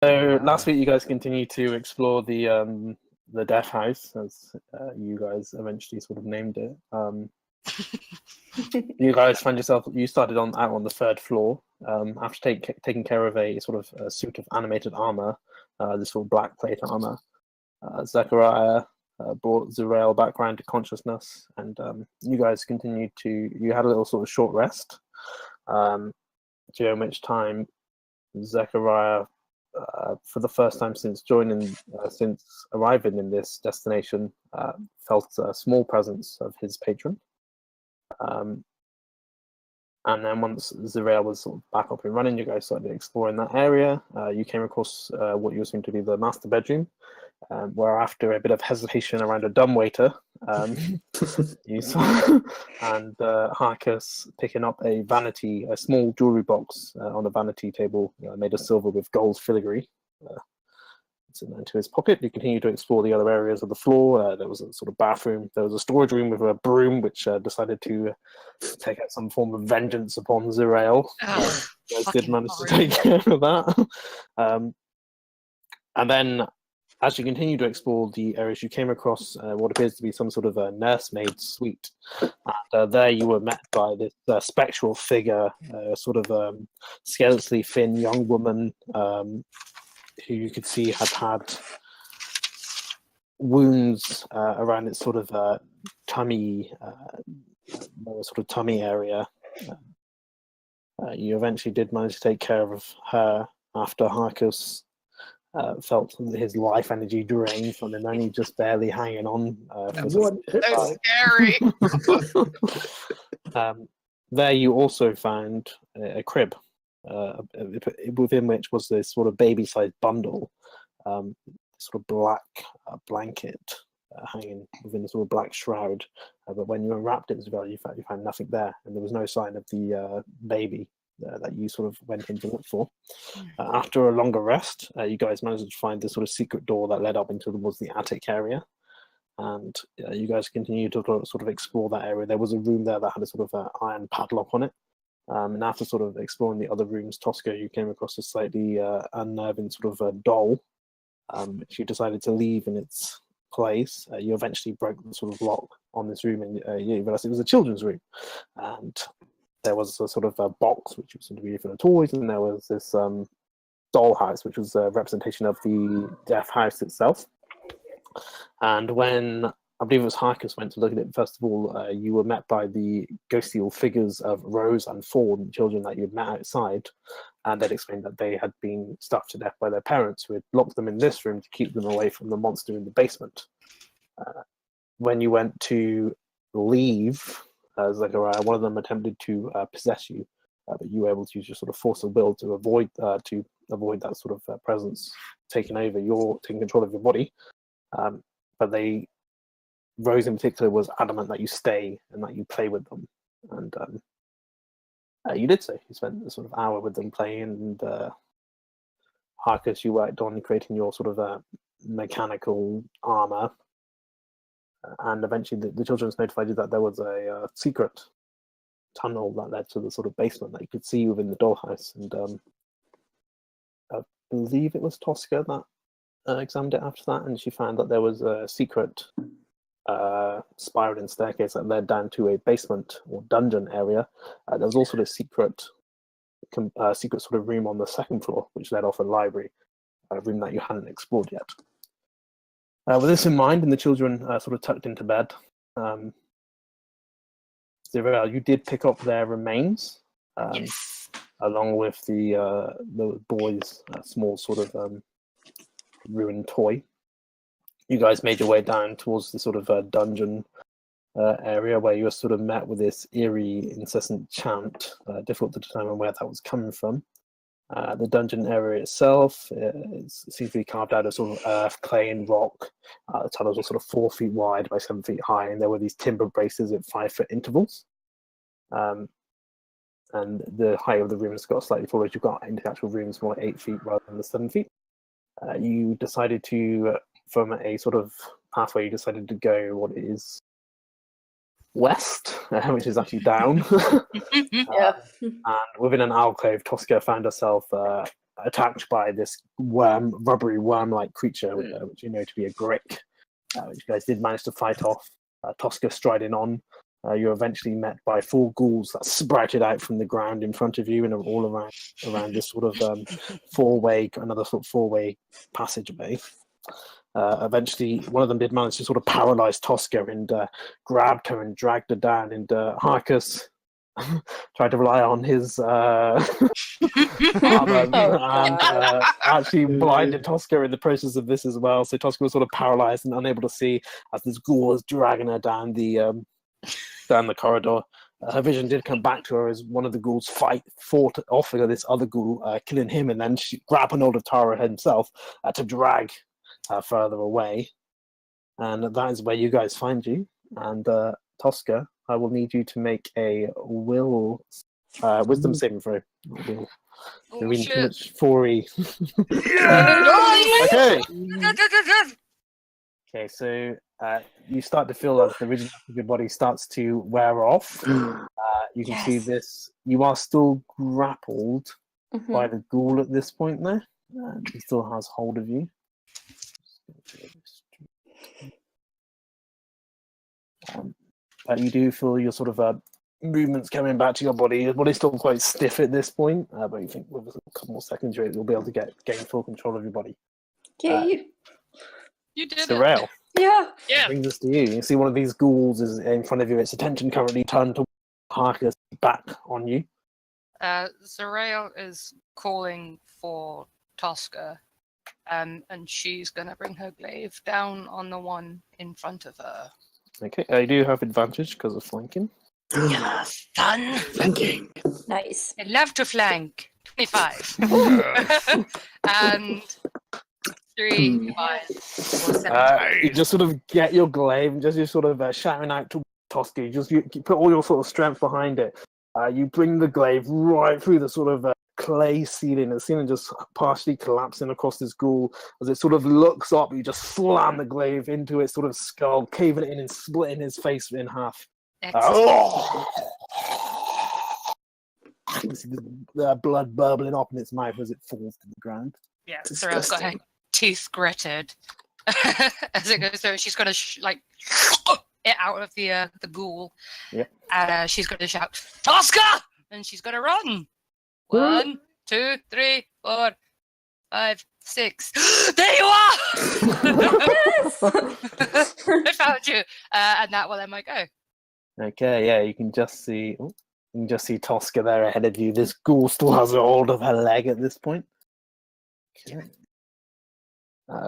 So last week you guys continued to explore the Death House, as you guys eventually sort of named it. You guys found yourself. You started out on the third floor after taking care of a sort of a suit of animated armor, this sort of black plate armor. Zechariah brought Zurael back around to consciousness, and you guys continued to. You had a little sort of short rest, during which time Zechariah, for the first time since arriving in this destination, felt a small presence of his patron. And then once Zurael was sort of back up and running, you guys started exploring that area. You came across what you assumed to be the master bedroom, where after a bit of hesitation around a dumbwaiter, you saw and Harkus picking up a small jewelry box on a vanity table made of silver with gold filigree. It's into his pocket. You continue to explore the other areas of the floor. There was a sort of bathroom. There was a storage room with a broom, which decided to take out some form of vengeance upon Zurael. You guys did manage to take care of that. And then, as you continue to explore the areas, you came across what appears to be some sort of a nursemaid suite. And there you were met by this spectral figure, sort of skeletally thin young woman, who you could see had wounds around its sort of tummy, area. You eventually did manage to take care of her after Harkus felt his life energy drained from him, only just barely hanging on. So scary. There you also found a crib, within which was this sort of baby-sized bundle, sort of black blanket hanging within a sort of black shroud. But when you unwrapped it as well, you found nothing there, and there was no sign of the baby that you sort of went in to look for. After a longer rest, you guys managed to find the sort of secret door that led up towards the attic area. And you guys continued to sort of explore that area. There was a room there that had a sort of iron padlock on it. And after sort of exploring the other rooms, Tosca, you came across a slightly unnerving sort of a doll, which you decided to leave in its place. You eventually broke the sort of lock on this room, and you realized it was a children's room. And there was a sort of a box, which was to be for the toys, and there was this doll house, which was a representation of the Death House itself. And when I believe it was Harkus went to look at it, first of all, you were met by the ghostly figures of Rose and Ford, the children that you had met outside, and they'd explained that they had been starved to death by their parents, who had locked them in this room to keep them away from the monster in the basement. When you went to leave, Zechariah, one of them attempted to possess you, but you were able to use your sort of force of will to avoid that sort of presence taking control of your body. But Rose in particular was adamant that you stay and that you play with them, and you did so. You spent a sort of hour with them playing, and Harkus, you worked on creating your sort of mechanical armor, and eventually the children notified you that there was a secret tunnel that led to the sort of basement that you could see within the dollhouse, and I believe it was Tosca that examined it after that, and she found that there was a secret spiraling staircase that led down to a basement or dungeon area. There was also a secret sort of room on the second floor, which led off a library, a room that you hadn't explored yet. With this in mind, and the children sort of tucked into bed, Zurael, you did pick up their remains, Yes. along with the boys' small sort of ruined toy. You guys made your way down towards the sort of dungeon area, where you were sort of met with this eerie, incessant chant, difficult to determine where that was coming from. The dungeon area itself seems to be carved out of sort of earth, clay, and rock. The tunnels were sort of 4 feet wide by 7 feet high, and there were these timber braces at 5-foot intervals. And the height of the rooms got slightly forward. You've got into actual rooms more like 8 feet rather than the 7 feet. You decided to, from a sort of pathway, you decided to go what is west, which is actually down. Yeah. And within an alcove, Tosca found herself attacked by this rubbery worm-like creature, which you know to be a grick, which you guys did manage to fight off. Tosca striding on. You're eventually met by 4 ghouls that sprouted out from the ground in front of you and are all around this sort of another sort of four-way passageway. Eventually, one of them did manage to sort of paralyze Tosca and grabbed her and dragged her down. And Harkus tried to rely on his armor and actually blinded Tosca in the process of this as well. So Tosca was sort of paralyzed and unable to see as this ghoul was dragging her down the corridor. Her vision did come back to her as one of the ghouls fought off with this other ghoul, killing him, and then she grabbed hold of Tara himself to drag further away. And that is where you guys find you. And Tosca, I will need you to make a wisdom saving throw. Too much 4E. Okay. Okay, so you start to feel as the rigidity of your body starts to wear off. You can see this. You are still grappled by the ghoul at this point there. He still has hold of you. But you do feel your sort of movements coming back to your body. Your body's still quite stiff at this point, but you think with a couple more seconds you'll be able to gain full control of your body. Okay. You did it. Sorrel. Yeah. Brings us to you. You see one of these ghouls is in front of you. Its attention currently turned to Harkus back on you. Sorrel is calling for Tosca, and she's going to bring her glaive down on the one in front of her. Okay, I do have advantage because of flanking. Yeah, son. Flanking. Nice. I love to flank. 25. And 3, 5, 4, 7. You just sort of get your glaive and just you're sort of shouting out to Tosca. You put all your sort of strength behind it. You bring the glaive right through the sort of clay ceiling. The ceiling just partially collapsing across this ghoul. As it sort of looks up, you just slam the glaive into its sort of skull, caving it in and splitting his face in half. You see the blood burbling up in its mouth as it falls to the ground. Yeah, Sorrel's got her teeth gritted. As it goes through, she's going to it out of the ghoul. Yep. And she's going to shout, Tosca! And she's going to run. 1, 2, 3, 4, 5, 6. There you are! I found you. And that will end my go. Okay, yeah, you can just see Tosca there ahead of you. This ghoul still has a hold of her leg at this point. Okay.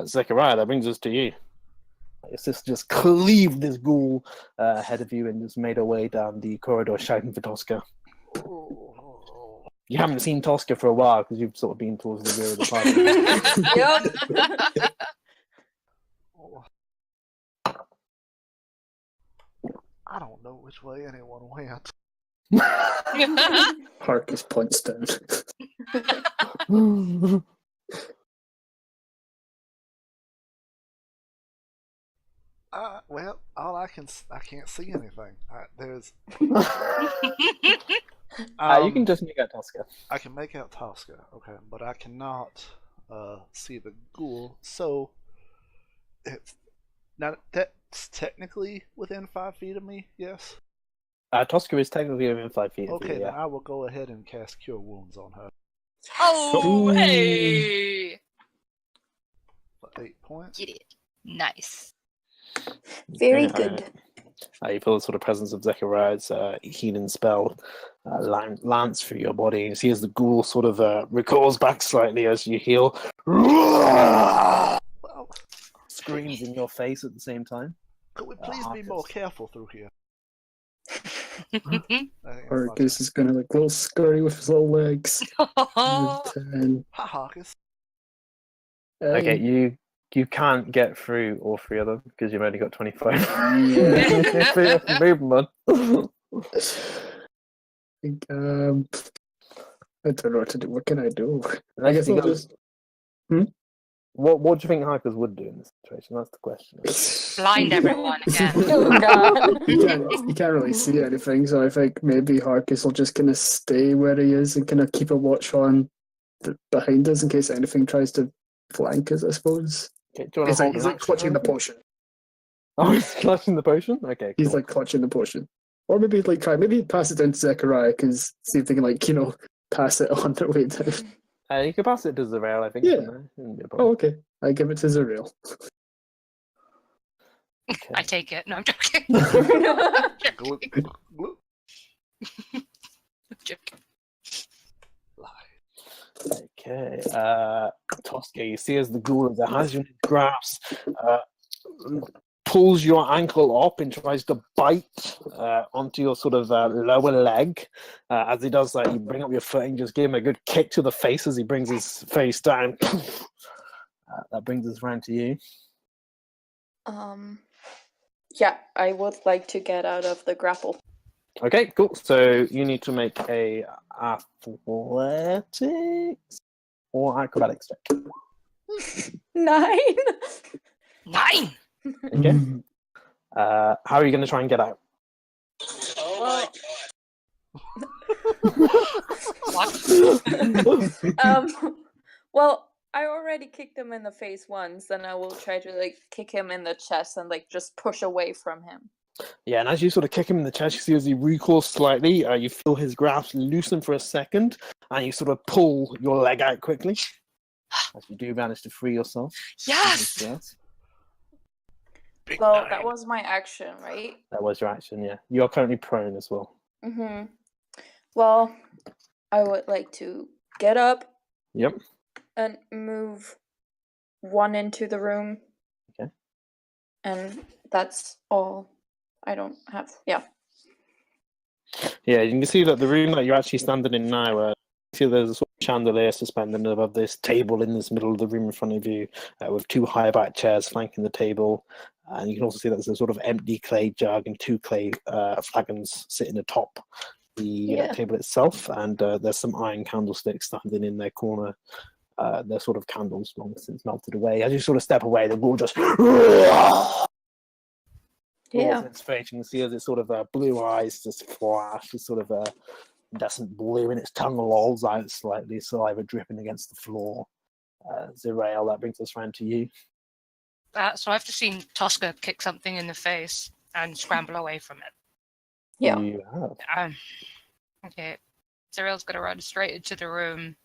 Zechariah, that brings us to you. Your sister just cleaved this ghoul ahead of you and just made her way down the corridor shouting for Tosca. You haven't seen Tosca for a while because you've sort of been towards the rear of the party. Yep. I don't know which way anyone went. Harkus points down. Well, I can't see anything. There's. You can just make out Tosca. I can make out Tosca, okay, but I cannot see the ghoul. So it's now that's technically within 5 feet of me. Yes. Tosca is technically within 5 feet of Okay, you, then yeah. I will go ahead and cast Cure Wounds on her. Oh, hey! For 8 points. Get it. Nice. Very good. You feel the sort of presence of Zechariah's healing spell lance through your body. You see as the ghoul sort of recoils back slightly as you heal. Screams in your face at the same time. Could we please be more careful through here? Harkus is gonna look a little scurry with his little legs. And, Hi, Harkus. Okay, you can't get through all 3 of them because you've only got 25. Yeah. Movement. I don't know what to do. What can I do? I guess I'll you just. What do you think Harkus would do in this situation? That's the question. Blind everyone again. Oh, God. You can't really see anything, so I think maybe Harkus will just kind of stay where he is and kind of keep a watch on behind us in case anything tries to flank us, I suppose. Okay, do you want to hold He's an like action clutching the or anything? potion. Oh, he's clutching the potion? Okay, He's cool. like clutching the potion. Or maybe like maybe pass it down to Zechariah, because see if they can pass it on their way down. You can pass it to Zerael, I think. Yeah. From there. Shouldn't be a problem. Oh, okay. I give it to Zerael. Okay. I take it. No, I'm joking. Gloop, Joking. gloop. Joking. Okay. Tosca, you see as the ghoul has you in his grasp, pulls your ankle up and tries to bite onto your sort of lower leg. As he does that, you bring up your foot and just give him a good kick to the face as he brings his face down. That brings us round to you. Yeah, I would like to get out of the grapple. Okay, cool. So you need to make a athletics or acrobatics check. 9. 9! Okay. How are you going to try and get out? Well, What? well, I already kicked him in the face once, and I will try to kick him in the chest and just push away from him. Yeah, and as you sort of kick him in the chest, you see as he recoils slightly, you feel his grasp loosen for a second, and you sort of pull your leg out quickly. As you do manage to free yourself. Yes! Big Well, nine. that was my action, right? That was your action, yeah. You are currently prone as well. Mm-hmm. Well, I would like to get up Yep. and move 1 into the room. Okay. And that's all. I don't have. Yeah. Yeah, you can see that the room that you're actually standing in now, you see there's a sort of chandelier suspended above this table in this middle of the room in front of you, with 2 high-back chairs flanking the table. And you can also see that there's a sort of empty clay jug and 2 clay flagons sitting atop the table itself. And there's some iron candlesticks standing in their corner. They're sort of candles long since melted away. As you sort of step away, the wall just Yeah. its face. You can see as its sort of blue eyes just flash. It's sort of incandescent blue, and its tongue lolls out slightly, saliva dripping against the floor. Zerael, that brings us round to you. So I've just seen Tosca kick something in the face and scramble away from it. Yeah. You have. Okay. Zerael's gonna run straight into the room.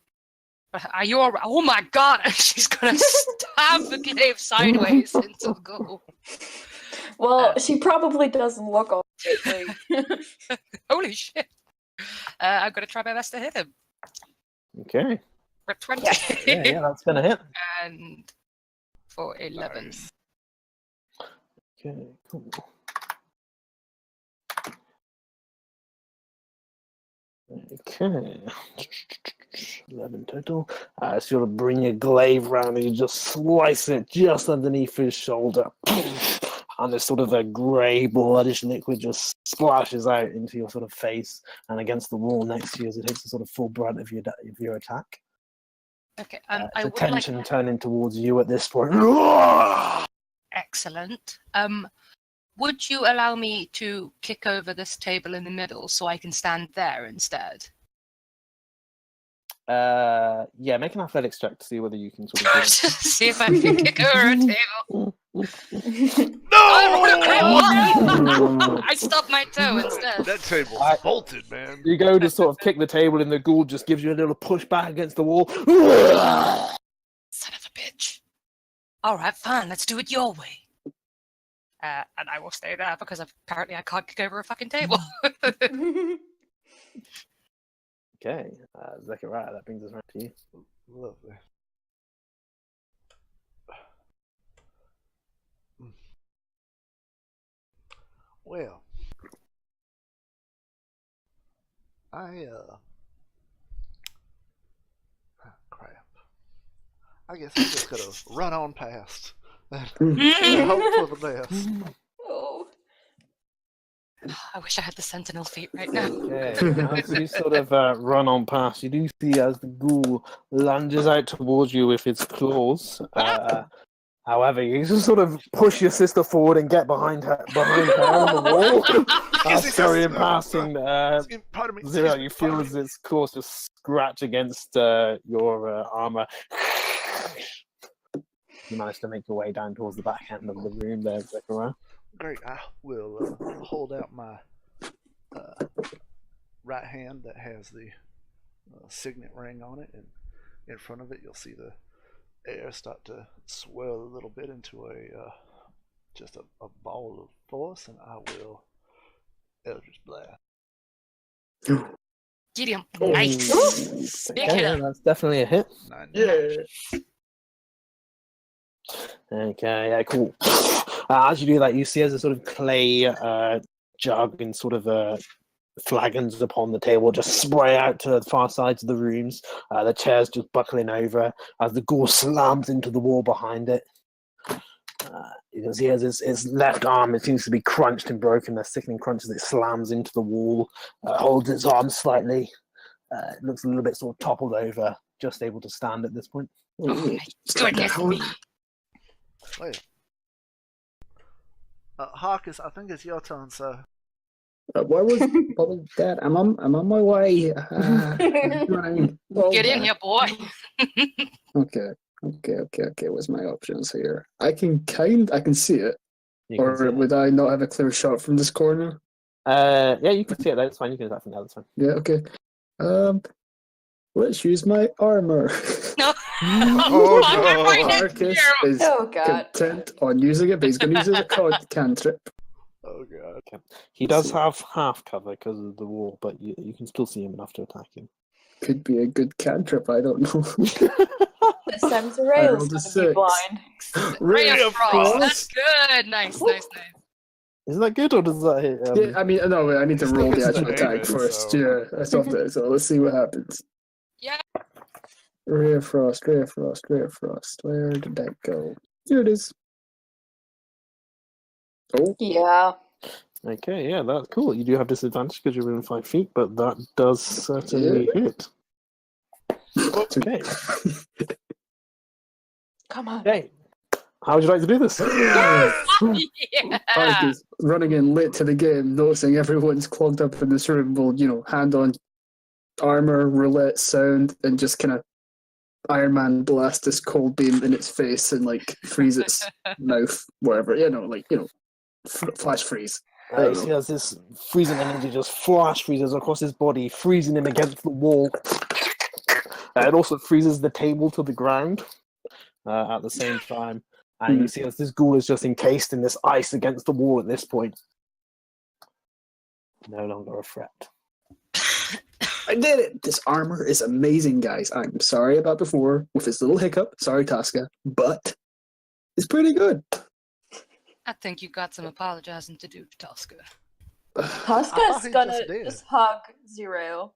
Are you alright? Oh my god! She's gonna stab the glaive sideways into the ghoul. Well, she probably doesn't look all right. Holy shit! I'm gonna try my best to hit him. Okay. For 20. Yeah, that's gonna hit. And for 11. Nice. Okay, cool. Okay. 11 total. Sort of bring your glaive round and you just slice it just underneath his shoulder. And this sort of a grey bloodish liquid just splashes out into your sort of face and against the wall next to you as it takes the sort of full brunt of your attack. Okay, I would attention like... turning towards you at this point. Excellent. Would you allow me to kick over this table in the middle so I can stand there instead? Yeah, make an athletics check to see whether you can sort of do it. See if I can kick over a table. No! I stubbed my toe instead. That table's bolted, man. You go to sort of kick the table and the ghoul just gives you a little push back against the wall. Son of a bitch. Alright, fine, let's do it your way. And I will stay there because apparently I can't kick over a fucking table. Okay, Zechariah, that brings us right to you. Lovely. Well, crap. I guess I'm just gonna run on past and hope for the best. Oh. I wish I had the sentinel feet right now. Okay, as you sort of run on past, you do see as the ghoul lunges out towards you with its claws. However, you just sort of push your sister forward and get behind her on the wall. Oscar, in passing, Pardon me. Zero, excuse me, you feel pardon as me. its claws just scratch against your armor. You manage to make your way down towards the back end of the room there, Zechariah. Great. I will hold out my right hand that has the signet ring on it, and in front of it you'll see the air start to swirl a little bit into just a ball of force, and I will Eldritch Blast. Get him. Oh. Nice. Big Okay, hitter. that's definitely a hit. 9 Yeah. Okay, yeah, cool. As you do that, you see as a sort of clay jug and sort of flagons upon the table just spray out to the far sides of the rooms. The chair's just buckling over as the ghoul slams into the wall behind it. You can see as its left arm, it seems to be crunched and broken. A sickening crunch as it slams into the wall, holds its arm slightly. It looks a little bit sort of toppled over, just able to stand at this point. Oh my goodness me. Wait. Harkus, I think it's your turn, sir. Where was that? I'm on my way. Running. Get in here, boy. Okay. What's my options here? I can see it, You can see or it. would I not have a clear shot from this corner? Yeah, you can see it. That's fine. You can do that from the other side. Yeah. Okay. Let's use my armor. No. Oh, I'm no. right next to Marcus you. is Oh, God. content on using it, but he's going to use it as a cantrip. Oh god. He does have half cover because of the wall, but you can still see him enough to attack him. Could be a good cantrip. I don't know. This time Zarael's rolled a gonna be 6. blind. Ray of Frost. Frost. That's good. Nice. Is that good or does that hit? Yeah, I mean, no, I need to roll the It's actual the attack David, first. so- Yeah, that's off there. So let's see what happens. Yeah. Ray of Frost. Where did that go? Here it is. Oh, Yeah. Okay, yeah, that's cool. You do have disadvantage because you're within 5 feet, but that does certainly hit. Okay. Come on. Okay. How would you like to do this? Yeah. Park is running in late to the game, noticing everyone's clogged up in this room. Will hand on armor, roulette sound, and just kind of Iron Man blast this cold beam in its face and freeze its mouth, wherever. Flash freeze. You see as this freezing energy just flash freezes across his body, freezing him against the wall. It also freezes the table to the ground at the same time. And you see as this ghoul is just encased in this ice against the wall at this point. No longer a threat. I did it! This armor is amazing, guys. I'm sorry about before with this little hiccup. Sorry, Tosca. But it's pretty good. I think you got some apologizing to do, Tosca. Tosca's thought he gonna just did. just hug Zerael,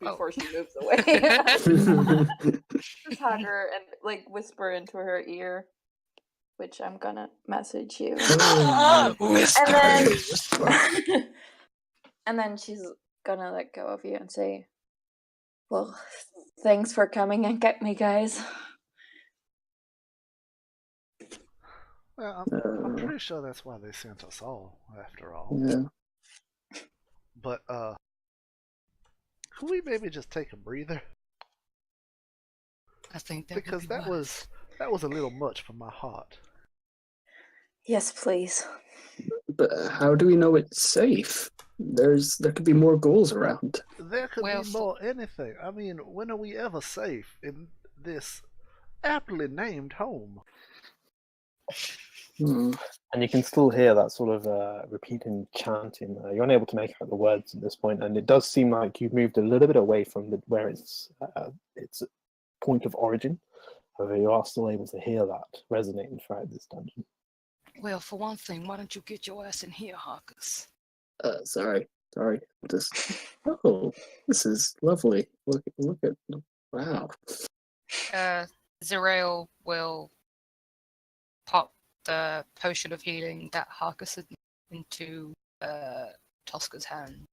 before she moves away. Just hug her and whisper into her ear, which I'm gonna message you. And then she's gonna let go of you and say, "Well, thanks for coming and get me, guys." Well, I'm pretty sure that's why they sent us all, after all. Yeah. But could we maybe just take a breather? I think that Because would be that wise. was a little much for my heart. Yes, please. But how do we know it's safe? There could be more ghouls around. There could Well, be more anything. I mean, when are we ever safe in this aptly named home? Hmm. And you can still hear that sort of repeating chanting. You're unable to make out the words at this point, and it does seem like you've moved a little bit away from where its point of origin. However, you are still able to hear that resonating throughout this dungeon. Well, for one thing, why don't you get your ass in here, Harkus? Sorry. Oh, this is lovely. Look at. Wow. Zerael will pop the potion of healing that Harkus had into Tosca's hand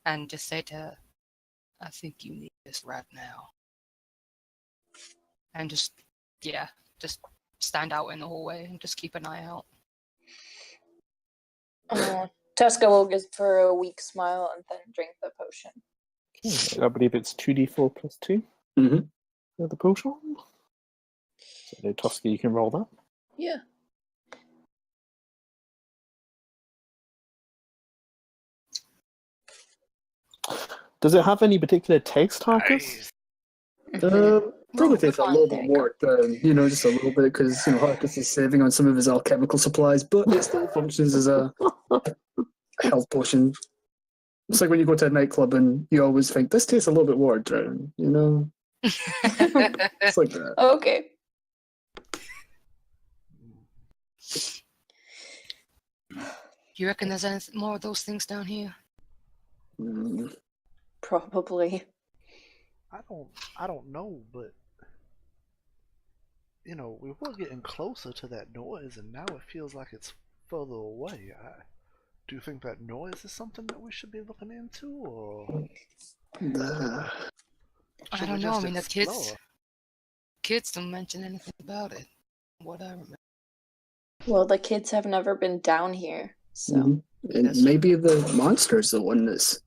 and just say to her, I think you need this right now. And just stand out in the hallway and just keep an eye out. Tuska will give her a weak smile and then drink the potion. I believe it's 2d4 plus 2 Mm-hmm. for the potion. So, Tosca, you can roll that. Yeah. Does it have any particular taste, Harkus? Probably takes a little There bit you go. more, just a little bit, because Harkus is saving on some of his alchemical supplies, but it still functions as a health potion. It's like when you go to a nightclub and you always think, this tastes a little bit watered down, It's like that. Okay. You reckon there's any more of those things down here? Mm. Probably. I don't know, but we were getting closer to that noise, and now it feels like it's further away. Do you think that noise is something that we should be looking into, or I should don't we know. I just mean, the explore? kids don't mention anything about it. What I remember. Well, the kids have never been down here, so. Mhm. And That's maybe the monster's the one that's,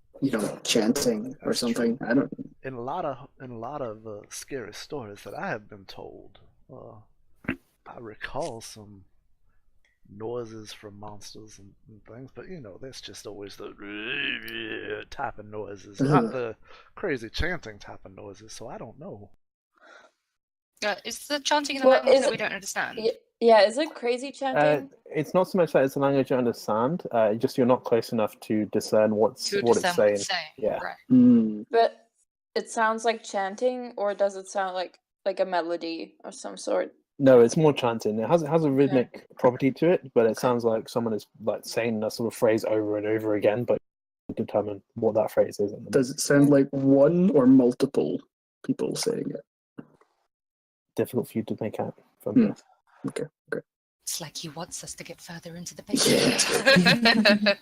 chanting or That's something. true. I don't. In a lot of scary stories that I have been told, I recall some noises from monsters and things, but that's just always the type of noises, not the crazy chanting type of noises. So I don't know. Is the chanting in a Well, language is that we it- don't understand? Yeah, is it crazy chanting? It's not so much that it's a language you understand. Just you're not close enough to discern what it's saying. Yeah. Right. Mm. But it sounds like chanting, or does it sound like a melody of some sort? No, it's more chanting. It has a rhythmic property to it, but it sounds like someone is like saying a sort of phrase over and over again, but you can determine what that phrase is. Does it sound like one or multiple people saying it? Difficult for you to make out from Hmm. here. Okay. It's like he wants us to get further into the basement.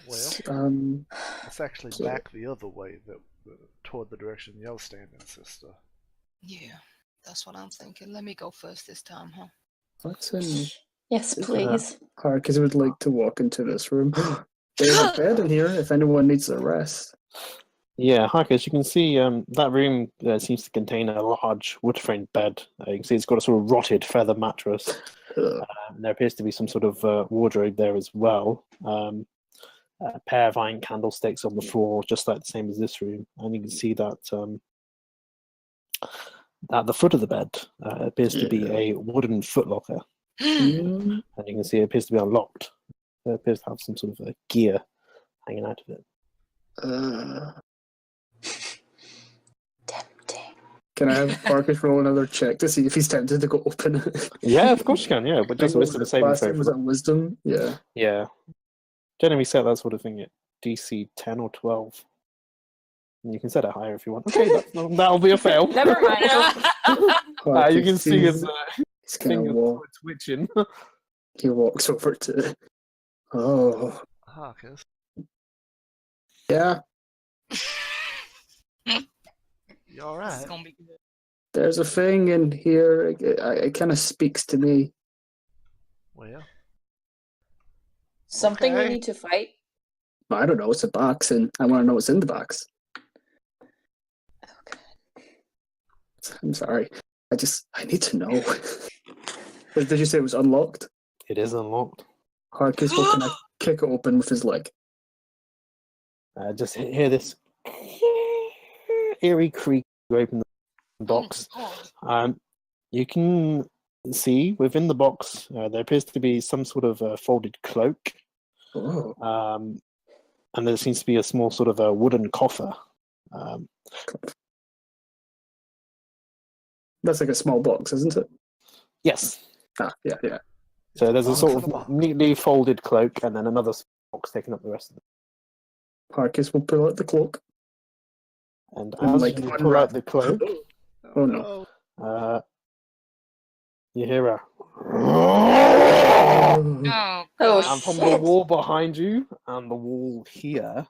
Well, it's actually back the other way, toward the direction you're standing, sister. Yeah, that's what I'm thinking. Let me go first this time, huh? Watson, Yes, please. Harkus would like to walk into this room. There's a bed in here if anyone needs a rest. Yeah, Harkus, you can see that room seems to contain a large wood-framed bed. You can see it's got a sort of rotted feather mattress. There appears to be some sort of wardrobe there as well. A pair of iron candlesticks on the floor, just like the same as this room. And you can see that at the foot of the bed appears to be a wooden footlocker. Mm. And you can see it appears to be unlocked. It appears to have some sort of gear hanging out of it. Tempting. Can I have Harkus roll another check to see if he's tempted to go open it? Yeah, of course you can, yeah. But just What was wisdom it saving last time? Was throw. that wisdom? Yeah. Yeah. Generally set that sort of thing at DC 10 or 12. And you can set it higher if you want. Okay, that'll be a fail. Never mind. You can see his he's kind fingers of walk. twitching. He walks over to. Oh, Harkus. yeah. You alright? It's gonna be good. There's a thing in here. It kind of speaks to me. Well, Something we Okay. need to fight. I don't know. It's a box, and I want to know what's in the box. Okay. I'm sorry. I need to know. Did you say it was unlocked? It is unlocked. Harkus will kind of kick it open with his leg. Just hear this eerie creak. You open the box. Oh, You can see within the box there appears to be some sort of folded cloak. Oh. And there seems to be a small sort of a wooden coffer. That's like a small box, isn't it? Yes. Yeah. So It's a there's a box sort in a of box. neatly folded cloak and then another box taking up the rest of it. Harkus will pull out the cloak. And And, as like, you unwrap- pull out the cloak, Oh, no. you hear a... oh, Oh, God. And from the wall behind you and the wall here,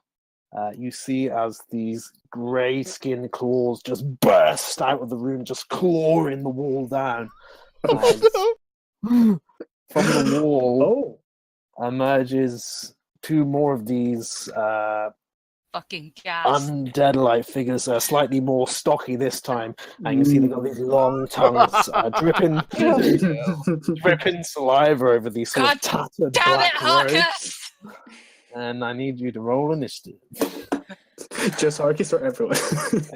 you see as these grey skin claws just burst out of the room, just clawing the wall down. As from the wall Oh. emerges two more of these Fucking gas. undead-like figures, slightly more stocky this time, and you can see they've got these long tongues dripping saliva over these sort God of tattered Damn it, black robes. Harkus! And I need you to roll initiative. Just Harkus or everyone?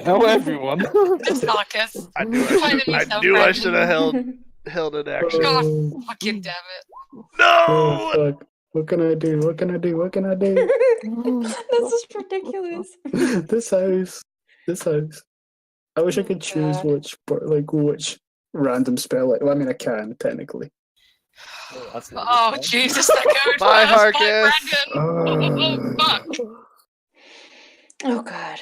Oh, everyone! Just Harkus. I knew Finding I yourself, knew I Brandon. should have held an action. God Oh, fucking damn it. No! fuck. What can I do? What can I do? What can I do? This is ridiculous. This house. This house. I wish I could choose God. which random spell. Well, I mean, I can technically. Oh, Jesus, that goes Bye, first. Harkus. Brandon. Oh, fuck. Oh god.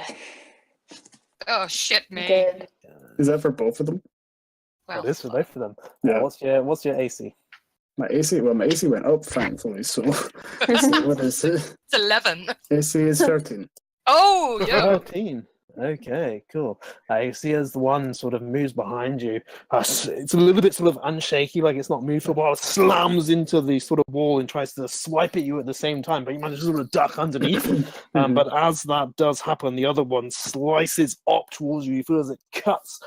Oh, shit me. Dead. Is that for both of them? Well, It is for both of them. Yeah. What's your AC? My AC went up, thankfully. So, what is it? it's 11. AC is 13. Oh, yeah. 13. Okay, cool. You see as the one sort of moves behind you, it's a little bit sort of unshaky, like it's not moved for a while, slams into the sort of wall and tries to swipe at you at the same time, but you manage to sort of duck underneath. But as that does happen, the other one slices up towards you. You feel as it cuts,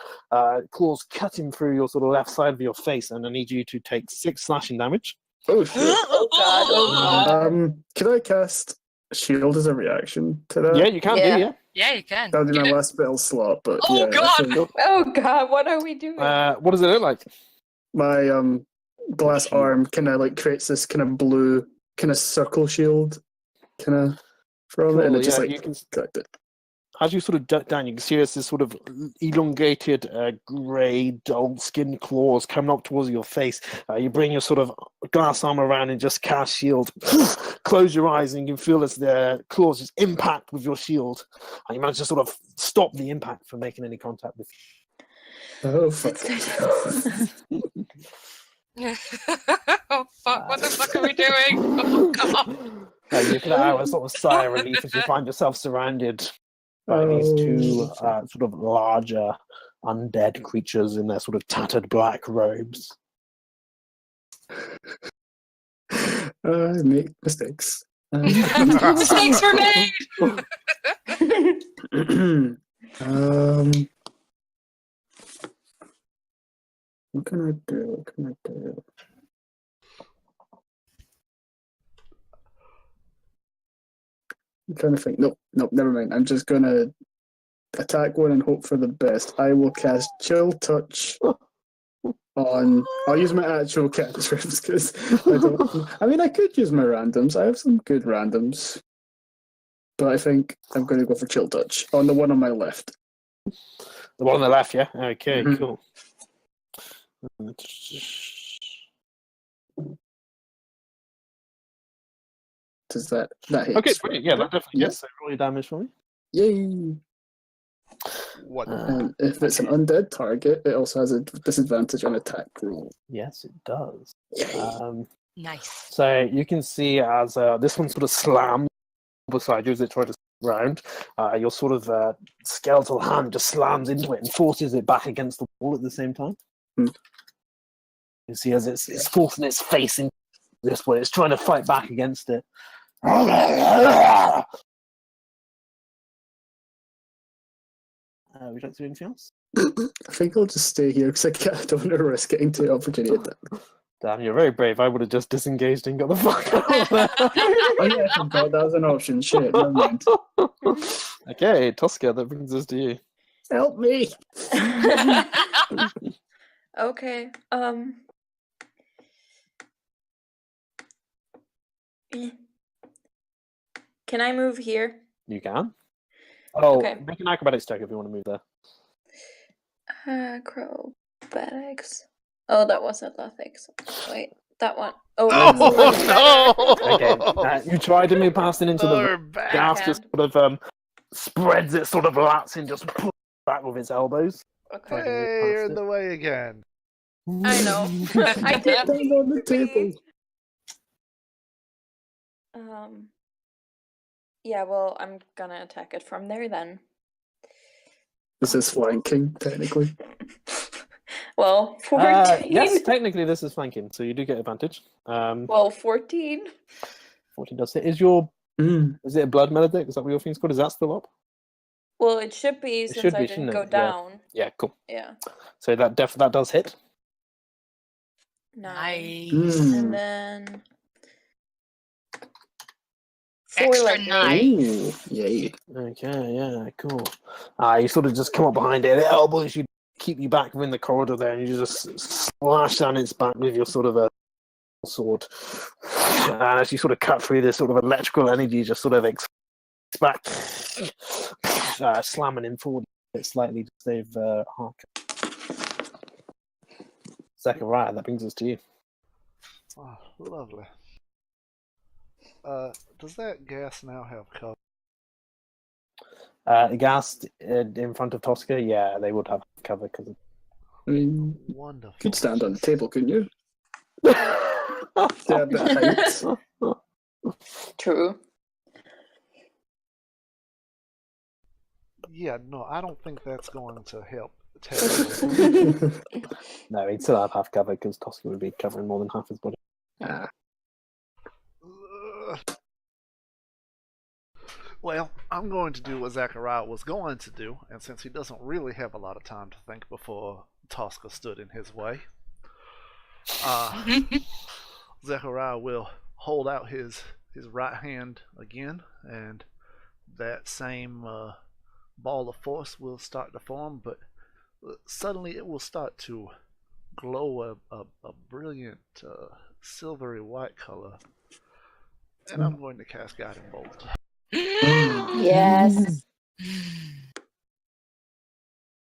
claws cutting through your sort of left side of your face, and I need you to take 6 slashing damage. Oh shit! Oh god. Oh god. Can I cast Shield as a reaction to that? Yeah, you can Yeah. do, yeah. Yeah, you can. That'll be You my know- last spell slot, but Oh, yeah, I God! think Oh god, what are we doing? What does it look like? my glass arm kind of like creates this kind of blue kind of circle shield kind of from it, and Cool, it just yeah, like you can- collect it. As you sort of duck down, you can see there's this sort of elongated, grey, dull-skinned claws coming up towards your face. You bring your sort of glass arm around and just cast shield. Close your eyes and you can feel as the claws just impact with your shield. And you manage to sort of stop the impact from making any contact with Oh fuck! oh, fuck. What the fuck are we doing? Oh, God. you let out a sort of sigh of relief as you find yourself surrounded by these two sort of larger undead creatures in their sort of tattered black robes. I make mistakes. Mistakes were made! What can I do? What can I do? I'm trying to think. Nope, never mind. I'm just gonna attack one and hope for the best. I will cast Chill Touch on. I'll use my actual cantrips because I don't. I mean, I could use my randoms. I have some good randoms, but I think I'm going to go for Chill Touch on the one on my left. The one on the left, yeah? Okay, Mhm. cool. Does that hits? Okay, brilliant. Yeah, that definitely Yep. hits. So roll your damage for me. Yay! What? And if it's an undead target, it also has a disadvantage on attack roll. Yes, it does. Nice. So you can see as this one sort of slams beside you as it tries to round, your sort of skeletal hand just slams into it and forces it back against the wall at the same time. Hmm. You see as it's forcing its face into this way, it's trying to fight back against it. Would you like to do anything else? I think I'll just stay here because I don't want to risk getting to opportunity attack. Damn, you're very brave. I would have just disengaged and got the fuck out of there. Oh yeah, I forgot that was an option. Shit, never mind. Okay, Tosca, that brings us to you. Help me! Okay. Can I move here? You can. Oh, Okay. make an acrobatics check if you want to move there. Acrobatics. Oh, that was athletics. Wait, that one. Oh, Oh no! Okay, you try to move past it into the We're back. gas, just sort of spreads its sort of lats and just pulls back with its elbows. Okay. Hey, you're in the way again. I know. I did. Down on the table. Yeah, well, I'm gonna attack it from there then. This is flanking, technically. Well, 14. Yes, technically this is flanking, so you do get advantage. Well, 14. 14 does hit. Is it a blood maledict? Is that what your thing's called? Is that still up? Well, it should be It since should I be, didn't shouldn't go it? Yeah. down. Yeah, cool. Yeah. So that does hit. 9. Nice. And then 4 Extra lightning. nine. Ooh, yay. Okay, yeah, cool. You sort of just come up behind it, the elbows you keep you back within the corridor there, and you just slash down its back with your sort of a sword. And as you sort of cut through this sort of electrical energy, just sort of back, slamming him forward slightly to save Hark. Zechariah, that brings us to you. Oh, lovely. Does that gas now have cover? The gas in front of Tosca, yeah, they would have cover because. I mean, Wonderful. could stand on the table, couldn't you? Yeah, a bit of height. True. Yeah, no, I don't think that's going to help terribly. No, he'd still have half cover because Tosca would be covering more than half his body. Ah, Well, I'm going to do what Zachariah was going to do, and since he doesn't really have a lot of time to think before Tosca stood in his way, Zechariah will hold out his right hand again, and that same ball of force will start to form, but suddenly it will start to glow a brilliant silvery white color, and I'm going to cast Guiding Bolt. Yes.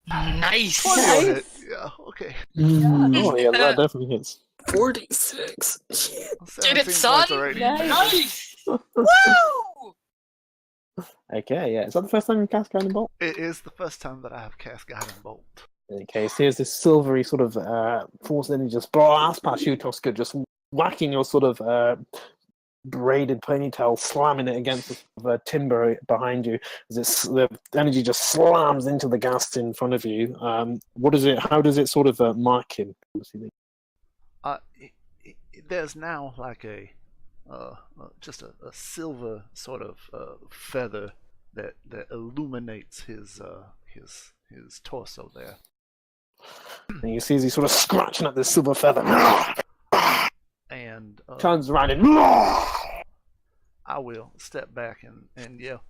Nice. 20 will hit. Yeah, okay. Oh, yeah, that definitely hits. 46. Shit. Did it, 17 son? points already. Nice. Woo! Okay, yeah. Is that the first time you cast Guiding Bolt? It is the first time that I have cast Guiding Bolt. Okay, so here's this silvery sort of force energy just blast past you, Tosca, just whacking your sort of braided ponytail, slamming it against the sort of, timber behind you. As the energy just slams into the gas in front of you. What is it? How does it sort of mark him? There's now like just a silver sort of feather that illuminates his torso there. And you see as he's sort of scratching at this silver feather. And Turns around and I will step back and yell,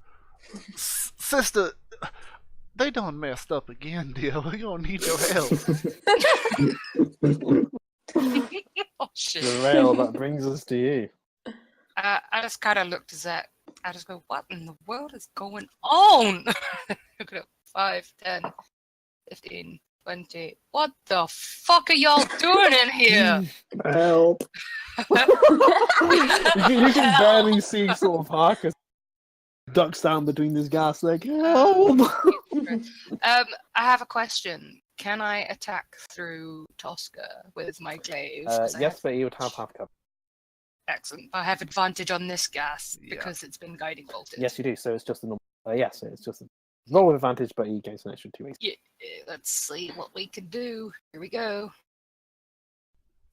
"Sister, they done messed up again, dear. We're gonna need your help." Oh shit. the rail that brings us to you. I just kind of looked at Zach. I just go, what in the world is going on? Look at it. 5, 10, 15, 20. What the fuck are y'all doing in here? Help. you can barely see sort of Harkus ducks down between this gas like help. I have a question. Can I attack through Tosca with my glaive? 'Cause I Yes, have- but you would have half cover. Excellent. I have advantage on this gas Yeah. because it's been guiding bolted. Yes, you do. So it's just a normal. Yes, it's just a roll with advantage, but he gains an extra 2 weeks. Yeah, let's see what we can do. Here we go.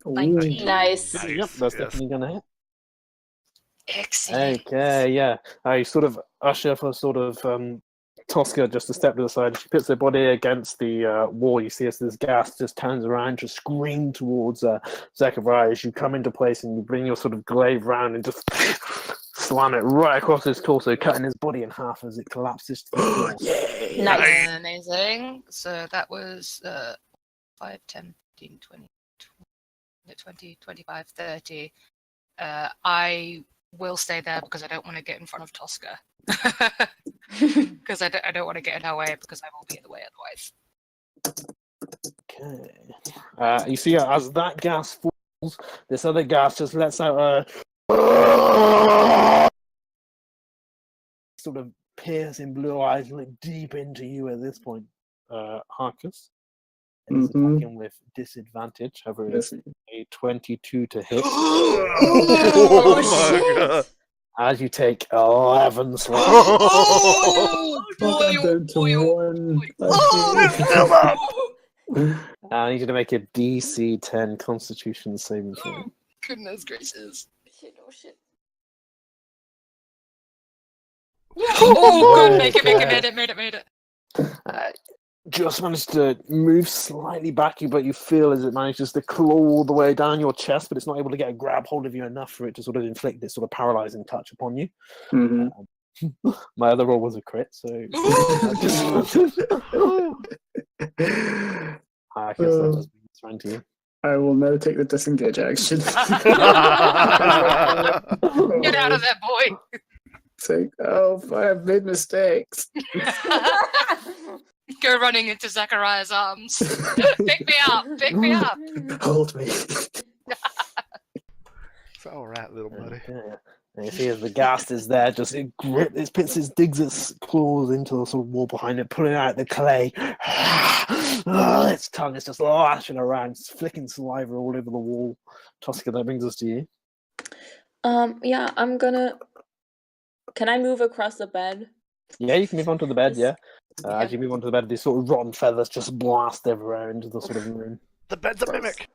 Ooh. 19. Nice. Yep, that's Yes. definitely gonna hit. Excellent. Okay, yeah. I sort of usher for sort of Tosca just a step to the side. She puts her body against the wall. You see as this gas just turns around to scream towards Zechariah as you come into place and you bring your sort of glaive round and just slam it right across his torso, cutting his body in half as it collapses to the floor. Yay. Nice. Amazing. So that was 5, 10, 15, 20, 25, 30. I will stay there because I don't want to get in front of Tosca. Because I don't want to get in her way because I will be in the way otherwise. Okay. You see as that gas falls, this other gas just lets out a sort of piercing blue eyes look deep into you at this point, Harkus. And he's Mhm. attacking with disadvantage. However, it's a 22 to hit. Oh my god! As you take 11 slaps. Fuck, I'm down to one. I need you to make a DC 10 Constitution saving throw. Goodness gracious. Shit, oh shit. Oh, good. Make Okay. it, made it. Just managed to move slightly back, but you feel as it manages to claw all the way down your chest, but it's not able to get a grab hold of you enough for it to sort of inflict this sort of paralyzing touch upon you. Mhm. My other roll was a crit, so I guess that just means trying to you. I will now take the disengage action. Get out of there, boy. It's like, oh, I've made mistakes. Go running into Zachariah's arms. Pick me up, pick me up. Hold me. It's all right, little buddy. Okay. And you see as the ghast is there, just it digs its claws into the sort of wall behind it, pulling out the clay. Its tongue is just lashing around, it's flicking saliva all over the wall. Tosca, that brings us to you. Yeah, I'm gonna. Can I move across the bed? Yeah, you can move onto the bed, yeah. Yeah. As you move onto the bed, these sort of rotten feathers just blast everywhere into the sort of room. The bed's a mimic.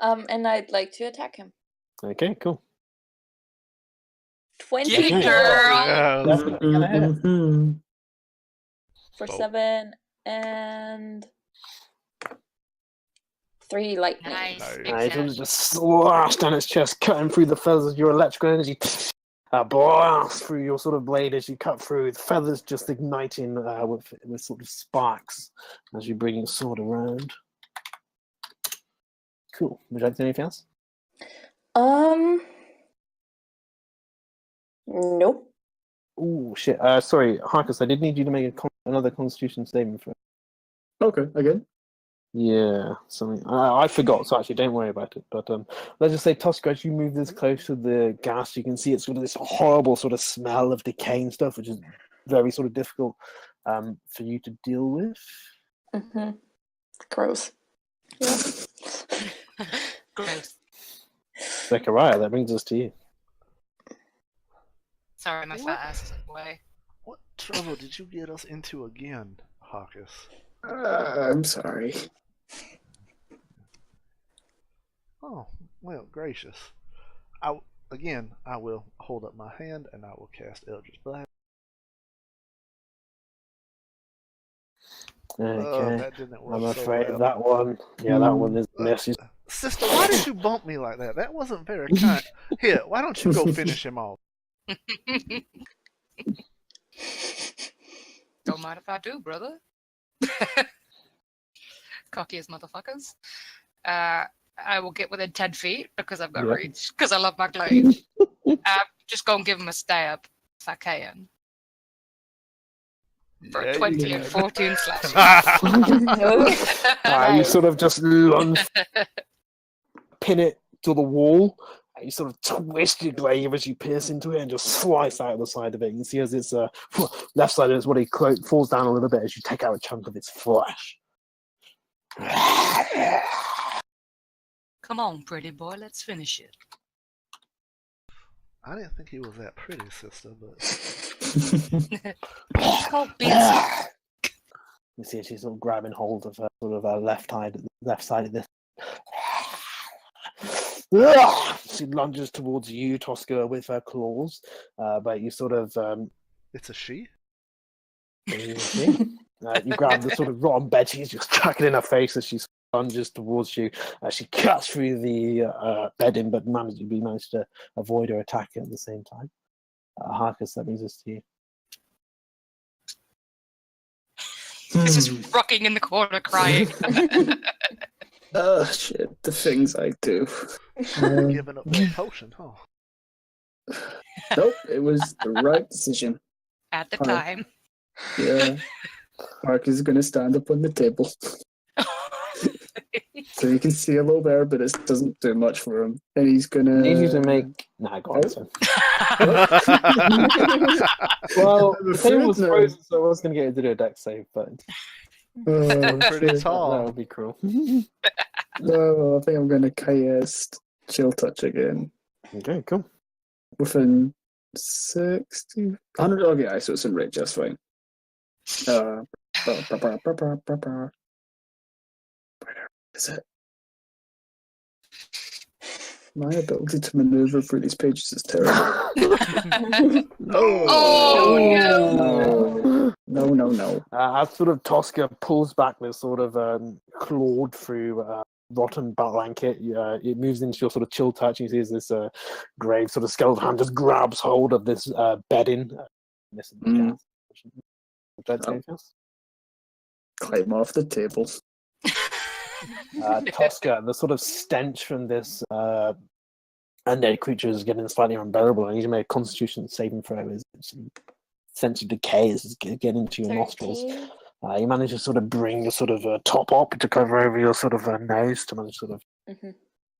And I'd like to attack him. Okay, cool. 24 Get it, girl. Yeah. Definitely gonna hit. Mhm. for Oh. 7 and 3 lightning. Nice. Nice. Big It fan. was just slashed down its chest, cutting through the feathers of your electrical energy. Blast through your sort of blade as you cut through. The feathers just igniting with sort of sparks as you bring your sword around. Cool. Would you like to do anything else? Nope. Oh shit. Sorry, Harkus. I did need you to make another Constitution saving throw. Okay, again. Yeah, something I forgot. So actually, don't worry about it. But let's just say, Tosca, as you move this close to the gas, you can see it's sort of this horrible sort of smell of decaying stuff, which is very sort of difficult for you to deal with. Mm-hmm. Gross. Yeah. Gross. Zechariah, that brings us to you. Sorry, my fat ass is away. What trouble did you get us into again, Hawkus? I'm sorry. Oh, well, gracious. I will hold up my hand and I will cast Eldritch Blast. Okay. That didn't work. I'm so afraid well. that one. Yeah, that one is messy. Sister, why did you bump me like that? That wasn't very kind. Here, why don't you go finish him off? Don't mind if I do, brother. Cocky as motherfuckers. I will get within 10 feet because I've got Yeah. reach. Because I love my glaive. Just go and give him a stab if I can. For Yeah, a you 20 can. and 14 slash. You sort of just lunge, pin it to the wall. And you sort of twist your glaive as you pierce into it and just slice out the side of it. You can see as its left side of its body falls down a little bit as you take out a chunk of its flesh. Come on, pretty boy, let's finish it. I didn't think he was that pretty, sister, but It's called busy. You see she's sort of grabbing hold of her sort of left side of this. She lunges towards you, Tosca, with her claws, but you sort of it's a she? you grab the sort of rotten bed she's just chucking in her face as she lunges towards you. She cuts through the bedding, but managed to avoid her attack at the same time. Harkus, that brings us to you. He's just rocking in the corner crying. Oh shit, the things I do. Giving up that potion, huh? Nope, it was the right decision. At the Alright. time. Yeah. Mark is going to stand up on the table. So you can see a little there, but it doesn't do much for him. And he's going I to... need you to make... Nah, go on, Oh. son. Well, I'm the table was afraid no. frozen, so I was going to get it to do a deck save, but Oh, Pretty shit. tall. that would be cruel. No, I think I'm going to cast Chill Touch again. Okay, cool. Within 60... 100... Oh, yeah, so it's in range, that's fine. Where is it? My ability to maneuver through these pages is terrible. Oh, No. As sort of Tosca pulls back this sort of clawed through rotten blanket, it moves into your sort of chill touch. You see as this grave sort of skeleton hand just grabs hold of this bedding. Climb off the table. Tosca, the sort of stench from this undead creature is getting slightly unbearable. I need to make a constitution saving throw as sense of decay is getting into your nostrils. You manage to sort of bring your sort of top up to cover over your sort of nose to manage to sort of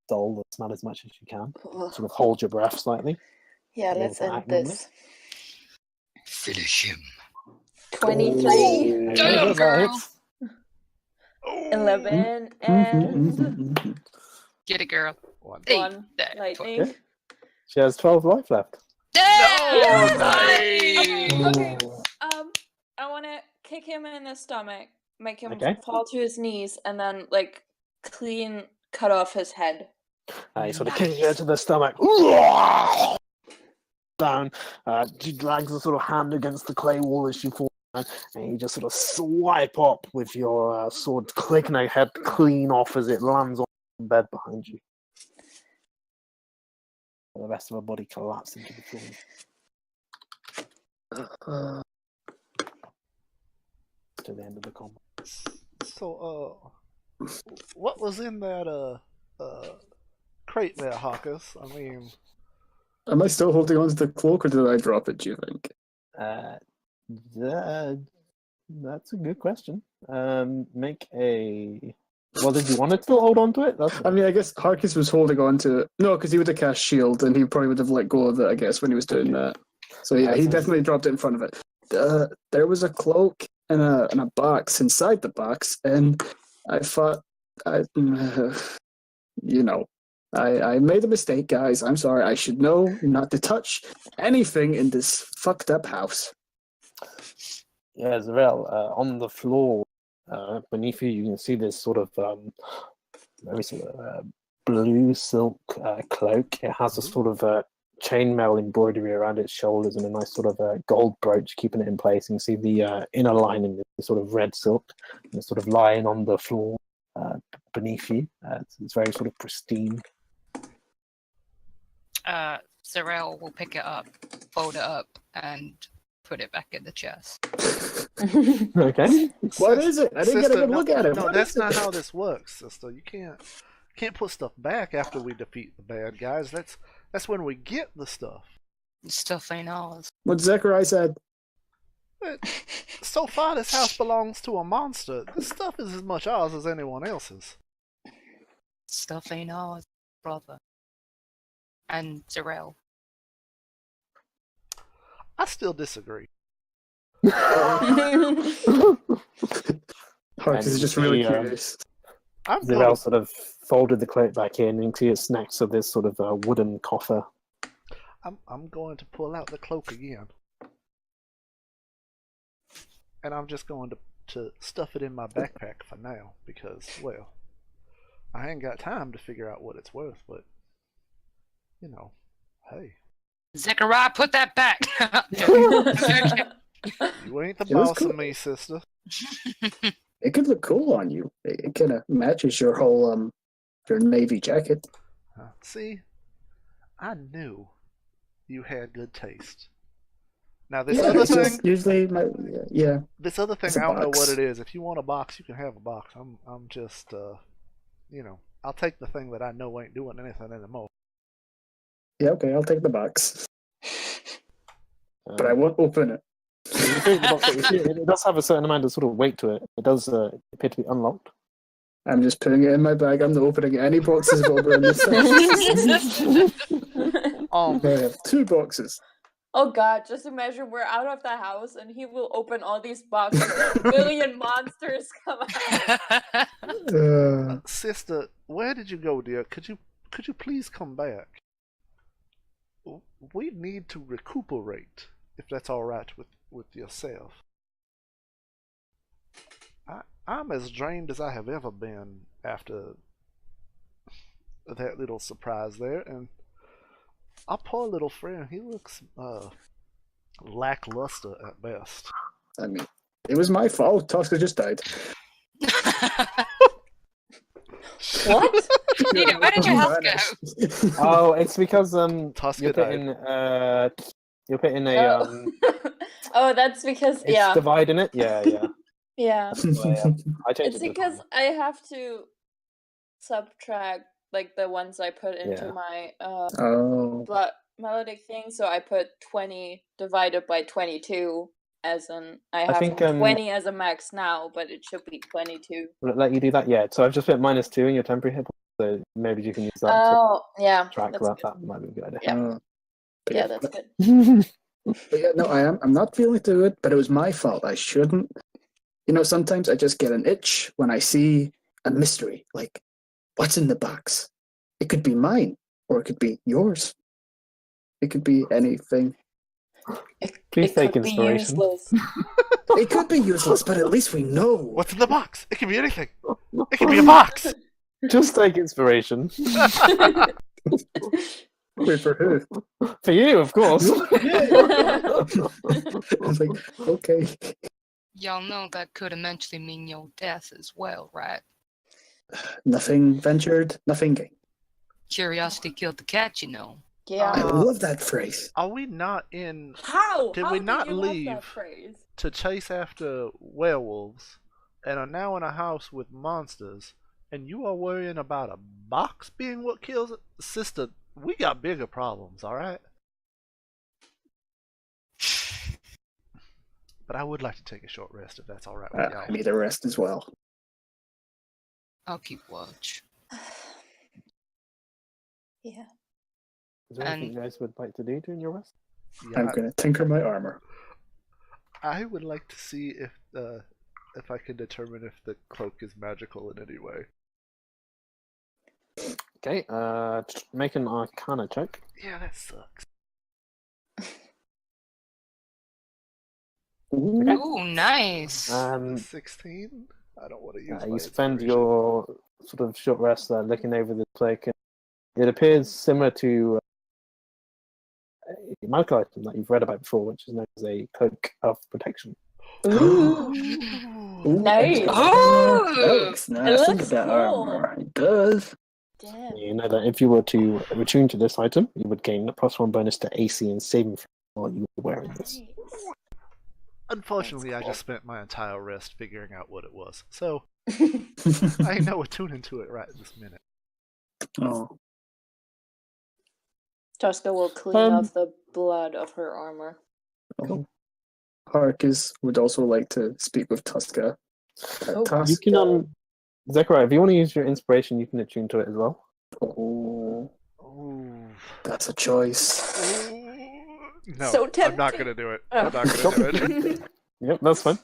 dull the smell as much as you can. Sort of hold your breath slightly. Yeah, let's end this. finish him. 23, Damn, girl. 11, and Get it, girl. One. Hey, 1 there, lightning. Okay. She has 12 life left. Damn! Okay, Nice! I want to kick him in the stomach, make him Okay. fall to his knees, and then like clean cut off his head. You sort of kick her to the stomach. Down. She drags a sort of hand against the clay wall as she falls down, and you just sort of swipe up with your sword, clicking her head clean off as it lands on the bed behind you. The rest of her body collapses into the floor. To the end of the combat. So, what was in that crate there, Hawkus? I mean, Am I still holding on to the cloak, or did I drop it, do you think? That's a good question. Make a... Well, did you want to still hold on to it? I mean, I guess Harkis was holding on to it. No, because he would have cast shield, and he probably would have let go of it, I guess, when he was doing that. So yeah, he definitely dropped it in front of it. There was a cloak and a box inside the box, and I thought, I made a mistake, guys. I'm sorry. I should know not to touch anything in this fucked up house. Yeah, Zarel, on the floor beneath you, you can see this sort of very sort of blue silk cloak. It has a sort of chainmail embroidery around its shoulders and a nice sort of gold brooch keeping it in place. You can see the inner lining is sort of red silk, and it's sort of lying on the floor beneath you. It's very sort of pristine. Zarel will pick it up, fold it up, and put it back in the chest. Okay. What is it? I didn't get a good look at it. No, What that's is it? not how this works, sister. You can't put stuff back after we defeat the bad guys. That's when we get the stuff. Stuff ain't ours. What Zechariah said. So far, this house belongs to a monster. This stuff is as much ours as anyone else's. Stuff ain't ours, brother. And Zarel. I still disagree. Harkis is just really curious. I'm Zarel going. sort of folded the cloak back in, and you can see it's next to this sort of wooden coffer. I'm going to pull out the cloak again, and I'm just going to stuff it in my backpack for now because, well, I ain't got time to figure out what it's worth, but hey. Zechariah, put that back! You ain't the It was boss cool. of me, sister. It could look cool on you. It kind of matches your whole your navy jacket. See, I knew you had good taste. Now this Yeah, other it's thing, just usually yeah. this other thing, it's a I don't know box. what it is. If you want a box, you can have a box. I'm just I'll take the thing that I know ain't doing anything anymore. Yeah, okay, I'll take the box, but I won't open it. It does have a certain amount of sort of weight to it. It does appear to be unlocked. I'm just putting it in my bag. I'm not opening any boxes while we're in this house. I have 2 boxes. Oh god, just imagine we're out of the house and he will open all these boxes and a billion monsters come out. Sister, where did you go, dear? Could you please come back? We need to recuperate, if that's all right with yourself. I'm as drained as I have ever been after that little surprise there, and our poor little friend, he looks lackluster at best. I mean, it was my fault. Tosca just died. What? Nina, where did your health go? Oh, it's because Tosca you're died. putting a Oh. Oh, that's because it's dividing it. Yeah. yeah. So, I changed It's it. because I have to subtract like the ones I put into Yeah. my Oh. blood melodic thing. So I put 20 divided by 22 as an. I have think, 20 as a max now, but it should be 22. Will it let you do that? Yeah. So I've just put -2 in your temporary hit points, so maybe you can use that to Oh, yeah. track That's that. good. That might be a good idea. Yeah. But Yeah, that's good. But yeah, no, I'm not feeling too good, but it was my fault. I shouldn't. You know, sometimes I just get an itch when I see a mystery. Like, what's in the box? It could be mine, or it could be yours. It could be anything. Please It take could be inspiration. useless. It could be useless, but at least we know. What's in the box? It can be anything. It can be a box. Just take inspiration. Wait, for who? For you, of course. I was like, okay. Y'all know that could eventually mean your death as well, right? Nothing ventured, nothing gained. Curiosity killed the cat, you know. Yeah. I love that phrase. Are we not in How? Did How we not you love leave? that phrase? to chase after werewolves and are now in a house with monsters, and you are worrying about a box being what kills it? Sister, we got bigger problems, alright? But I would like to take a short rest if that's alright with y'all. I need a rest as well. I'll keep watch. Yeah. Is there anything you guys would like to do during your rest? Yeah, I'm going to tinker my armor. I would like to see if I can determine if the cloak is magical in any way. Okay, make an Arcana check. Yeah, that sucks. Okay. Ooh, nice. 16? I don't want to use my You spend inspiration. your sort of short rest looking over the cloak. It appears similar to a magical item that you've read about before, which is known as a cloak of protection. Ooh. Ooh, Nice. Oh! That looks nice. It Look looks at that cool. armor. It does. Damn. You know that if you were to attune to this item, you would gain a +1 bonus to AC and saving throw while you were wearing this. Nice. Unfortunately, That's I cool. just spent my entire rest figuring out what it was. So, I ain't no attuning to it right this minute. Oh. Tosca will clean off the blood of her armor. Oh. Harkis would also like to speak with Tosca. Oh. You can, Zechariah, if you want to use your inspiration, you can attune to it as well. Oh, Ooh. that's a choice. No, So I'm not tempting. gonna do it. Oh. I'm not gonna do it. Yep, that's fine.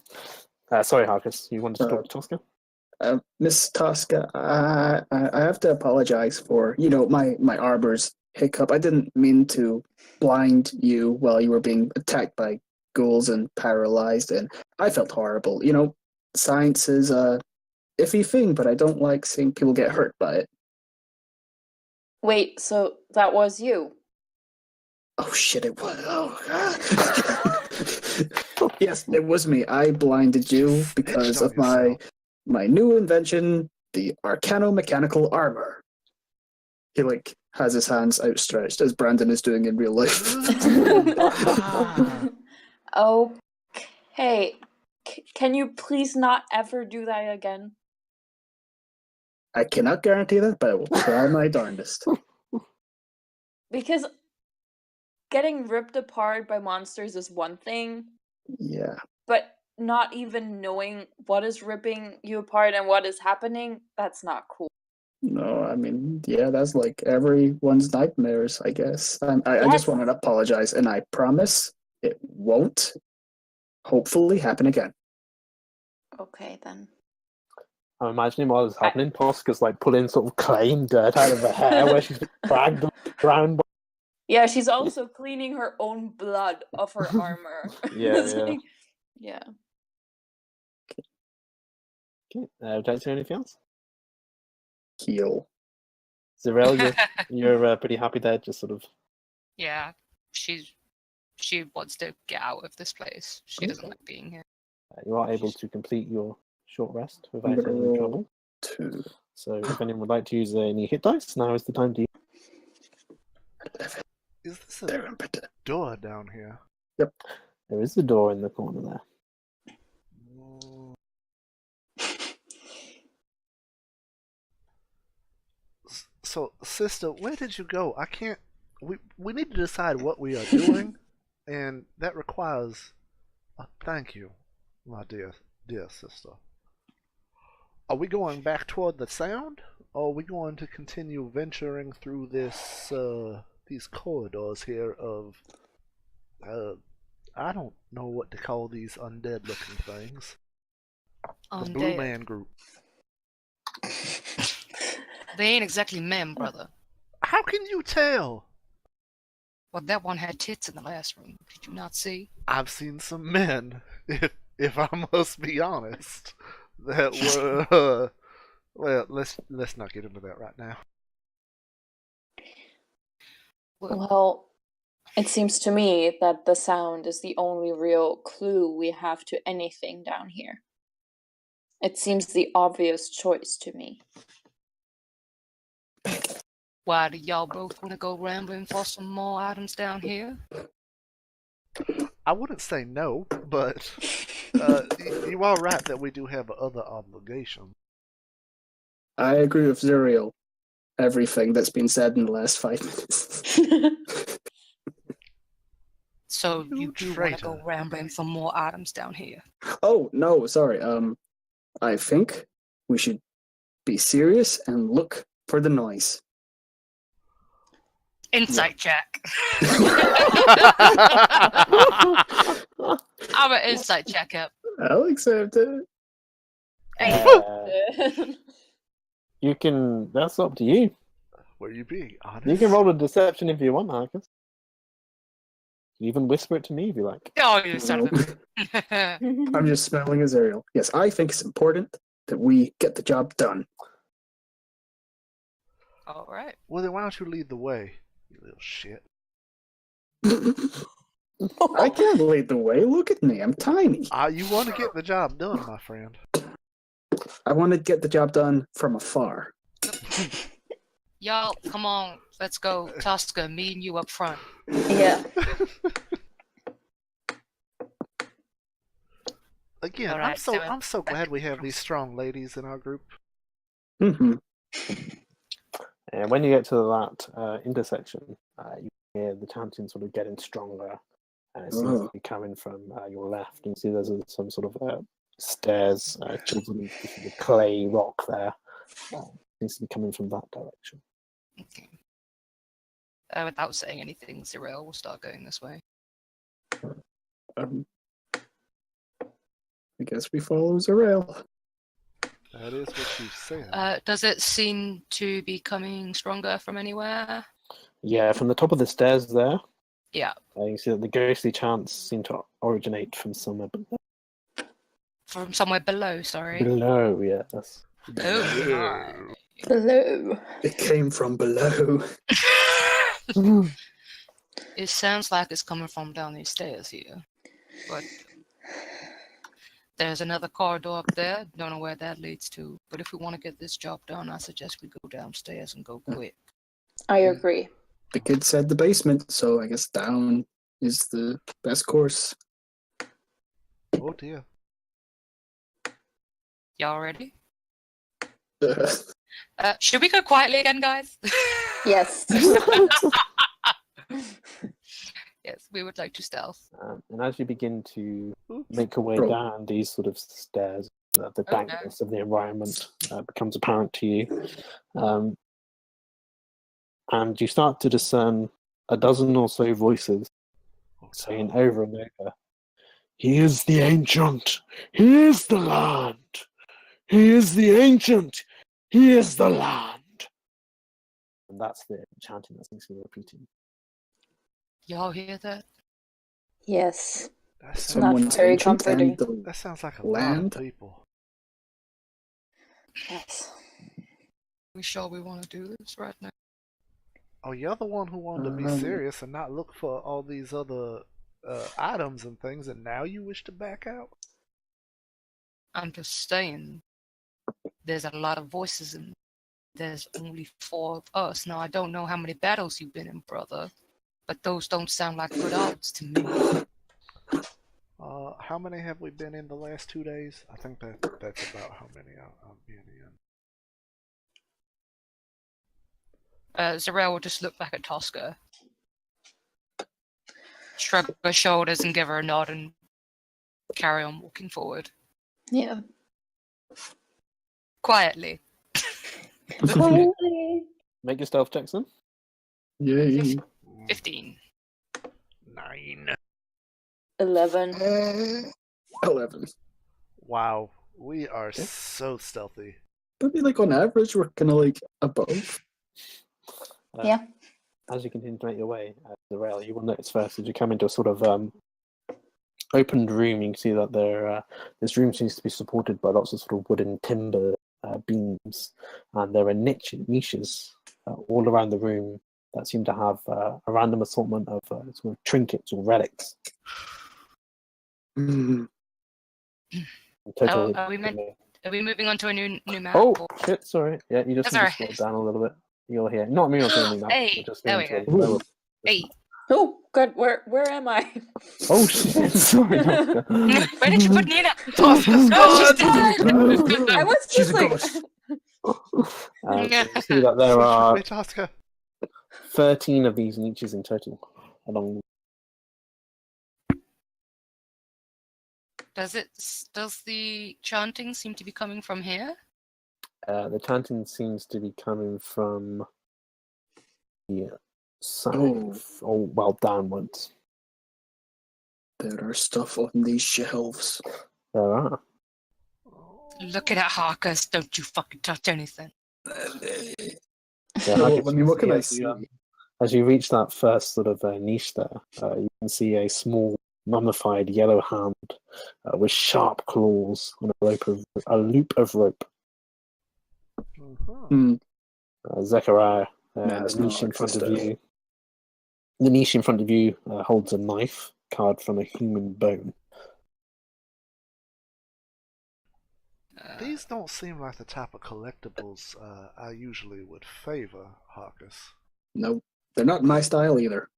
Sorry, Harkus, you wanted to talk to Tosca? Miss Tosca, I have to apologize for, my armor's hiccup. I didn't mean to blind you while you were being attacked by ghouls and paralyzed, and I felt horrible. Science is a iffy thing, but I don't like seeing people get hurt by it. Wait, so that was you? Oh shit, it was. Oh. Yes, it was me. I blinded you because of my new invention, the Arcano-Mechanical Armor. He has his hands outstretched as Brandon is doing in real life. Okay. Can you please not ever do that again? I cannot guarantee that, but I will try my darndest. Because getting ripped apart by monsters is one thing, Yeah. but not even knowing what is ripping you apart and what is happening, that's not cool. No, I mean, yeah, that's like everyone's nightmares, I guess. I just Yes. wanted to apologize, and I promise it won't, hopefully, happen again. Okay, then. I'm imagining while it's happening, Tosca's pulling sort of clay and dirt out of her hair where she's been dragged around. Yeah, she's also cleaning her own blood off her armor. It's Yeah. like- yeah. Okay, don't say anything else? Heal. Zarel, you're pretty happy there, just sort of. Yeah, she wants to get out of this place. She doesn't like being here. You are able to complete your short rest I'm without gonna any roll trouble. 2. So if anyone would like to use any hit dice, now is the time to use. Is this a There, but door down here? There is a door in the corner there. So, sister, where did you go? I can't. We need to decide what we are doing, and that requires. Thank you, my dear sister. Are we going back toward the sound, or are we going to continue venturing through these corridors here of I don't know what to call these undead-looking things. The Blue Undead. Man Group. They ain't exactly men, brother. How can you tell? Well, that one had tits in the last room. Did you not see? I've seen some men, if I must be honest, that were. Well, let's not get into that right now. Well, it seems to me that the sound is the only real clue we have to anything down here. It seems the obvious choice to me. Why do y'all both want to go rambling for some more items down here? I wouldn't say no, but you are right that we do have other obligations. I agree with Zuriel. Everything that's been said in the last 5 minutes. So You you do want traitor. to go rambling for more items down here? Oh, no, sorry. I think we should be serious and look for the noise. Insight check. I'm an insight check up. I'll accept it. You can. That's up to you. Were you being honest? You can roll a deception if you want, Marcus. You even whisper it to me if you like. Oh, you son of a... I'm just smelling as Ariel. Yes, I think it's important that we get the job done. All right. Well, then why don't you lead the way, you little shit? I can't lead the way. Look at me. I'm tiny. You want to get the job done, my friend. I want to get the job done from afar. Y'all, come on. Let's go. Tosca, me and you up front. Yeah. Again, All right, I'm so glad we have these strong ladies in our group. Mm-hmm. And when you get to that intersection, you hear the chanting sort of getting stronger, and it seems to be coming from your left. And you see there's some sort of stairs, chiseled into the clay rock there. Seems to be coming from that direction. Okay. Without saying anything, Ziriel will start going this way. I guess we follow Zuriel. That is what you said. Does it seem to be coming stronger from anywhere? Yeah, from the top of the stairs there, Yeah. you can see that the ghostly chants seem to originate from somewhere From somewhere below, sorry. below. Yeah, that's Oh, Hello. It came from below. my. It sounds like it's coming from down these stairs here. But there's another corridor up there. Don't know where that leads to. But if we want to get this job done, I suggest we go downstairs and go quick. I agree. The kid said the basement, so I guess down is the best course. Oh dear. Y'all ready? Should we go quietly again, guys? Yes. Yes, we would like to stealth. and as you begin to Oops. make your way Roll. down these sort of stairs, the no. dankness of the environment becomes apparent to you. And you start to discern a dozen or so voices saying over and over, "He is the ancient! He is the land! He is the ancient! He is the land!" And that's the chanting that seems to be repeating. Y'all hear that? Yes. That sounds, Someone's very ancient comforting. and the that sounds like a Land? lot of people. Yes. We sure we want to do this right now? Oh, you're the one who wanted to be serious and not look for all these other items and things, and now you wish to back out? I'm just saying, there's a lot of voices and there's only 4 of us. Now, I don't know how many battles you've been in, brother, but those don't sound like good odds to me. How many have we been in the last 2 days? I think that's about how many I've been in. Zarel will just look back at Tosca, shrug her shoulders and give her a nod and carry on walking forward. Yeah. Quietly. Quietly. Make your stealth checks then. Yay. 15. 9. 11. 11. Wow, we are so stealthy. Maybe like on average, we're kind of like above. Yeah. As you continue to make your way the rail, you will notice first as you come into a sort of opened room. You can see that this room seems to be supported by lots of sort of wooden timber beams, and there are niches all around the room that seem to have a random assortment of sort of trinkets or relics. Mm. Totally. Are we moving on to a new map? Oh or- shit! Sorry. Yeah, you just That's need to alright. scroll down a little bit. You'll hear. Not me on the map. Hey, we're just there going we to go. a lower- Hey, Oh, God, where am I? Oh shit! Sorry. Tosca. where did you put Nina? Tosca's Oh, gone! she's dead! I was She's just a like... ghost. So you see that there are Wait, Tosca. 13 of these niches in total along. Does the chanting seem to be coming from here? The chanting seems to be coming from the side, well, downwards. There are stuff on these shelves. There are. Look at it, Harkus. Don't you fucking touch anything. Yeah, Well, I mean, what can I as see? as you reach that first sort of niche there, you can see a small mummified yellow hand with sharp claws on a loop of rope. Hmm. Zechariah, That's the niche not in front of Arcus you. The niche in front of you holds a knife carved from a human bone. These don't seem like the type of collectibles I usually would favor, Harkus. No, they're not my style either.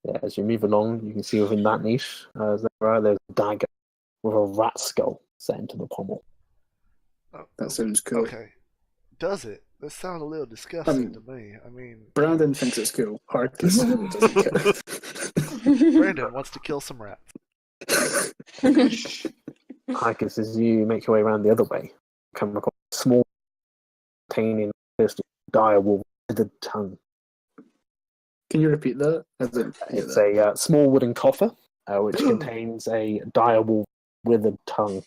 Yeah, as you move along, you can see within that niche, there's a dagger with a rat skull set into the pommel. That sounds cool. Okay. Does it? This sounds a little disgusting to me. I mean... Brandon thinks it's cool. Harkus doesn't care. Brandon wants to kill some rats. Harkus, as you make your way around the other way, come across a small containing dire wolf with a tongue. Can you repeat that? It's a small wooden coffer which contains a dire wolf with a tongue.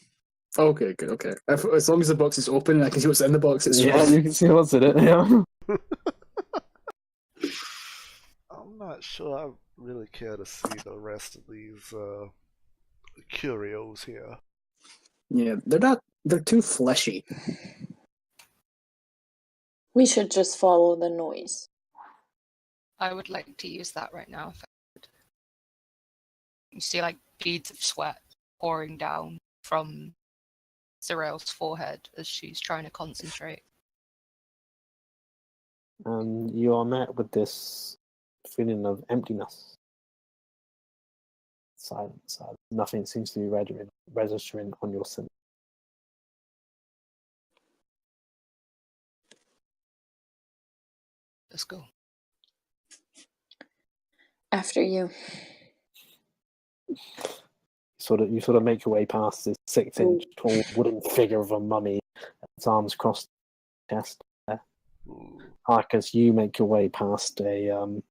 Okay, good, okay. As long as the box is open and I can see what's in the box, it's Yeah, fine. you can see what's in it. Yeah. I'm not sure I really care to see the rest of these curios here. Yeah, they're too fleshy. We should just follow the noise. I would like to use that right now. If I could. You see, like, beads of sweat pouring down from Zarel's forehead as she's trying to concentrate. And you are met with this feeling of emptiness. Silence. Nothing seems to be registering on your sense. Let's go. After you. You sort of make your way past this 6-inch tall wooden figure of a mummy, its arms crossed the chest. Harkus, you make your way past a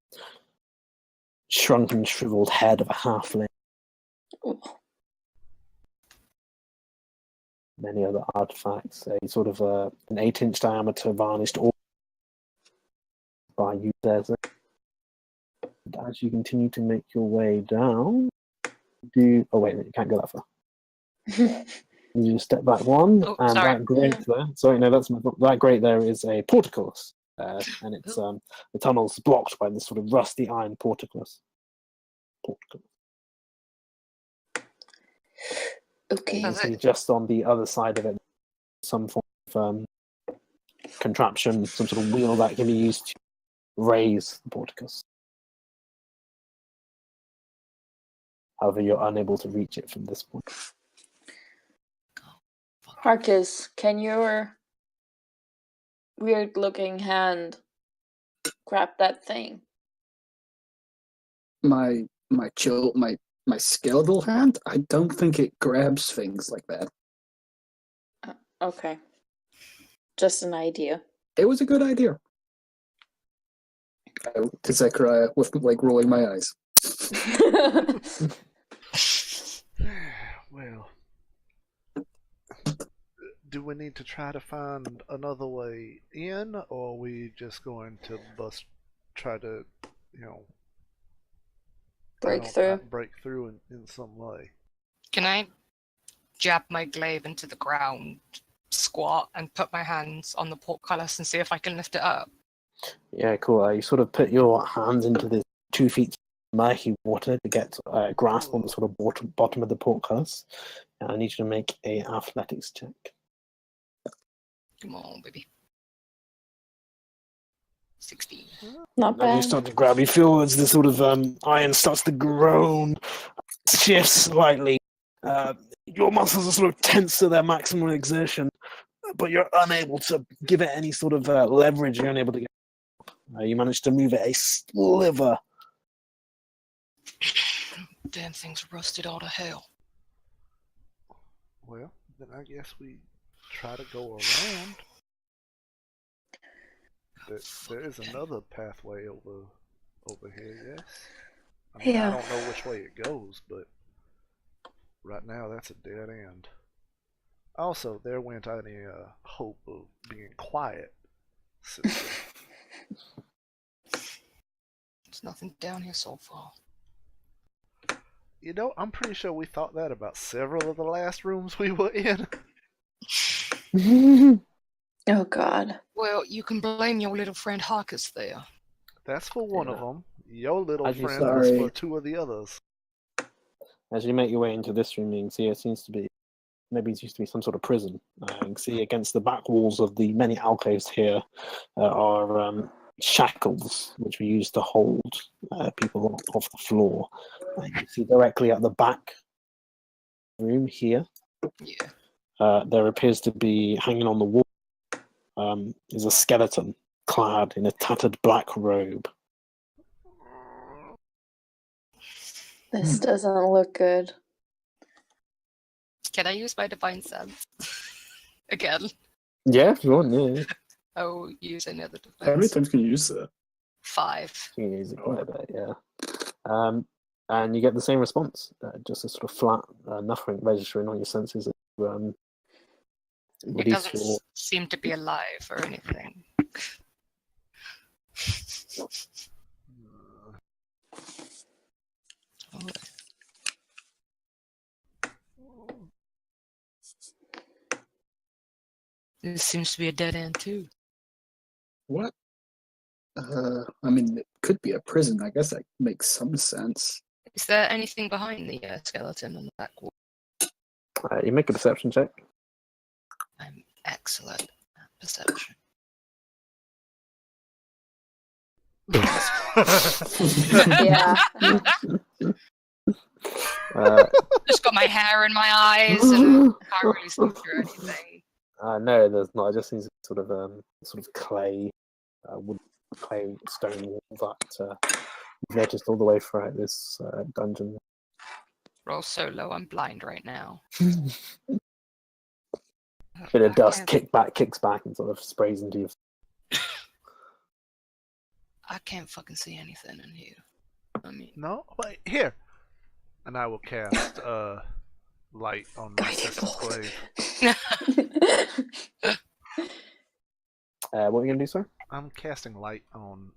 shrunken, shriveled head of a halfling. Many other artifacts, a sort of an 8-inch diameter varnished orb by you there. As you continue to make your way down, oh wait, you can't go that far. You step back one, Oh, and sorry. that grate there. Sorry, no, that grate there is a portcullis, and it's the tunnel's blocked by this sort of rusty iron portcullis. Okay. You can see just on the other side of it, some form of contraption, some sort of wheel that can be used to raise the portcullis. However, you're unable to reach it from this point. Harkus, can your weird-looking hand grab that thing? My skeletal hand? I don't think it grabs things like that. Okay. Just an idea. It was a good idea. To Zechariah with like rolling my eyes. Well, do we need to try to find another way in, or are we just going to try to, Break through. break through in some way? Can I jab my glaive into the ground, squat, and put my hands on the portcullis and see if I can lift it up? Yeah, cool. You sort of put your hands into the 2 feet murky water to get a grasp on the sort of bottom of the portcullis. I need you to make a athletics check. Come on, baby. 16. Not And bad. you start to grab. You feel as the sort of iron starts to groan, shifts slightly. Your muscles are sort of tense to their maximum exertion, but you're unable to give it any sort of leverage. You're unable to get. You manage to move it a sliver. Damn thing's rusted all to hell. Well, then I guess we try to go around. There is another pathway over here, yes? I mean, Yeah. I don't know which way it goes, but right now that's a dead end. Also, there went any hope of being quiet, sister. There's nothing down here so far. You know, I'm pretty sure we thought that about several of the last rooms we were in. Oh, God. Well, you can blame your little friend Harkus there. That's for one of Yeah. them. Your little As you friend was sorry. for 2 of the others. As you make your way into this room, you can see it seems to be, maybe it used to be some sort of prison. You can see against the back walls of the many alcoves here are shackles, which were used to hold people off the floor. You can see directly at the back room here, Yeah. there appears to be, hanging on the wall, is a skeleton clad in a tattered black robe. This doesn't look good. Can I use my divine sense? Again. Yeah, if you want, yeah. Oh, use another How many defense. times can you use that? 5. You can use it quite a bit, yeah. And you get the same response, just a sort of flat, nothing registering on your senses. It Release doesn't your... seem to be alive or anything. Oh, this seems to be a dead end too. What? I mean, it could be a prison. I guess that makes some sense. Is there anything behind the skeleton on the back wall? You make a perception check. I'm excellent at perception. Yeah. Just got my hair in my eyes and can't really see through anything. No, there's not. It just seems sort of clay, wood, clay, stone wall that you've noticed all the way throughout this dungeon. Roll so low, I'm blind right now. Bit of dust kicks back, and sort of sprays into you. I can't fucking see anything in here. I mean, No? Wait, here! And I will cast light on my sister's glaive. What are you going to do, sir? I'm casting light on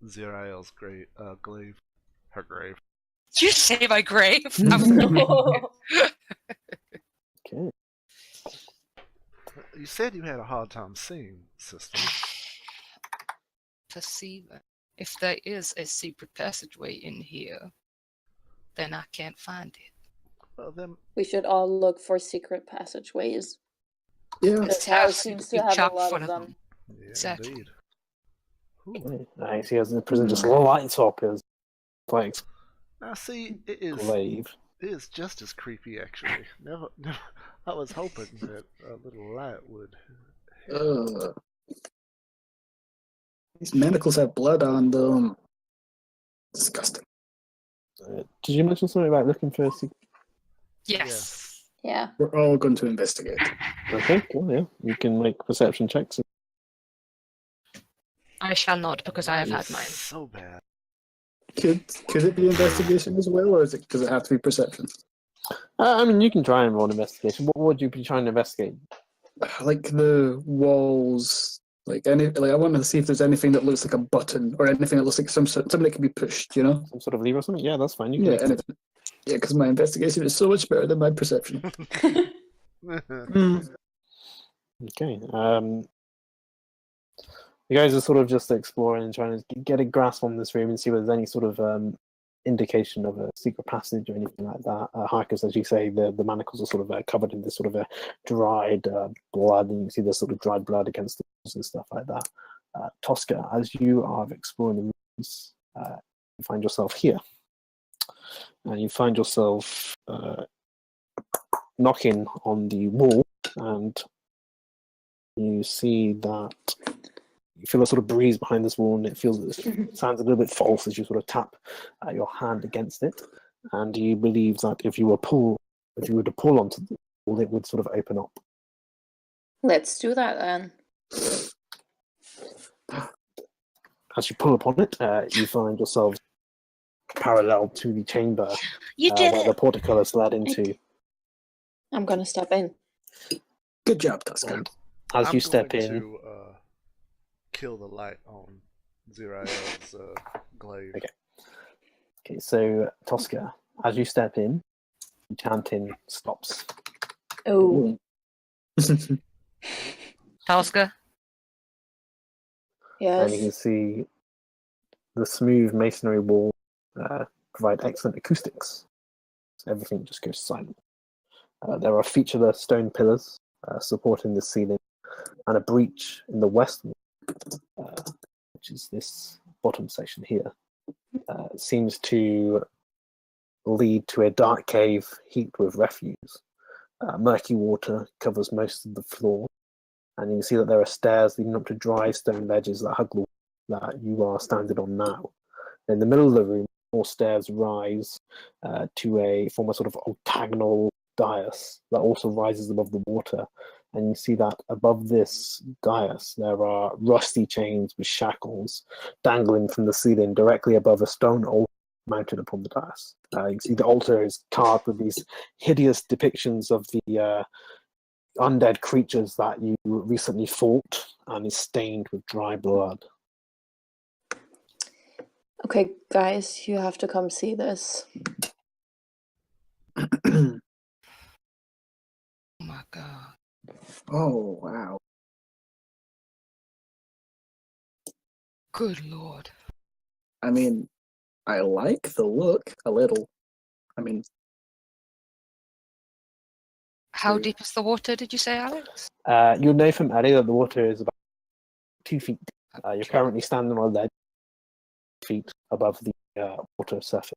Zirael's glaive. Her grave. You say my grave. Okay. You said you had a hard time seeing, sister. Perceiver. If there is a secret passageway in here, then I can't find it. Well, then, We should all look for secret passageways. Yeah. This house seems to have a lot of them. yeah, Exactly. indeed. Ooh. Okay. Nice. He has the prison just lights up his like Now, see, it is glaive. just as creepy, actually. Never, I was hoping that a little light would. These manacles have blood on them. Disgusting. Did you mention something about looking for a secret? Yes. Yeah. We're all going to investigate. Okay, cool, yeah. You can make perception checks. I shall not, because I have had mine. So bad. Could it be investigation as well, or does it have to be perception? I mean, you can try and roll an investigation. What would you be trying to investigate? Like the walls, I want to see if there's anything that looks like a button or anything that looks like something that can be pushed. You know? Some sort of lever or something? Yeah, that's fine. You can Yeah, anything. Yeah, because my investigation is so much better than my perception. Okay. You guys are sort of just exploring and trying to get a grasp on this room and see whether there's any sort of indication of a secret passage or anything like that. Harkus, as you say, the manacles are sort of covered in this sort of a dried blood, and you can see there's sort of dried blood against the walls and stuff like that. Tosca, as you are exploring the rooms, you find yourself here. And you find yourself knocking on the wall, and you see that you feel a sort of breeze behind this wall, and it sounds a little bit false as you sort of tap your hand against it, and you believe that if you were to pull onto the wall, it would sort of open up. Let's do that then. As you pull upon it, you find yourselves parallel to the chamber You did where it! the portcullis led into. I'm gonna step in. Good job, Tusker. And as you step in, to kill the light on Zirael's glaive. Okay, so Tosca, as you step in, the chanting stops. Oh. Tosca? And you can Yes. see the smooth masonry wall provide excellent acoustics. So everything just goes silent. There are featureless stone pillars supporting the ceiling, and a breach in the west wall, which is this bottom section here, seems to lead to a dark cave heaped with refuse. Murky water covers most of the floor, and you can see that there are stairs leading up to dry stone ledges that hug the wall that you are standing on now. In the middle of the room, more stairs rise to a form of sort of octagonal dais that also rises above the water. And you see that above this dais, there are rusty chains with shackles dangling from the ceiling directly above a stone altar mounted upon the dais. You can see the altar is carved with these hideous depictions of the undead creatures that you recently fought, and is stained with dry blood. Okay, guys, you have to come see this. Oh my god. Oh, wow. Good lord. I mean, I like the look a little. I mean, How deep is the water, did you say, Alex? You'll know from Eddie that the water is about 2 feet. You're currently standing on a ledge feet above the water surface.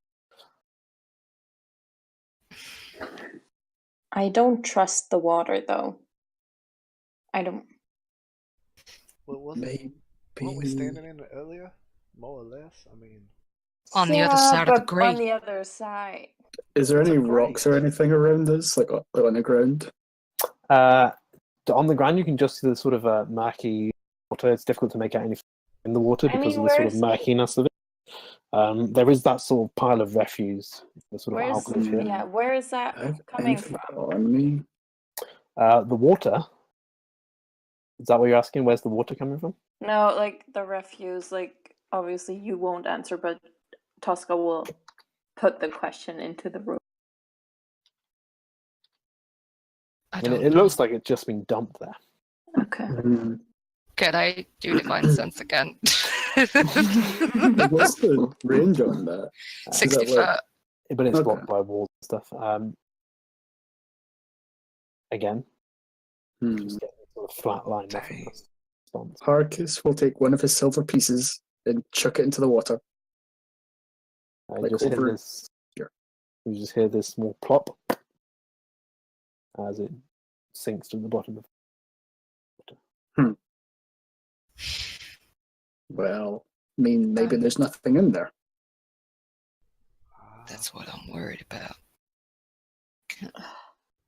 I don't trust the water, though. I don't. Well, maybe. weren't we standing in it earlier? More or less? I mean... On the other side of the grate. On the other side. Is there It's a any grate. rocks or anything around us, like on the ground? On the ground, you can just see the sort of murky water. It's difficult to make out anything in the water because of the sort of murkiness of it. There is that sort of pile of refuse, the sort of alcove here. Yeah, where is that coming Anything from? on me? The water. Is that what you're asking? Where's the water coming from? No, like the refuse, like obviously you won't answer, but Tosca will put the question into the room. I mean, don't it know. looks like it's just been dumped there. Okay. Can I do divine sense again? What's the range on that? 60 Is that like- foot. But it's Okay. blocked by walls and stuff. Again, just getting sort of flat line, nothing else response. Harkus will take one of his silver pieces and chuck it into the water. I Like just hear over this. here. You just hear this small plop as it sinks to the bottom of. Well, I mean, maybe there's nothing in there. That's what I'm worried about.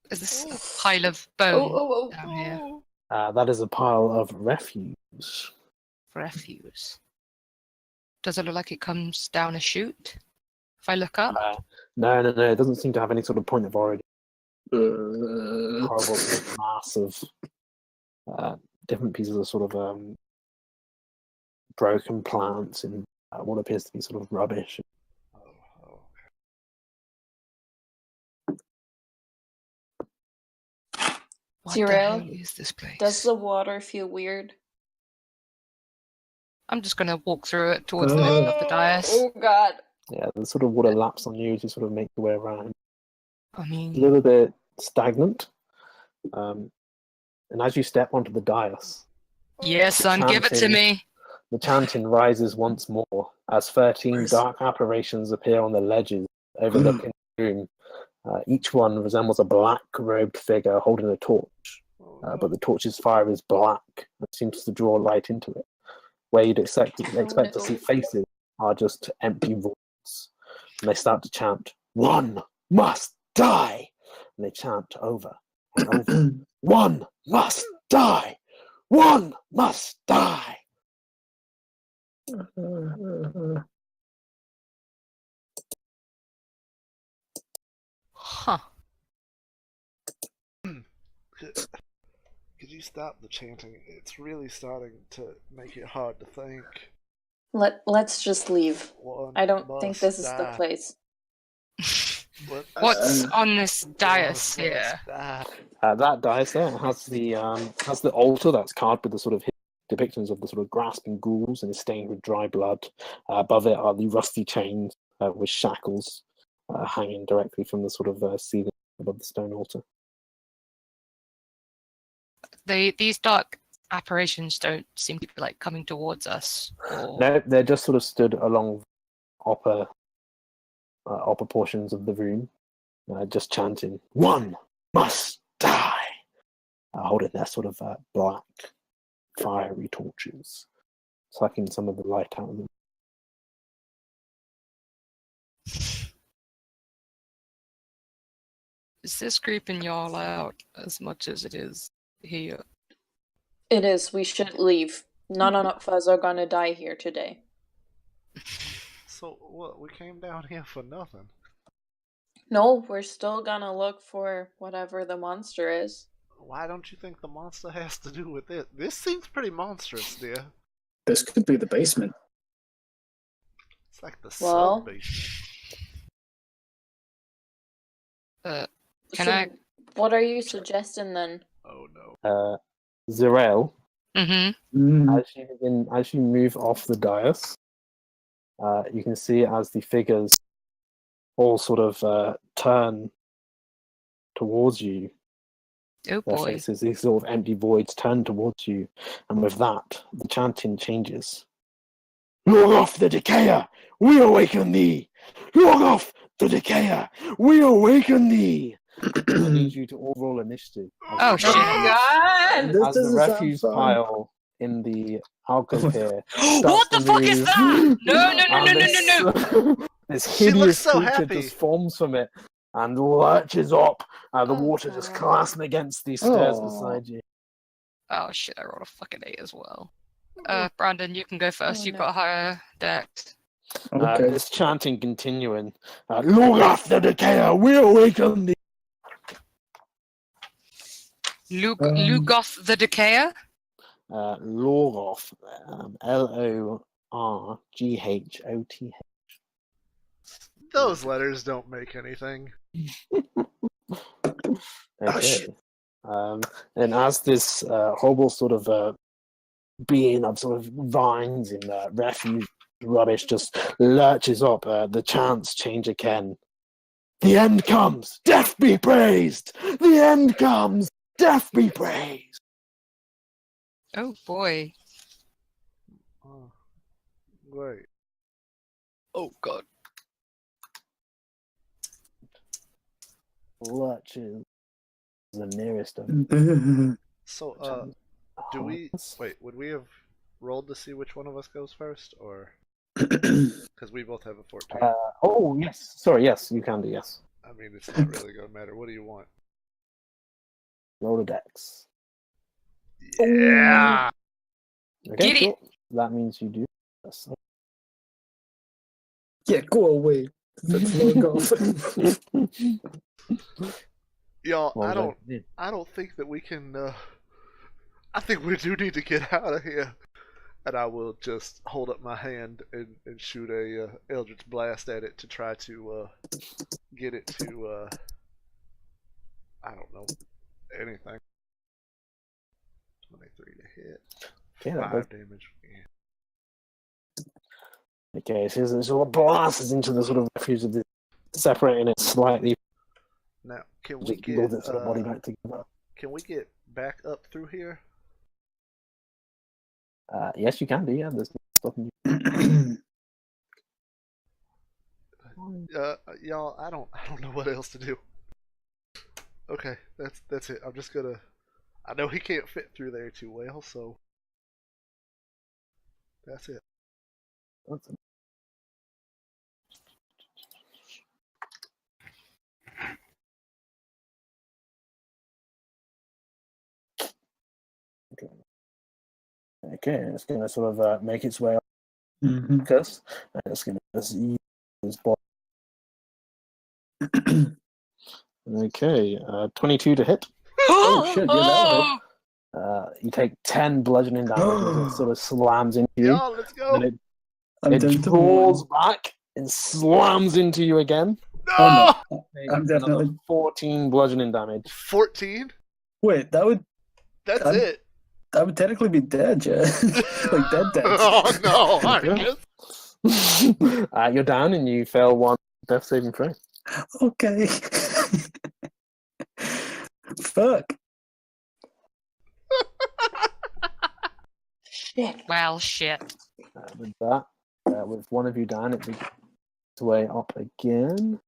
Is this a pile of bone down here? That is a pile of refuse. Refuse. Does it look like it comes down a chute? If I look up? No. It doesn't seem to have any sort of point of origin. Horrible Uh, sort of mass of different pieces of sort of broken plants and what appears to be sort of rubbish. What the Zero, hell is this place? does the water feel weird? I'm just gonna walk through it towards the middle of the dais. Oh god. Yeah, the sort of water laps on you as you sort of make your way around. I A mean, little bit stagnant. And as you step onto the dais, yes, son, give it to chanting. me. The chanting rises once more as 13 Nice. dark apparitions appear on the ledges overlooking the room. Each one resembles a black-robed figure holding a torch, but the torch's fire is black and seems to draw light into it. Where you'd expect to see faces are just empty voids. And they start to chant, "One must die!" And they chant over and over. "One must die! One must die!" Huh. Could you stop the chanting? It's really starting to make it hard to think. Let's just leave. One I don't think must this is the die. place. What's on this dais One here? must die. That dais there has the altar that's carved with the sort of depictions of the sort of grasping ghouls and is stained with dry blood. Above it are the rusty chains with shackles hanging directly from the sort of ceiling above the stone altar. These dark apparitions don't seem to be like coming towards us. Or... No, they're just sort of stood along upper portions of the room, just chanting, "One must die," holding their sort of black, fiery torches, sucking some of the light out of them. Is this creeping y'all out as much as it is here? It is. We should leave. None of us are gonna die here today. So what? We came down here for nothing. No, we're still gonna look for whatever the monster is. Why don't you think the monster has to do with it? This seems pretty monstrous, dear. This could be the basement. It's like the Well- sub-basement. Can So I? what are you suggesting then? Oh no. Zerael, Mm-hmm. as you move off the dais, you can see as the figures all sort of turn towards you. Oh Their boy. faces, these sort of empty voids, turn towards you, and with that, the chanting changes. "Lord off the Decayer, we awaken thee! Lord off the Decayer, we awaken thee!" I need you to all roll initiative. Oh shit! God! This As the doesn't sound refuse fun. pile in the alcove here What the starts to fuck is move, that? No! and this She looks hideous so creature happy. just forms from it and lurches up, and the Oh, water just God. clasps against these stairs Oh. beside you. Oh shit! I rolled a fucking 8 as well. Brandon, you can go first. Oh, You've no. got a higher dex. Okay. This chanting continuing. "Lord off the Decayer, we awaken thee!" Lugoth the Decayer. Lorgoth, Lorghot. Those letters don't make anything. Okay. And as this horrible sort of being of sort of vines and refuse rubbish just lurches up, the chants change again. The end comes! Death be praised! The end comes! Death be praised! Oh boy. Oh, great. Oh god. Lurches the nearest of So, do we... Wait, would we have rolled to see which one of us goes first, or... Because we both have a 14. Oh, yes. Sorry, yes, you can do, yes. I mean, it's not really going to matter. What do you want? Roll a dex. Yeah! Okay, Get cool. That means you do. Yes. Yeah, go away. Let's log off. Y'all, Well, I don't think that we can, I think we do need to get out of here. And I will just hold up my hand and shoot a Eldritch Blast at it to try to get it to, I don't know, anything. 23 to hit. Okay, 5 damage. Yeah. Okay, so it sort of blasts into the sort of refuse of the separating it slightly. Now, can we Just build get its sort of body back together. can we get back up through here? Yes, you can do. Yeah, there's no stopping you. Y'all, I don't know what else to do. Okay, that's it. I'm just gonna. I know he can't fit through there too well, so that's it. That's it. Okay, it's going to sort of make its way up first, and it's going to use its body. Okay, 22 to hit. Oh shit, you're that You take 10 bludgeoning damage as it sort of slams into you. Y'all, let's go. And I'm it down to draws one. back and slams into you again. No! Oh, no. Take I'm another definitely. 14 bludgeoning damage. 14? Wait, that would That's it. technically be dead, yeah. Like dead. Oh no, Arcus. You're down and you fail one death saving throw. Okay. Fuck. Shit. Well, shit. With that, with one of you down, it makes its way up again.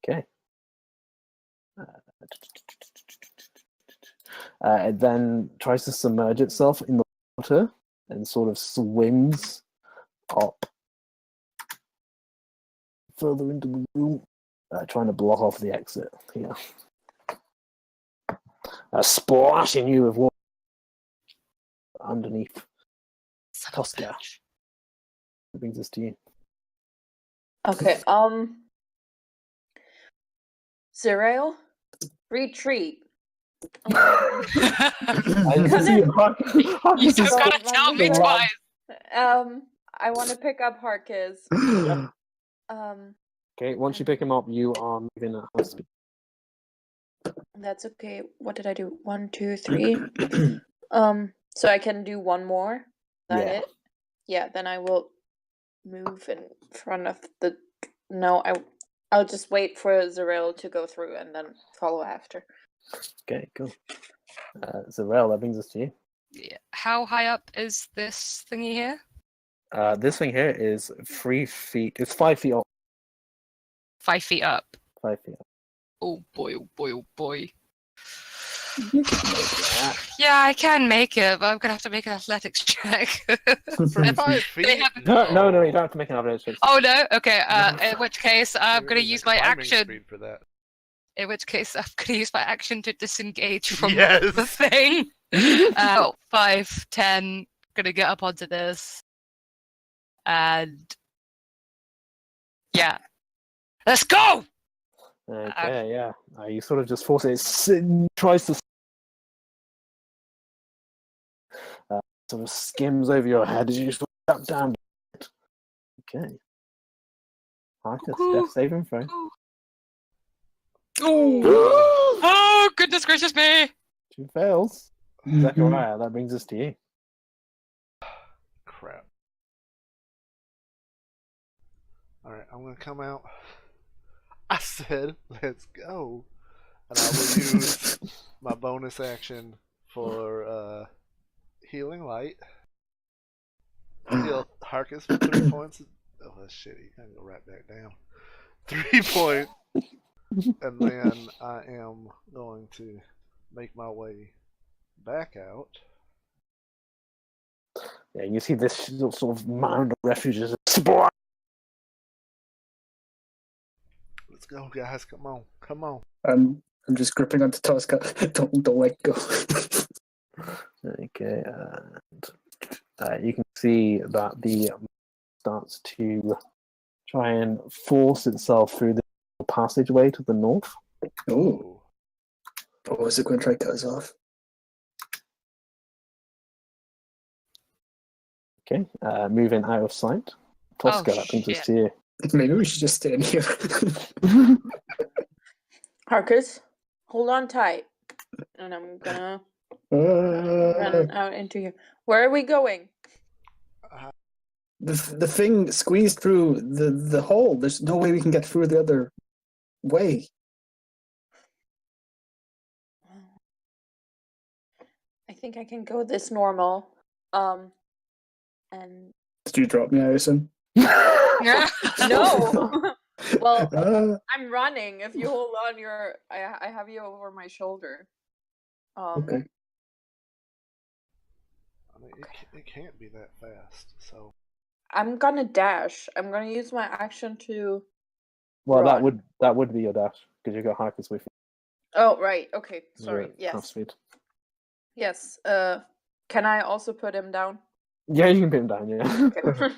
Okay. It then tries to submerge itself in the water and sort of swims up further into the room, trying to block off the exit here. Splashing you with water underneath. Son of a Tosca. bitch. That brings us to you. Okay, Zerael, retreat. I just see Harkis You is just gotta so- tell me so twice. I want to pick up Harkis. Okay, once you pick him up, you are moving at high speed. That's okay. What did I do? 1, 2, 3. So I can do one more. Is that Yeah. it? Yeah. Then I will move in front of the. No, I'll just wait for Zerael to go through and then follow after. Okay, cool. Zarel, that brings us to you. Yeah. How high up is this thingy here? This thing here is 3 feet. It's 5 feet up. 5 feet up. 5 feet up. Oh boy, oh boy, oh boy. Yeah. Yeah, I can make it, but I'm gonna have to make an athletics check. For 5 feet? No, you don't have to make an average check. Oh no? Okay, in which case I'm You're gonna using use my climbing action. speed for that. In which case I'm gonna use my action to disengage from Yes. the thing. 5, 10, gonna get up onto this. And yeah. Let's go! Okay, yeah. You sort of just force it. It tries to sort of skims over your head as you just jump down. Okay. Marcus, death saving throw. Oh. Oh, goodness gracious me! 2 fails. Zechariah, that brings us to you. Crap. Alright, I'm gonna come out. I said, let's go. And I will use my bonus action for healing light. Heal Harkus for 3 points. Oh, that's shitty. I can go right back down. 3 points. And then I am going to make my way back out. Yeah, you see this sort of mound of refuges. Let's go, guys. Come on. Come on. I'm just gripping onto Tosca. Don't let go. Okay, and you can see that the starts to try and force itself through the passageway to the north. Oh. Oh, is it going to try to cut us off? Okay, moving out of sight. Tosca, that brings us to you. Maybe we should just stay in here. Harkus, hold on tight. And I'm gonna run out into here. Where are we going? The thing squeezed through the hole. There's no way we can get through the other way. I think I can go this normal. And Did you drop me, Harrison? no. Well, I'm running. If you hold on, I have you over my shoulder. Okay. I mean, it can't be that fast, so... I'm gonna dash. I'm gonna use my action to... Well, run. that would be your dash, because you got Harkus with you. Oh, right. Okay. You're Sorry. at half Yes. speed. Yes. Can I also put him down? Yeah, you can put him down, yeah. Okay.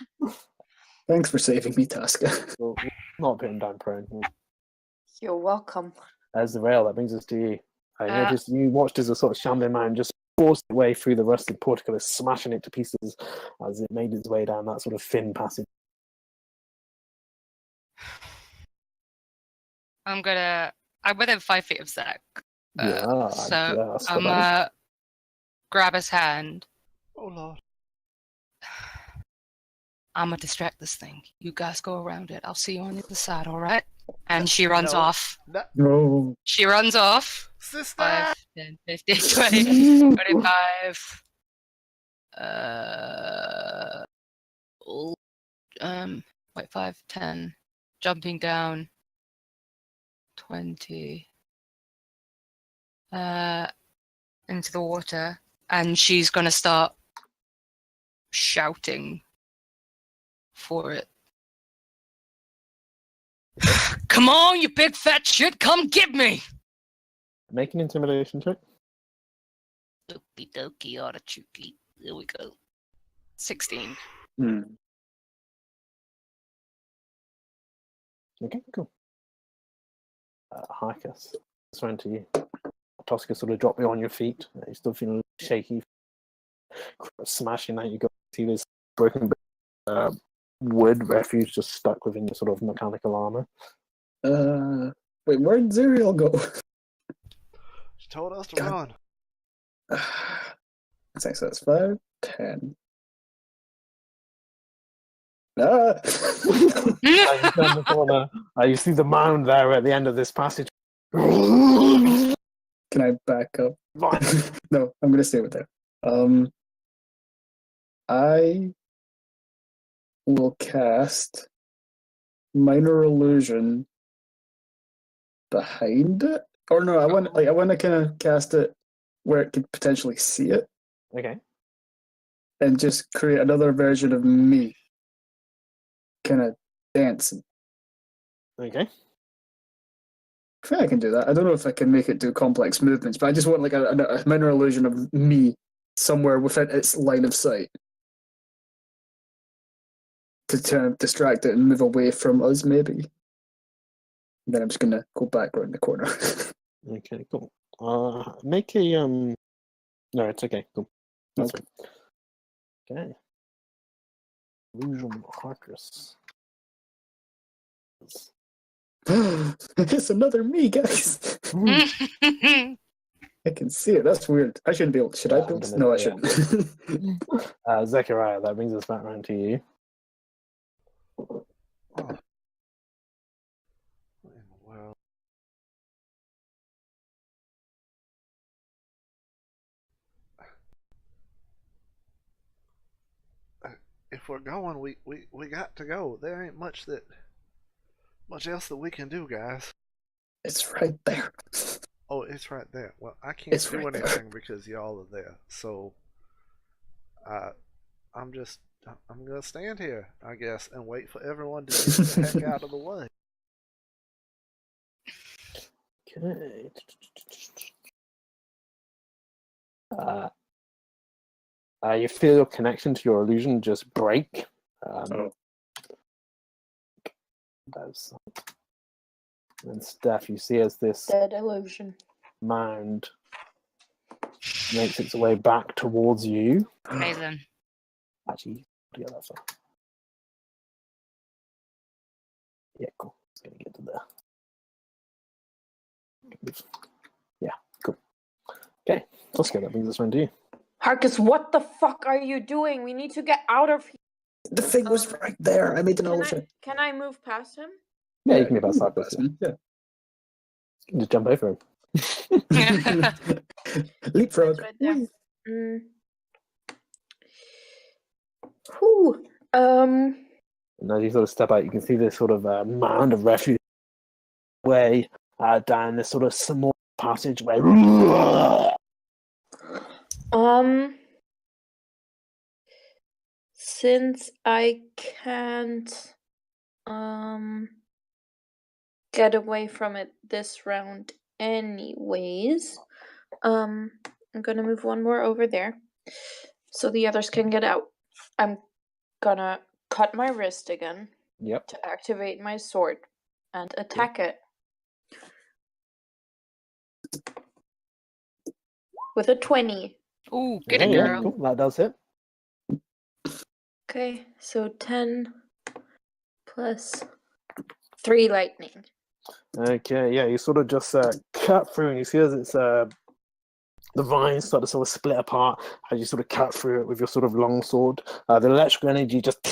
Thanks for saving me, Tosca. Well, not put him down prone. You're welcome. As the rail, that brings us to you. You watched as a sort of shambling man just forced its way through the rusted portcullis, smashing it to pieces as it made its way down that sort of thin passage. I'm within 5 feet of Zach. So yes, I'm gonna grab his hand. Oh, Lord. I'm gonna distract this thing. You guys go around it. I'll see you on the other side, alright? And she runs off. No. She runs off. Sister! 5, 10, 15, 20, 25. Wait, 5, 10. Jumping down. 20. Into the water. And she's gonna start shouting for it. Come on, you big fat shit, come get me! Make an intimidation check. Okie dokie, artichoke. There we go. 16. Okay, cool. Harkus, it's round to you. Tosca sort of drop you on your feet. You're still feeling a little shaky. Smashing out, you go see this broken wood refuge just stuck within your sort of mechanical armor. Wait, where'd Zuriel go? She told us to run. So that's 5, 10. Ah! You turn the corner. You see the mound there at the end of this passage. Can I back up? No, I'm gonna stay with that. I will cast Minor Illusion behind it, or no? I want to kind of cast it where it could potentially see it. Okay. And just create another version of me, kind of dancing. Okay. I think I can do that. I don't know if I can make it do complex movements, but I just want like a minor illusion of me somewhere within its line of sight to kind of distract it and move away from us, maybe. And then I'm just gonna go back around the corner. Okay, cool. Make a No, it's okay. Cool. That's fine. Okay. Illusion Harkers. It's another me, guys. I can see it. That's weird. I shouldn't be able. Should I build? No, I shouldn't. Zechariah, that brings us back around to you. Oh. What in the world? If we're going, we got to go. There ain't much else that we can do, guys. It's right there. Oh, it's right there. Well, I can't do right anything there. because y'all are there. So, I'm gonna stand here, I guess, and wait for everyone to get the heck out of the way. Okay. You feel your connection to your illusion just break. And Steph, you see as this Dead illusion. mound makes its way back towards you. Amazing. Actually, yeah, that's fine. Yeah, cool. It's gonna get to there. Yeah, cool. Okay, let's get that brings us around to you. Harkus, what the fuck are you doing? We need to get out of here. The thing was right there. I made an illusion. Can I move past him? Yeah, you can get outside past him. him. Yeah. You can just jump over him. Leapfrog. It's right there. Whew. And as you sort of step out, you can see this sort of mound of refuge way down this sort of small passageway. Since I can't get away from it this round anyways, I'm gonna move one more over there so the others can get out. I'm gonna cut my wrist again. Yep. To activate my sword and attack it with a 20. Ooh, get it, girl. Cool. That does hit. Okay, so 10 plus 3 lightning. Okay, yeah, you sort of just cut through, and you see as it's the vines start to sort of split apart as you sort of cut through it with your sort of long sword. The electrical energy just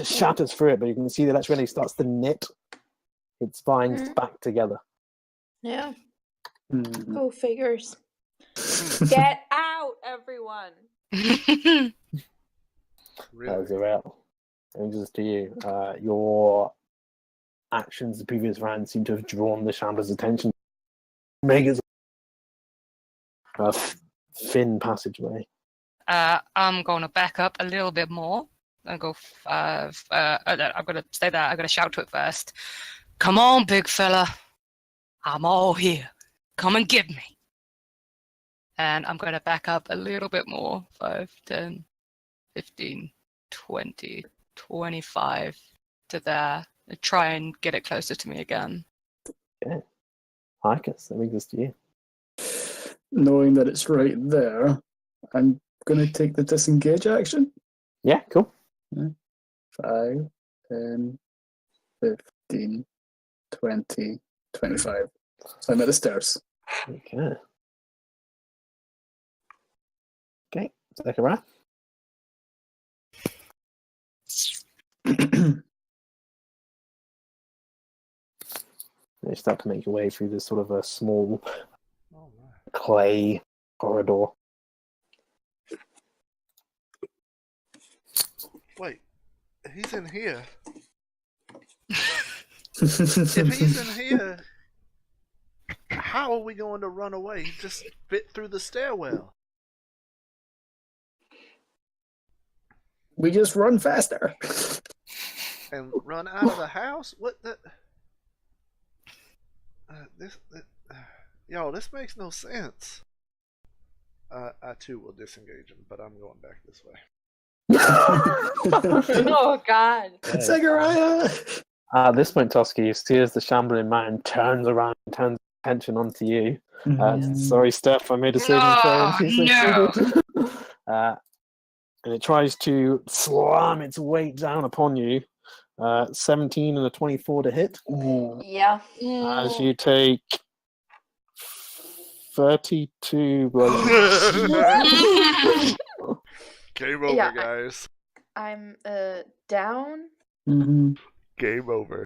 shatters through it, but you can see the electrical energy starts to knit its vines back together. Yeah. Go figures. Get out, everyone. Really? Zarel, it brings us to you. Your actions the previous round seem to have drawn the Shambler's attention. Mega's thin passageway. I'm going to back up a little bit more and go. I'm going to say that. I'm going to shout to it first. Come on, big fella. I'm all here. Come and get me. And I'm going to back up a little bit more. 5, 10, 15, 20, 25 to there. And try and get it closer to me again. Okay. Harkus, that brings us to you. Knowing that it's right there, I'm going to take the disengage action. Yeah, cool. 5, 10, 15, 20, 25. So I'm at the stairs. Okay. Okay, Zechariah. You start to make your way through this sort of a small clay corridor. Wait, he's in here. If he's in here, how are we going to run away? He just fit through the stairwell. We just run faster. And run out of the house? What the... this makes no sense. I too will disengage him, but I'm going back this way. Oh, God. Zechariah! At this point, Tosca, you see as the shambling man turns around and turns attention onto you. Sorry, Steph, I made a saving throw. No! and it tries to slam its weight down upon you. 17 and a 24 to hit. Yeah. As you take 32 bludgeoning. Game over, Yeah. guys. I'm down. Mm-hmm. Game over.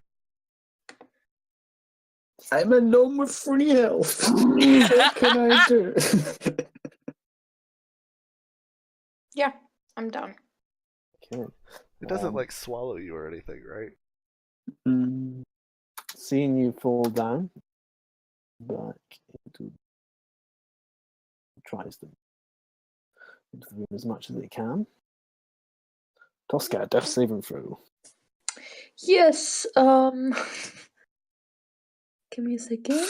I'm a gnome with free health. What can I do? Yeah, I'm down. Okay. It doesn't like swallow you or anything, right? Seeing you fall down, back into tries to into the room as much as it can. Tosca, death saving throw. Yes. Give me a second.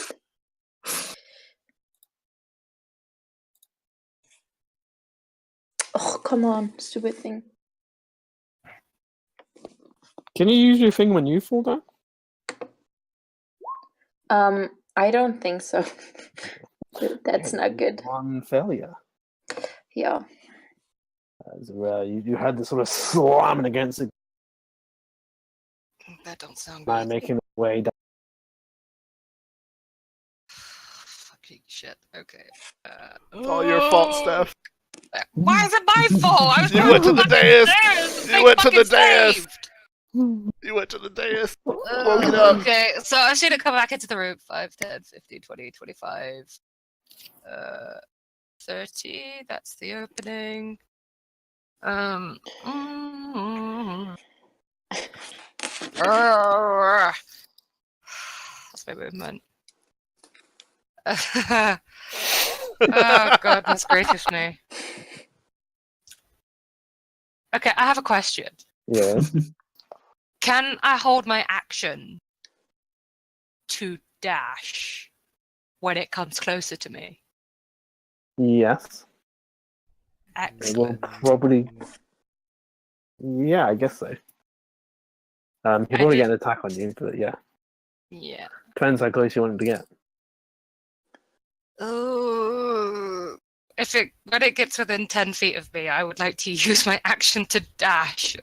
Oh, come on, stupid thing. Can you use your thing when you fall down? I don't think so. That's not good. One failure. Yeah. As you had this sort of slamming against it, That don't sound now good. making the way down. Fucking shit. Okay. It's all your fault, Steph. Why is it my fault? I was You going went to the fucking dais. stairs. You went to the Fucking dais. saved. You went to the dais. Woke it up. Okay, so I should have come back into the room. 5, 10, 15, 20, 25, 30. That's the opening. That's my movement. Oh, goodness gracious me. Okay, I have a question. Yeah. Can I hold my action to dash when it comes closer to me? Yes. It will Excellent. probably. Yeah, I guess so. He'll probably get an attack on you, but yeah. Yeah. Depends how close you want him to get. Oh, when it gets within 10 feet of me, I would like to use my action to dash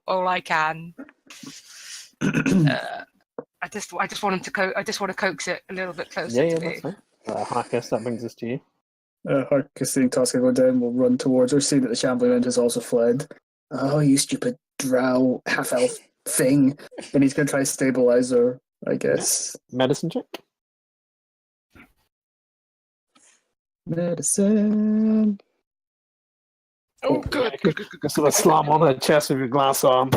all I can. I just want him to I just want to coax it a little bit closer to me. That's fine. Harkus, that brings us to you. Harkus seeing Tosca go down will run towards her, see that the shambling has also fled. Oh, you stupid drow half-elf thing. And he's going to try to stabilize her, I guess. Medicine check. Medicine. Oh, good. You sort of slam on her chest with your glass arm.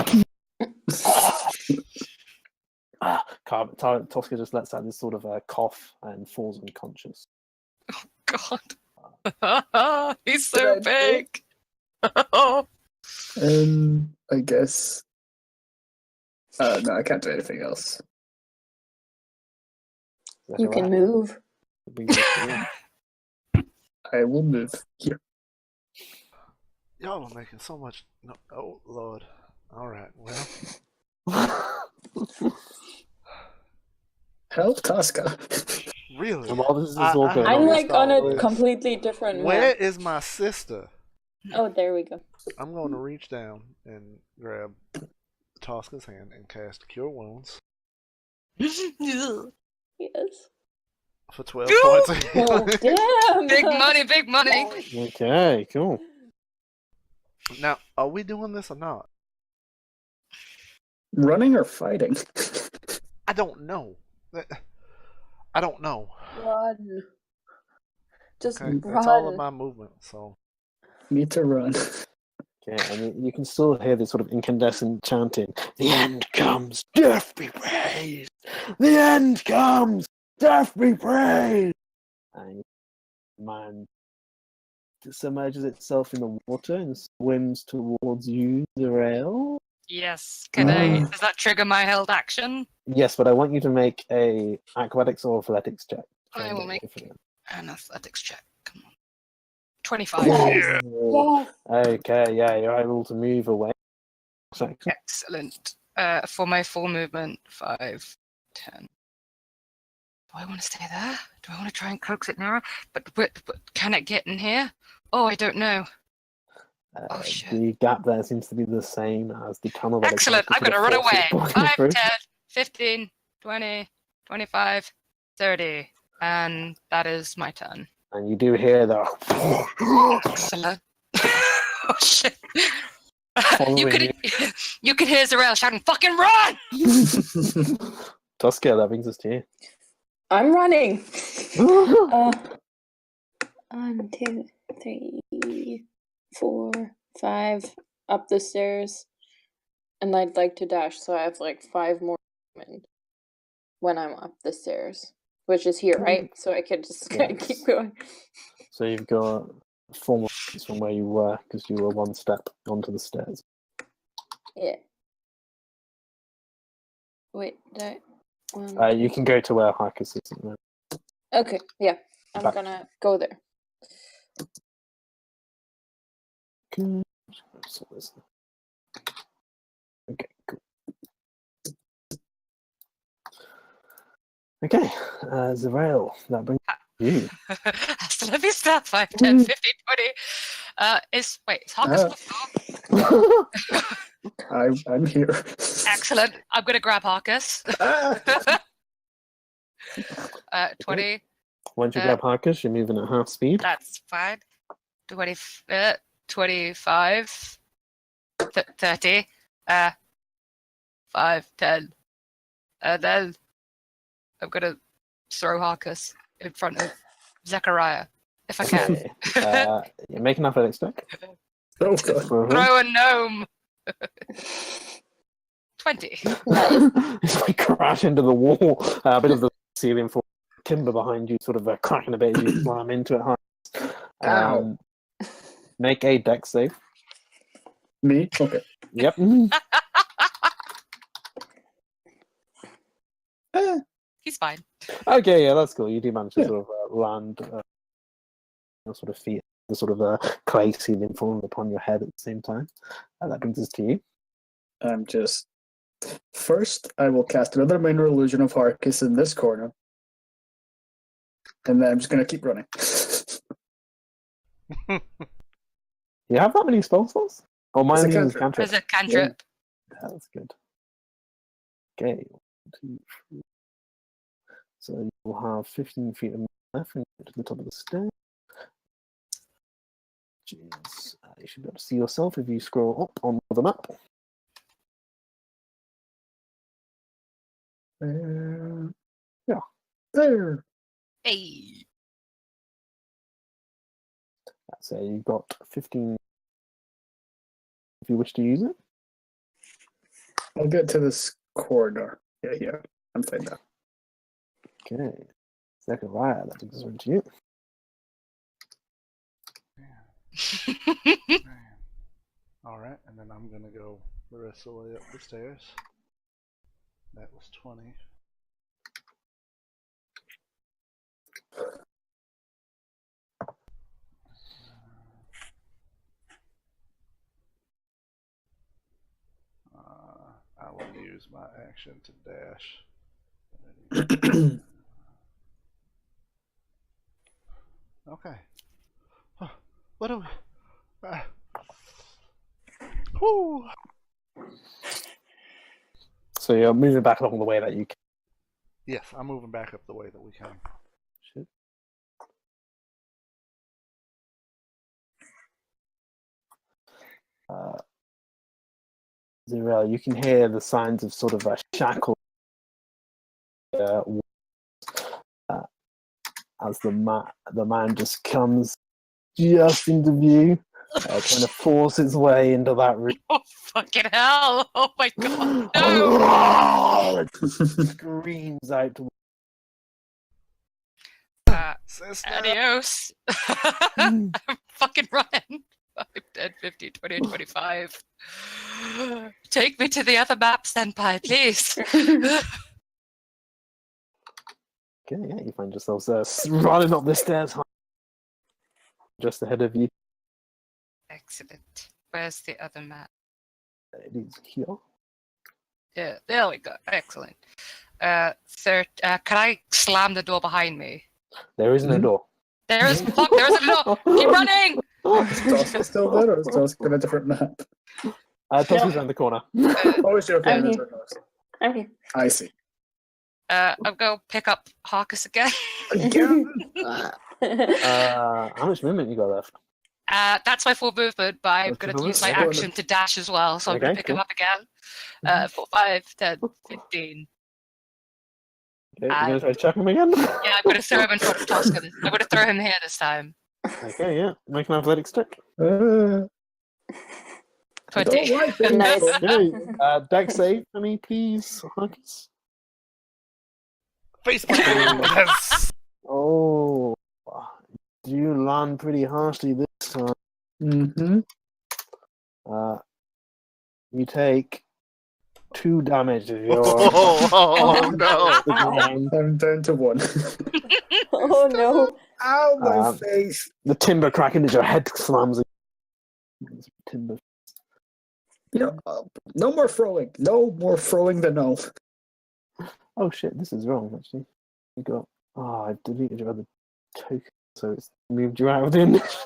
Tosca just lets out this sort of cough and falls unconscious. God. He's so big. I guess. No, I can't do anything else. You can move. I will move here. Y'all are making so much. No, oh Lord. All right. Well. Help, Tosca. Really? And while this is all going I'm on, like on a completely different Where map. is my sister? Oh, there we go. I'm going to reach down and grab Tosca's hand and cast Cure Wounds Yes. for 12 points of Oh, healing. damn. Big money, big money. Okay, cool. Now, are we doing this or not? Running or fighting? I don't know. I don't know. Run. Just Okay, run. that's all of my movement. So Need to run. Okay, and you can still hear this sort of incandescent chanting. The end comes, death be praised. The end comes, death be praised. And man submerges itself in the water and swims towards you, Zerael. Yes. Does that trigger my held action? Yes, but I want you to make a acrobatics or athletics check. I will make an athletics check. Come on. 25. Yes. Oh, okay, yeah, you're able to move away. Excellent. For my full movement, 5, 10. Do I want to stay there? Do I want to try and coax it nearer? But can it get in here? Oh, I don't know. Oh, shit. The gap there seems to be the same as the tunnel. That Excellent. I'm going to run away. 5, 10, 15, 20, 25, 30. And that is my turn. And you do hear the. Excellent. Oh, shit. Following You could hear Zarel shouting, "Fucking run!" Tusker, that brings us to you. I'm running. 1, 2, 3, 4, 5 up the stairs, and I'd like to dash, so I have like 5 more movement when I'm up the stairs, which is here, right? So I could just kind of keep going. So you've got 4 more minutes from where you were because you were 1 step onto the stairs. Yeah. Wait, that one. You can go to where Harkus is. Okay, yeah, I'm gonna go there. Okay, cool. Okay, Zarel, that brings you. Hasta la vista, 5, 10, 15, 20. Is Harkus I'm here. Excellent. I'm going to grab Harkus. 20. Once you grab Harkus, you're moving at half speed. That's fine. 20, 25, 30, 5, 10. And then I'm going to throw Harkus in front of Zechariah, if I can. You make an athletics check. Oh, God. Throw a gnome. 20. It's like crash into the wall. A bit of the ceiling for timber behind you, sort of cracking a bit as you slam into it. Make a dex save. Me? Okay. Yep. He's fine. Okay, yeah, that's cool. You do manage to sort of land sort of feet, the sort of clay ceiling falling upon your head at the same time. That brings us to you. First, I will cast another minor illusion of Harkus in this corner. And then I'm just going to keep running. You have that many spell slots? Oh, mine is cantrip. There's a cantrip. Yeah, that's good. Okay, 1, 2, 3. So you'll have 15 feet of left and get to the top of the stairs. Jeez. You should be able to see yourself if you scroll up on the map. Yeah. There. Hey. So you've got 15 if you wish to use it. I'll get to this corridor. Yeah. I'm fine now. Okay. Zechariah, that brings us to you. Alright, and then I'm gonna go the rest of the way up the stairs. That was 20. I will use my action to dash. Okay. What do we... Whoo! So you're moving back along the way that you can. Yes, I'm moving back up the way that we can. Shit. Zarel, you can hear the signs of sort of a shackle as the man just comes just into view, trying to force its way into that room. Oh, fucking hell. Oh, my God. No. It screams out. Adios. I'm fucking running. 5, 10, 15, 20, 25. Take me to the other map, Senpai, please. Okay, yeah, you find yourselves running up the stairs just ahead of you. Excellent. Where's the other map? It is here. Yeah, there we go. Excellent. Can I slam the door behind me? There is no door. There is a door. Keep running. Is Tosca still there, or is Tosca on a different map? Tosca's around the corner. Oh, it's your I'm okay. here. I'm here. I see. I'm going to pick up Harkus again. Again? How much movement you got left? That's my full movement, but I'm That's going your to use my movement? action to dash as well, so I'm going Okay, to pick cool. him up again. 4, 5, 10, 15. Okay, you're gonna try to chuck him again? Yeah, I'm going to throw him in front of Tosca. I'm going to throw him here this time. Okay, yeah. Make an athletics check. I 20. don't like it. Nice. Okay, deck save for me, please, Harkus. Face plant. Yes. Oh, you land pretty harshly this time. Mm-hmm. You take 2 damage of your. Oh no. I'm down to 1. Oh no. Ow, my Um, face. The timber cracking into your head slams. Timber. No more throwing. No more throwing the no. Oh shit, this is wrong actually. You got. Oh, I deleted your other token, so it's moved you out of the initiative.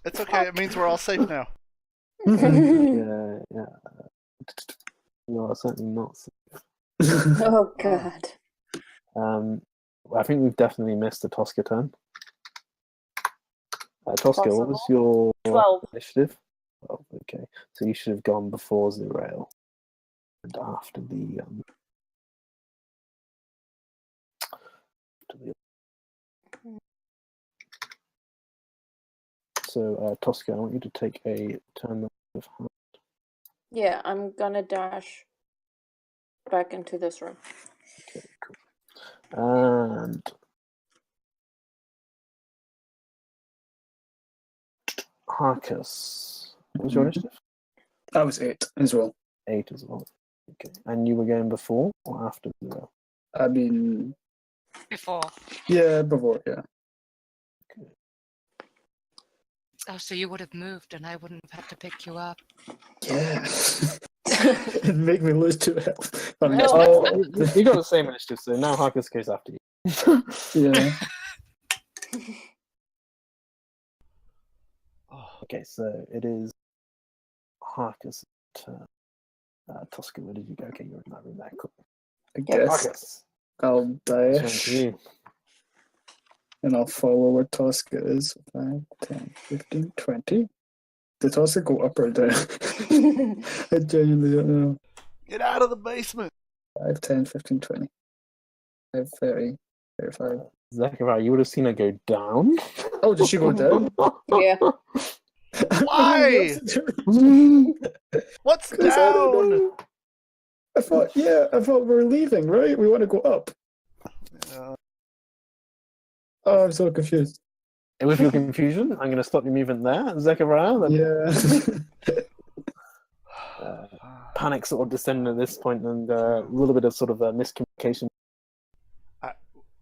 It's okay. It means we're all safe now. Yeah. You are certainly not. Oh god. I think we've definitely missed the Tosca turn. Tosca, what was your 12. initiative? Oh, okay. So you should have gone before Zerail and after the So Tosca, I want you to take a turn of hand. Yeah, I'm gonna dash back into this room. Okay, cool. And Harkus, what was your initiative? That was 8 as well. 8 as well. Okay. And you were going before or after Zerail? I mean, Before. yeah, before, yeah. Oh, so you would have moved and I wouldn't have had to pick you up. Yeah. It'd make me lose 2 health. I mean, No. Oh, you got the same initiative, so now Harkus goes after you. yeah. Okay, so it is Harkus' turn. Tosca, where did you go? Okay, you're in that room there. Cool. I guess Harkus, I'll turn dash. to you. And I'll follow where Tosca is. 5, 10, 15, 20. Did Tosca go up or down? I genuinely don't know. Get out of the basement. 5, 10, 15, 20. 5, 30, 35. Zachariah, you would have seen her go down. Oh, did she go down? Yeah. Why? What's 'Cause I don't down? know. I thought we were leaving, right? We want to go up. Oh, I'm so confused. With your confusion, I'm going to stop your movement there. Zechariah, then panic sort of descending at this point, and a little bit of sort of miscommunication.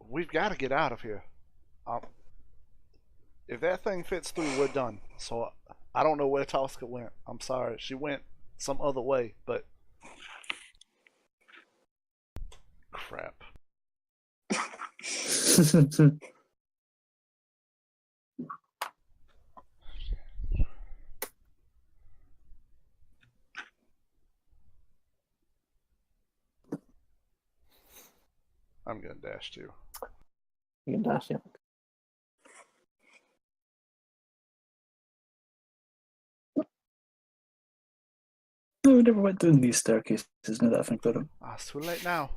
We've got to get out of here. If that thing fits through, we're done. So I don't know where Tosca went. I'm sorry. She went some other way, but crap. I'm gonna dash too. You can dash, yeah. No, we never went down these staircases, now that I think about it. It's too late now.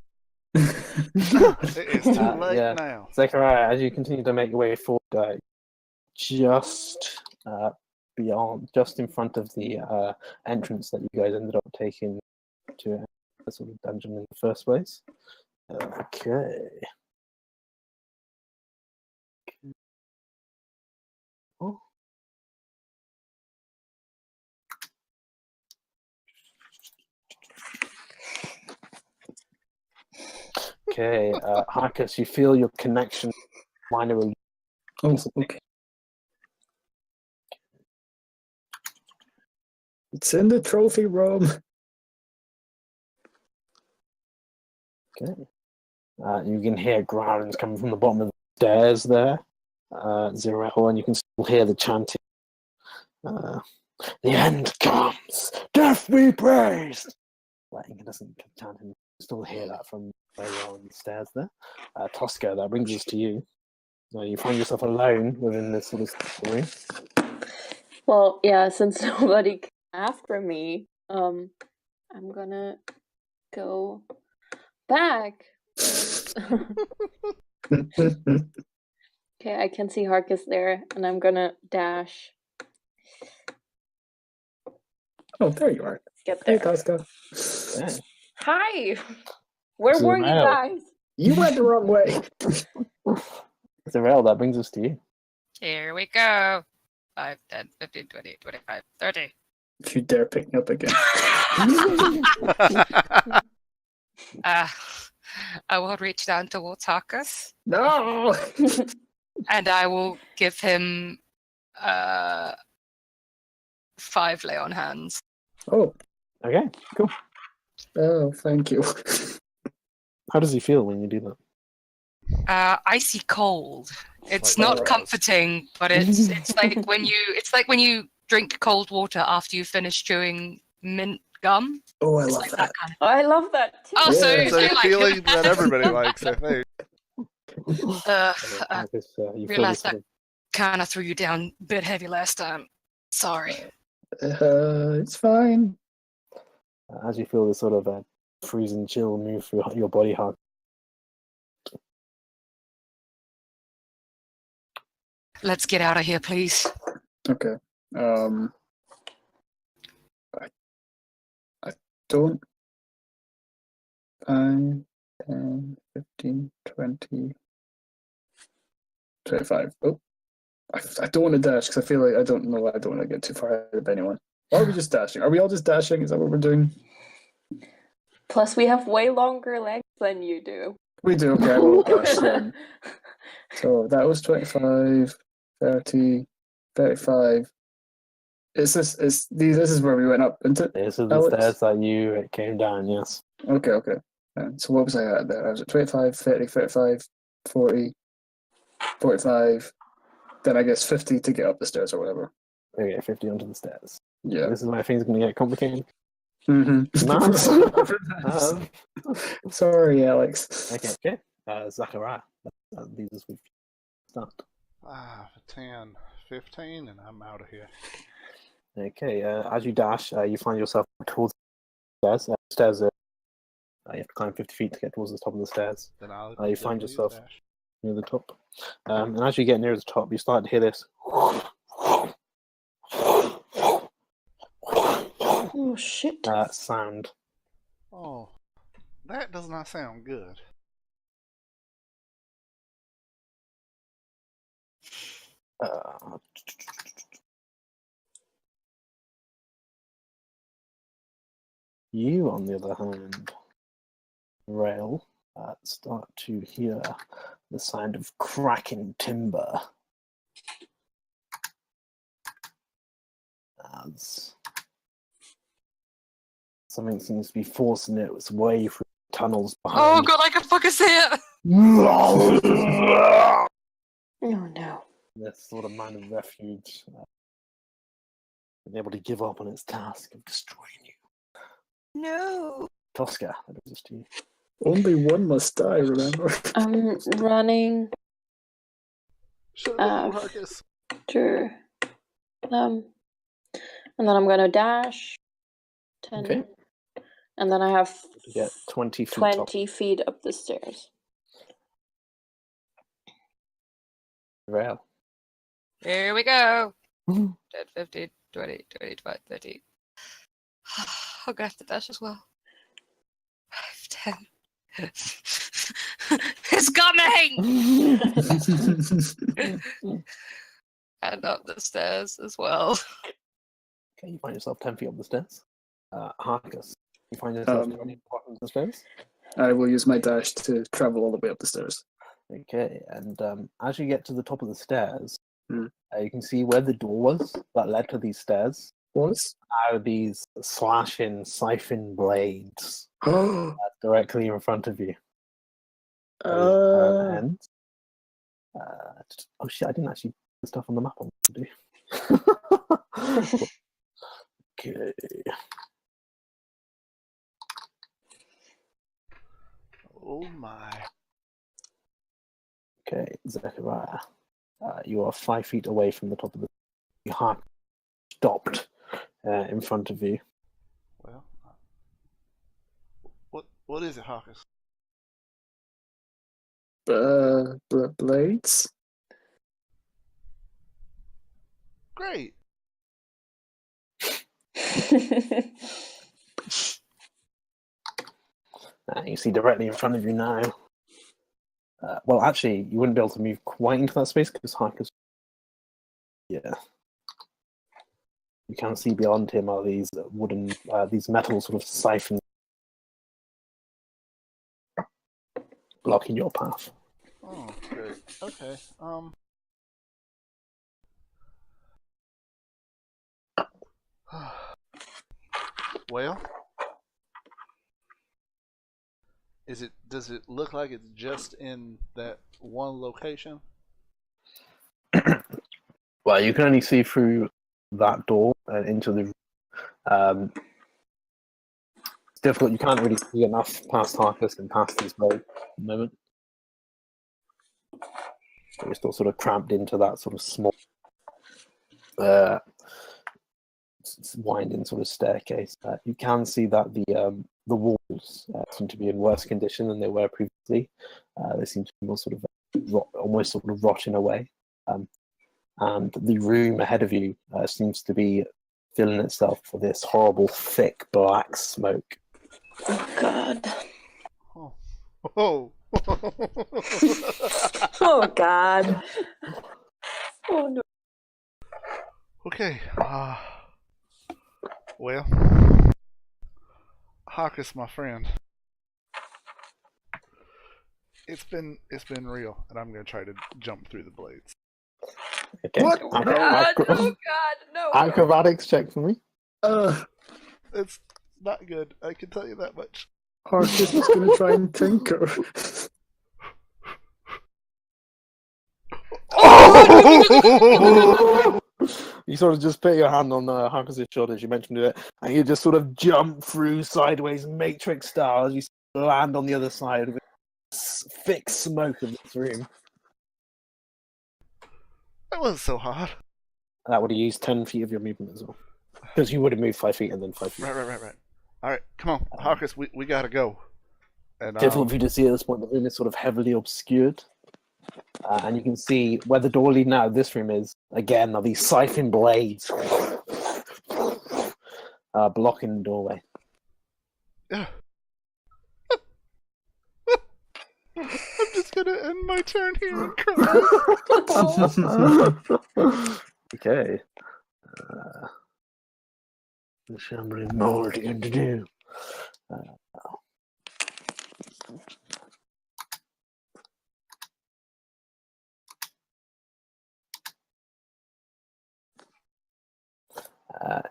It is too late yeah. now. Zechariah, as you continue to make your way forward, just beyond, just in front of the entrance that you guys ended up taking to a sort of dungeon in the first place. Okay. Oh. Okay, Harkus, you feel your connection minorly. Oh, okay. It's in the trophy room. Okay. You can hear growlings coming from the bottom of the stairs there, Zero, and you can still hear the chanting The end comes. Death be praised. Letting it doesn't come down and still hear that from where you are on the stairs there. Tosca, that brings us to you. You find yourself alone within this sort of room. Well, yeah, since nobody came after me, I'm gonna go back. Okay, I can see Harkus there, and I'm gonna dash. Oh, there you are. Get Hey, there. Tosca. Yeah. Hi! Where It's a were you rail. guys? You went the wrong way. It's a rail that brings us to you. Here we go. 5, 10, 15, 20, 25, 30. If you dare pick me up again. I will reach down towards Harkus, No! and I will give him 5 lay on hands. Oh, Okay, cool. oh, thank you. How does he feel when you do that? Icy cold. It's Like not fries. comforting, but it's like when you drink cold water after you finish chewing mint gum. Oh, I It's love like that. kind of. I love that too. Oh, so Yeah. It's a you like feeling it. that everybody likes, I think. I You feel realized this I kind of threw you down a bit heavy last time. Sorry. It's fine. as you feel this sort of freezing chill move through your body heart. Let's get out of here, please. Okay. I don't. 5, 10, 15, 20, 25. Oh, I don't want to dash because I feel like I don't want to get too far ahead of anyone. Or are we just dashing? Are we all just dashing? Is that what we're doing? Plus, we have way longer legs than you do. We do. Okay, I will dash then. So that was 25, 30, 35. This is where we went up, isn't it? This is the Alex? stairs that you came down, yes. Okay. So what was I at there? I was at 25, 30, 35, 40, 45. Then I guess 50 to get up the stairs or whatever. Okay, 50 onto the stairs. Yeah. This is where things are going to get complicated. Mm-hmm. Sorry, Alex. Okay. Zachariah, that leaves us with start. 10, 15, and I'm out of here. Okay, as you dash, you find yourself towards the stairs. Stairs are, you have to climb 50 feet to get towards the top of the stairs. Then I'll You find definitely yourself dash. near the top. And as you get near the top, you start to hear this. Oh, shit. Sound. Oh, that does not sound good. You, on the other hand, Rail, start to hear the sound of cracking timber as something seems to be forcing its way through the tunnels Oh behind. god, I can fucking see it! Oh, no. This sort of man of refuge, been able to give up on its task of destroying you. No. Tosca, that brings us to you. Only one must die, remember? I'm running Should have been Marcus. to them. And then I'm going to dash 10. Okay. And then I have You get 20 feet 20 feet up the stairs. Rail. Here we go. 10, 15, 20, 25, 30. I'm gonna have to dash as well. 5, 10. It's coming! And up the stairs as well. Okay, you find yourself 10 feet up the stairs. Harkus, you find yourself 20 feet up the stairs. I will use my dash to travel all the way up the stairs. Okay, and as you get to the top of the stairs, Hmm. You can see where the door was that led to these stairs. Was? Are these slashing siphon blades Oh, directly in front of you? And oh shit! I didn't actually put the stuff on the map. I want to do. Okay. Oh my. Okay, Zechariah. You are 5 feet away from the top of the heart stopped in front of you. Well, what is it, Harkus? Blades? Great. You see directly in front of you now. Well, actually, you wouldn't be able to move quite into that space because Harkus. Yeah. You can't see beyond him are these wooden, these metal sort of siphons blocking your path. Oh, great. Okay. Well, does it look like it's just in that one location? Well, you can only see through that door and into the. It's difficult. You can't really see enough past Harkus and past these blades at the moment. You're still sort of cramped into that sort of small, winding sort of staircase. You can see that the walls seem to be in worse condition than they were previously. They seem to be more sort of almost sort of rotting away. And the room ahead of you seems to be filling itself with this horrible, thick, black smoke. Oh, God. Oh. Oh. Oh, God. Oh, no. Okay. Well, Harkus, my friend. It's been real, and I'm gonna try to jump through the blades. Okay. What? Oh, God. Oh, God. No. Acrobatics check for me. It's not good. I can tell you that much. Harkus is going to try and tinker. You sort of just put your hand on Harkus's shoulder as you mentioned it, and you just sort of jump through sideways, Matrix style, as you land on the other side of the thick smoke of this room. That wasn't so hard. That would have used 10 feet of your movement as well. Because you would have moved 5 feet and then 5 feet. Right. All right, come on, Harkus, we gotta go. And Difficult for you to see at this point. The room is sort of heavily obscured. And you can see where the door leading out of this room is. Again, are these siphon blades blocking the doorway. Yeah. I'm just gonna end my turn here and cry. Okay. There's something more to do.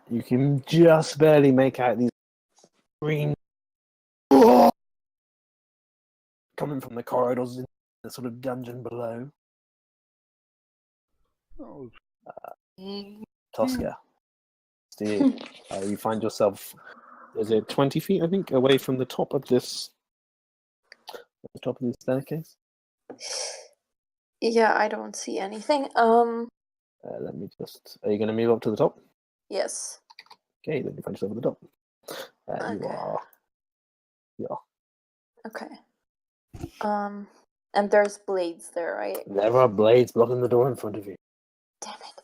You can just barely make out these green coming from the corridors in the sort of dungeon below. Oh, Tosca, Steve, you find yourself, is it 20 feet, I think, away from the top of this staircase? Yeah, I don't see anything. Let me just, are you going to move up to the top? Yes. Okay, then you find yourself at the top. Okay. You are. Yeah. Okay. And there's blades there, right? There are blades blocking the door in front of you. Damn it.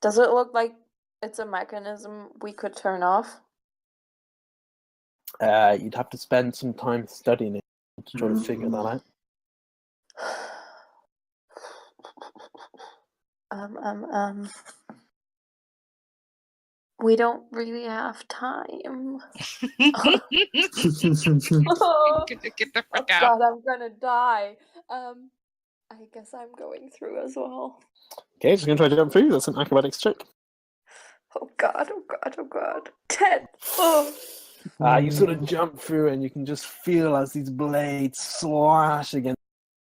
Does it look like it's a mechanism we could turn off? You'd have to spend some time studying it to try to figure that out. We don't really have time. Get the fuck out. God, I'm gonna die. I guess I'm going through as well. Okay, so you're going to try to jump through. That's an acrobatics check. Oh God. 10. Oh. You sort of jump through and you can just feel as these blades slash against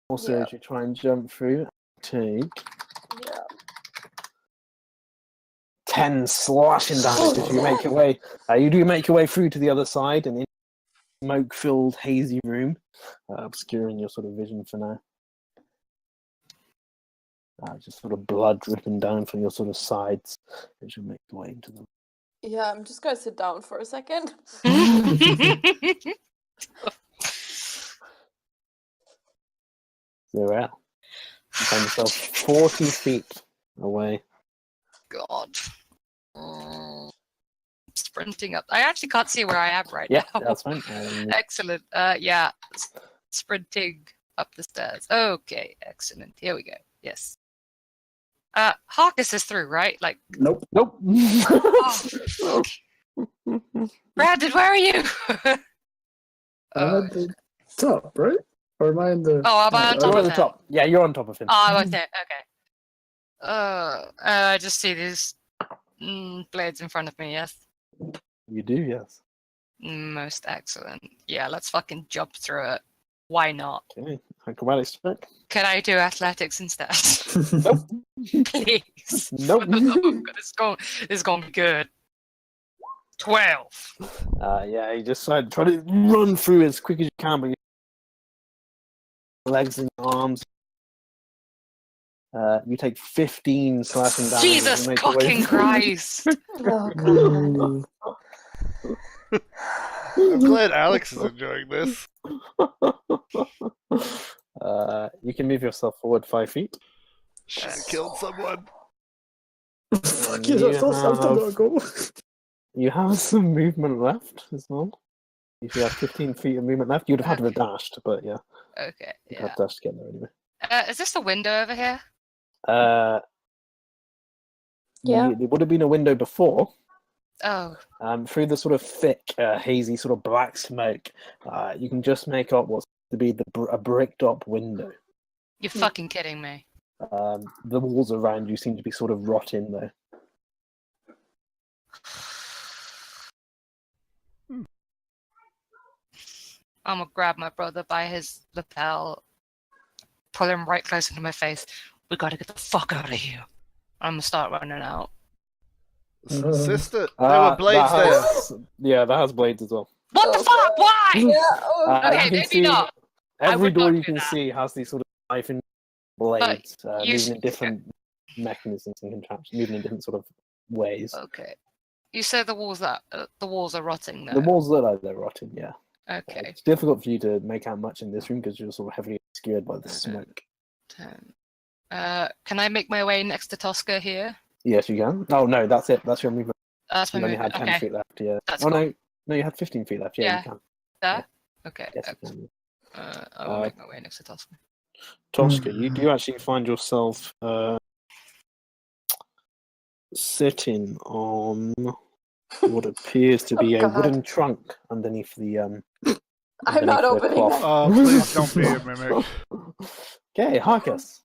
also as you try and jump through. Take 10 slashing damage as you make your way. You do make your way through to the other side and in a smoke-filled, hazy room, obscuring your sort of vision for now. Just sort of blood dripping down from your sort of sides as you make your way into them. Yeah, I'm just gonna sit down for a second. Zero. You find yourself 40 feet away. God. Sprinting up. I actually can't see where I am right Yeah, now. that's fine. Excellent. Yeah. Sprinting up the stairs. Okay, excellent. Here we go. Yes. Harkus is through, right? Like, Nope. Nope. oh, Brandon, where are you? I'm at the top, right? Or am I in the... Oh, am I on top You're of at the him? top. Yeah, you're on top of him. Oh, I was there. Okay. I just see these blades in front of me, yes? You do, yes. Most excellent. Yeah, let's fucking jump through it. Why not? Okay. Acrobatics check. Can I do athletics instead? Nope. Please. Nope. It's going to be good. 12. Yeah, you just try to run through as quick as you can, but your legs and arms. You take 15 slashing damage. Jesus fucking Christ! Oh god. I'm glad Alex is enjoying this. You can move yourself forward 5 feet. Should have killed someone. Fuck you, I'm still not go. You have some movement left as well. If you have 15 feet of movement left, you'd have had to have dashed, but yeah. Okay, You'd yeah. have dashed to get there anyway. Is this the window over here? Yeah. There would have been a window before. Oh. Through the sort of thick, hazy, sort of black smoke, you can just make out what's to be a bricked-up window. You're fucking kidding me. The walls around you seem to be sort of rotting, though. I'm gonna grab my brother by his lapel, pull him right close into my face. We gotta get the fuck out of here. I'm gonna start running out. Sister, there were blades there. Yeah, that has blades as well. What the fuck? Why? Yeah. Okay, you can maybe see not. I Every would door not you do can that. see has these sort of knife and blades, you moving in different mechanisms and contraptions, moving in different sort of ways. Okay. You said the walls are rotting though. The walls look like they're rotting, yeah. Okay. It's difficult for you to make out much in this room because you're sort of heavily obscured by the smoke. 10. Can I make my way next to Tosca here? Yes, you can. Oh no, that's it. That's your movement. That's my You only movement. had 10 Okay. feet left. Yeah. That's oh cool. no, you had 15 feet left. Yeah, Yeah. you can. There? Okay. Yes, you can. I will make my way next to Tosca. Tosca, you do actually find yourself sitting on what appears to be Oh, a God. wooden trunk underneath the I'm not underneath the opening cloth. that. Please don't be a mimic. Okay, Harkus.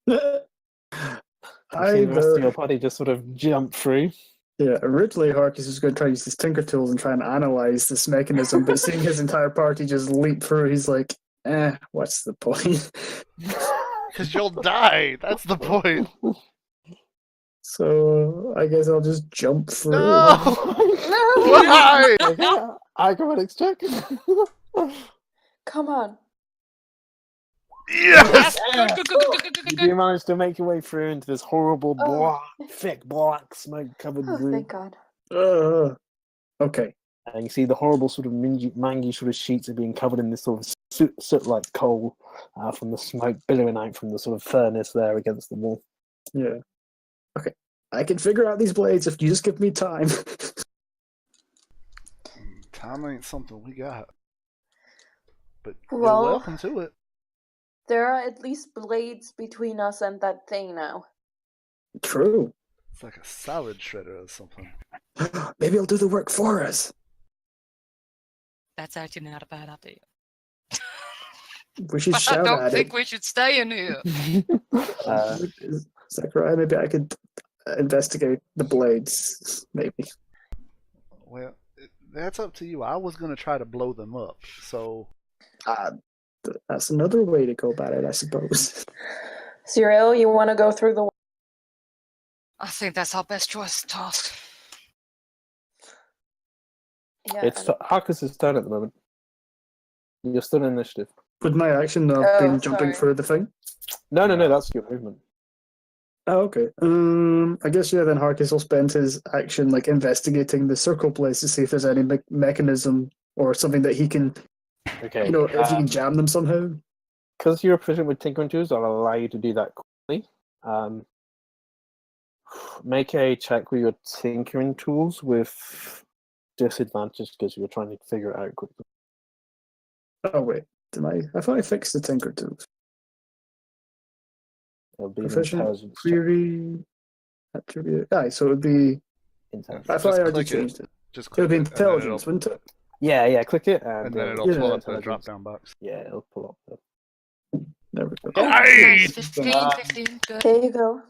You see the rest of your party just sort of jump through. Yeah, originally Harkus was going to try to use his Tinker Tools and try and analyze this mechanism, but seeing his entire party just leap through, he's like, what's the point? Because you'll die. That's the point. So I guess I'll just jump through. No! Why? Okay, acrobatics check. Come on. Yes! You do manage to make your way through into this horrible, thick, black, smoke-covered Oh, room. thank God. Okay. And you see the horrible sort of mangy sort of sheets are being covered in this sort of soot-like coal from the smoke billowing out from the sort of furnace there against the wall. Yeah. Okay. I can figure out these blades if you just give me time. Time ain't something we got. But Well- you're welcome to it. There are at least blades between us and that thing now. True. It's like a salad shredder or something. Maybe I'll do the work for us. That's actually not a bad idea. We should But I shout don't at think it. we should stay in here. Is that right? Maybe I could investigate the blades. Maybe. Well, that's up to you. I was going to try to blow them up, so... That's another way to go about it, I suppose. Cyril, you want to go through the I think that's our best choice task. Yeah. It's Harkus' turn at the moment. You're still in initiative. Would my action have been jumping sorry. through the thing? No, No. that's your movement. Oh, okay. I guess yeah. Then Harkus will spend his action like investigating the circle place to see if there's any mechanism or something that he can, Okay. if you can jam them somehow. Because you're proficient with tinkering tools, I'll allow you to do that quickly. Make a check with your tinkering tools with disadvantage because you're trying to figure it out quickly. Oh wait, did I thought I fixed the tinker tools. It'll be an Proficient intelligence query attribute. Aye, so it would be. check. I thought I already click it. changed it. Just It click would be it, and then intelligence, it'll, wouldn't it? Yeah, click it, and then it'll it'll yeah, pull up the intelligence. drop-down box. Yeah, it'll pull up. There we go. Oh, Nice! 15, 15, good. There you go.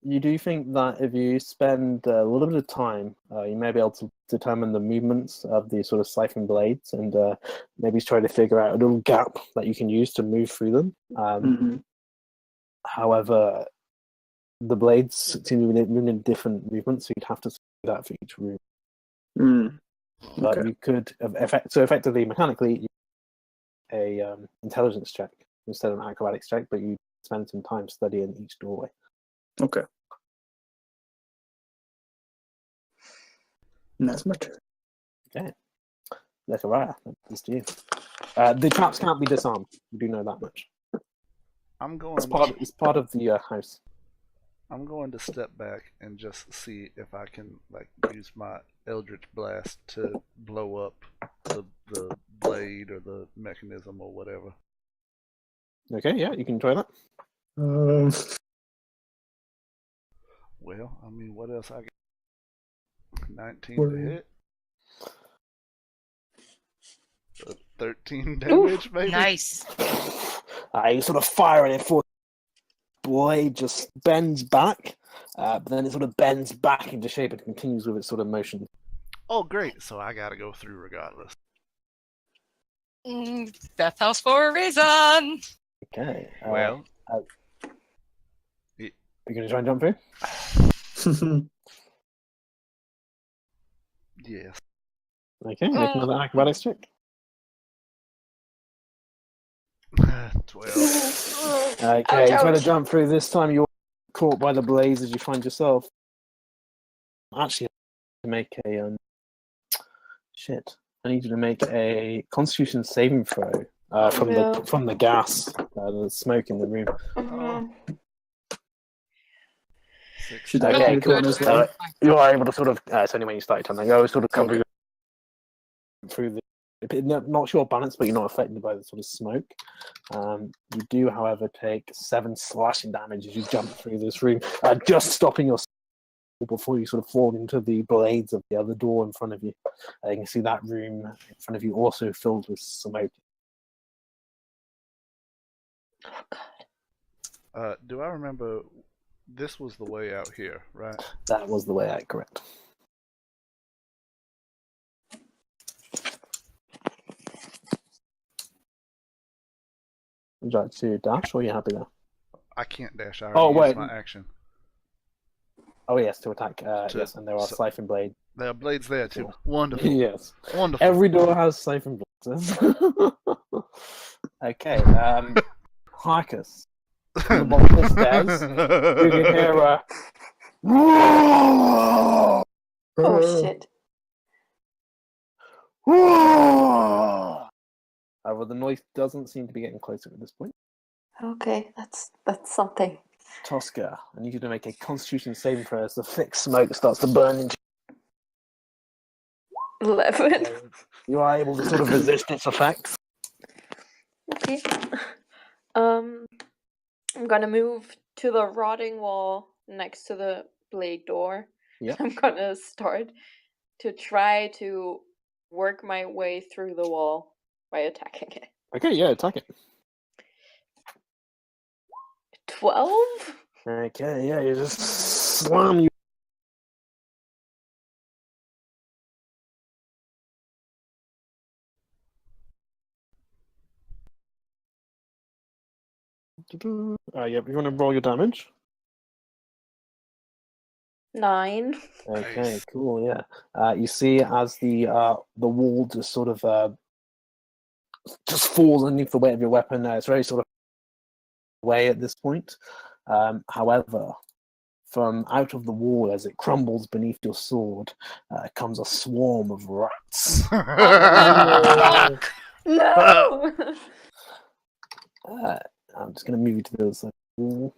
You do think that if you spend a little bit of time, you may be able to determine the movements of the sort of siphon blades and maybe try to figure out a little gap that you can use to move through them. Mm-hmm. However, the blades seem to be moving in different movements, so you'd have to see that for each room. Mm. But Okay. you could, effectively, mechanically, a intelligence check instead of an acrobatics check, but you spend some time studying each doorway. Okay. And that's my turn. Okay. That's all right. That's to you. The traps can't be disarmed. You do know that much. I'm going. It's part of the house. I'm going to step back and just see if I can use my Eldritch Blast to blow up the blade or the mechanism or whatever. Okay, yeah, you can try that. Well, I mean, what else I got? 19 Word. to hit. 13 damage, maybe? Nice. You sort of fire it for the blade just bends back, but then it sort of bends back into shape and continues with its sort of motion. Oh, great. So I gotta go through regardless. Death House for a reason. Okay. Well, are you going to try and jump through? yes. Okay, make another acrobatics check. 12. Okay, you try to jump through. This time you're caught by the blaze as you find yourself. Actually, I need to make a I need you to make a Constitution saving throw from the gas, the smoke in the room. Mm-hmm. Should I Okay, get cool. one as well? You are able to sort of. It's only when you started turning. You sort of cover through the. Not sure balance, but you're not affected by the sort of smoke. You do, however, take 7 slashing damage as you jump through this room, just stopping yourself before you sort of fall into the blades of the other door in front of you. You can see that room in front of you also filled with smoke. Oh God. Do I remember this was the way out here, right? That was the way out, correct. Would you like to dash, or are you happy there? I can't dash. I already used my action. Oh yes, to attack. Yes, and there are siphon blades. There are blades there too. Wonderful. Yes. Wonderful. Every door has siphon blades. Okay. Harkus. On the bottom of the stairs, you can hear a. Oh shit. However, the noise doesn't seem to be getting closer at this point. Okay, that's something. Tosca, I need you to make a Constitution saving throw as the thick smoke starts to burn into 11. you. Are able to sort of resist its effects. Okay. I'm gonna move to the rotting wall next to the blade door. Yeah. I'm gonna start to try to work my way through the wall by attacking it. Okay, yeah, attack it. 12? Okay, yeah, you just slam you. Yeah, you want to roll your damage? 9. Okay, Nice. cool. Yeah. You see as the wall just sort of just falls underneath the weight of your weapon. It's very sort of away at this point. However, from out of the wall, as it crumbles beneath your sword, comes a swarm of rats. Fuck! No! I'm just going to move you to the other side of the wall.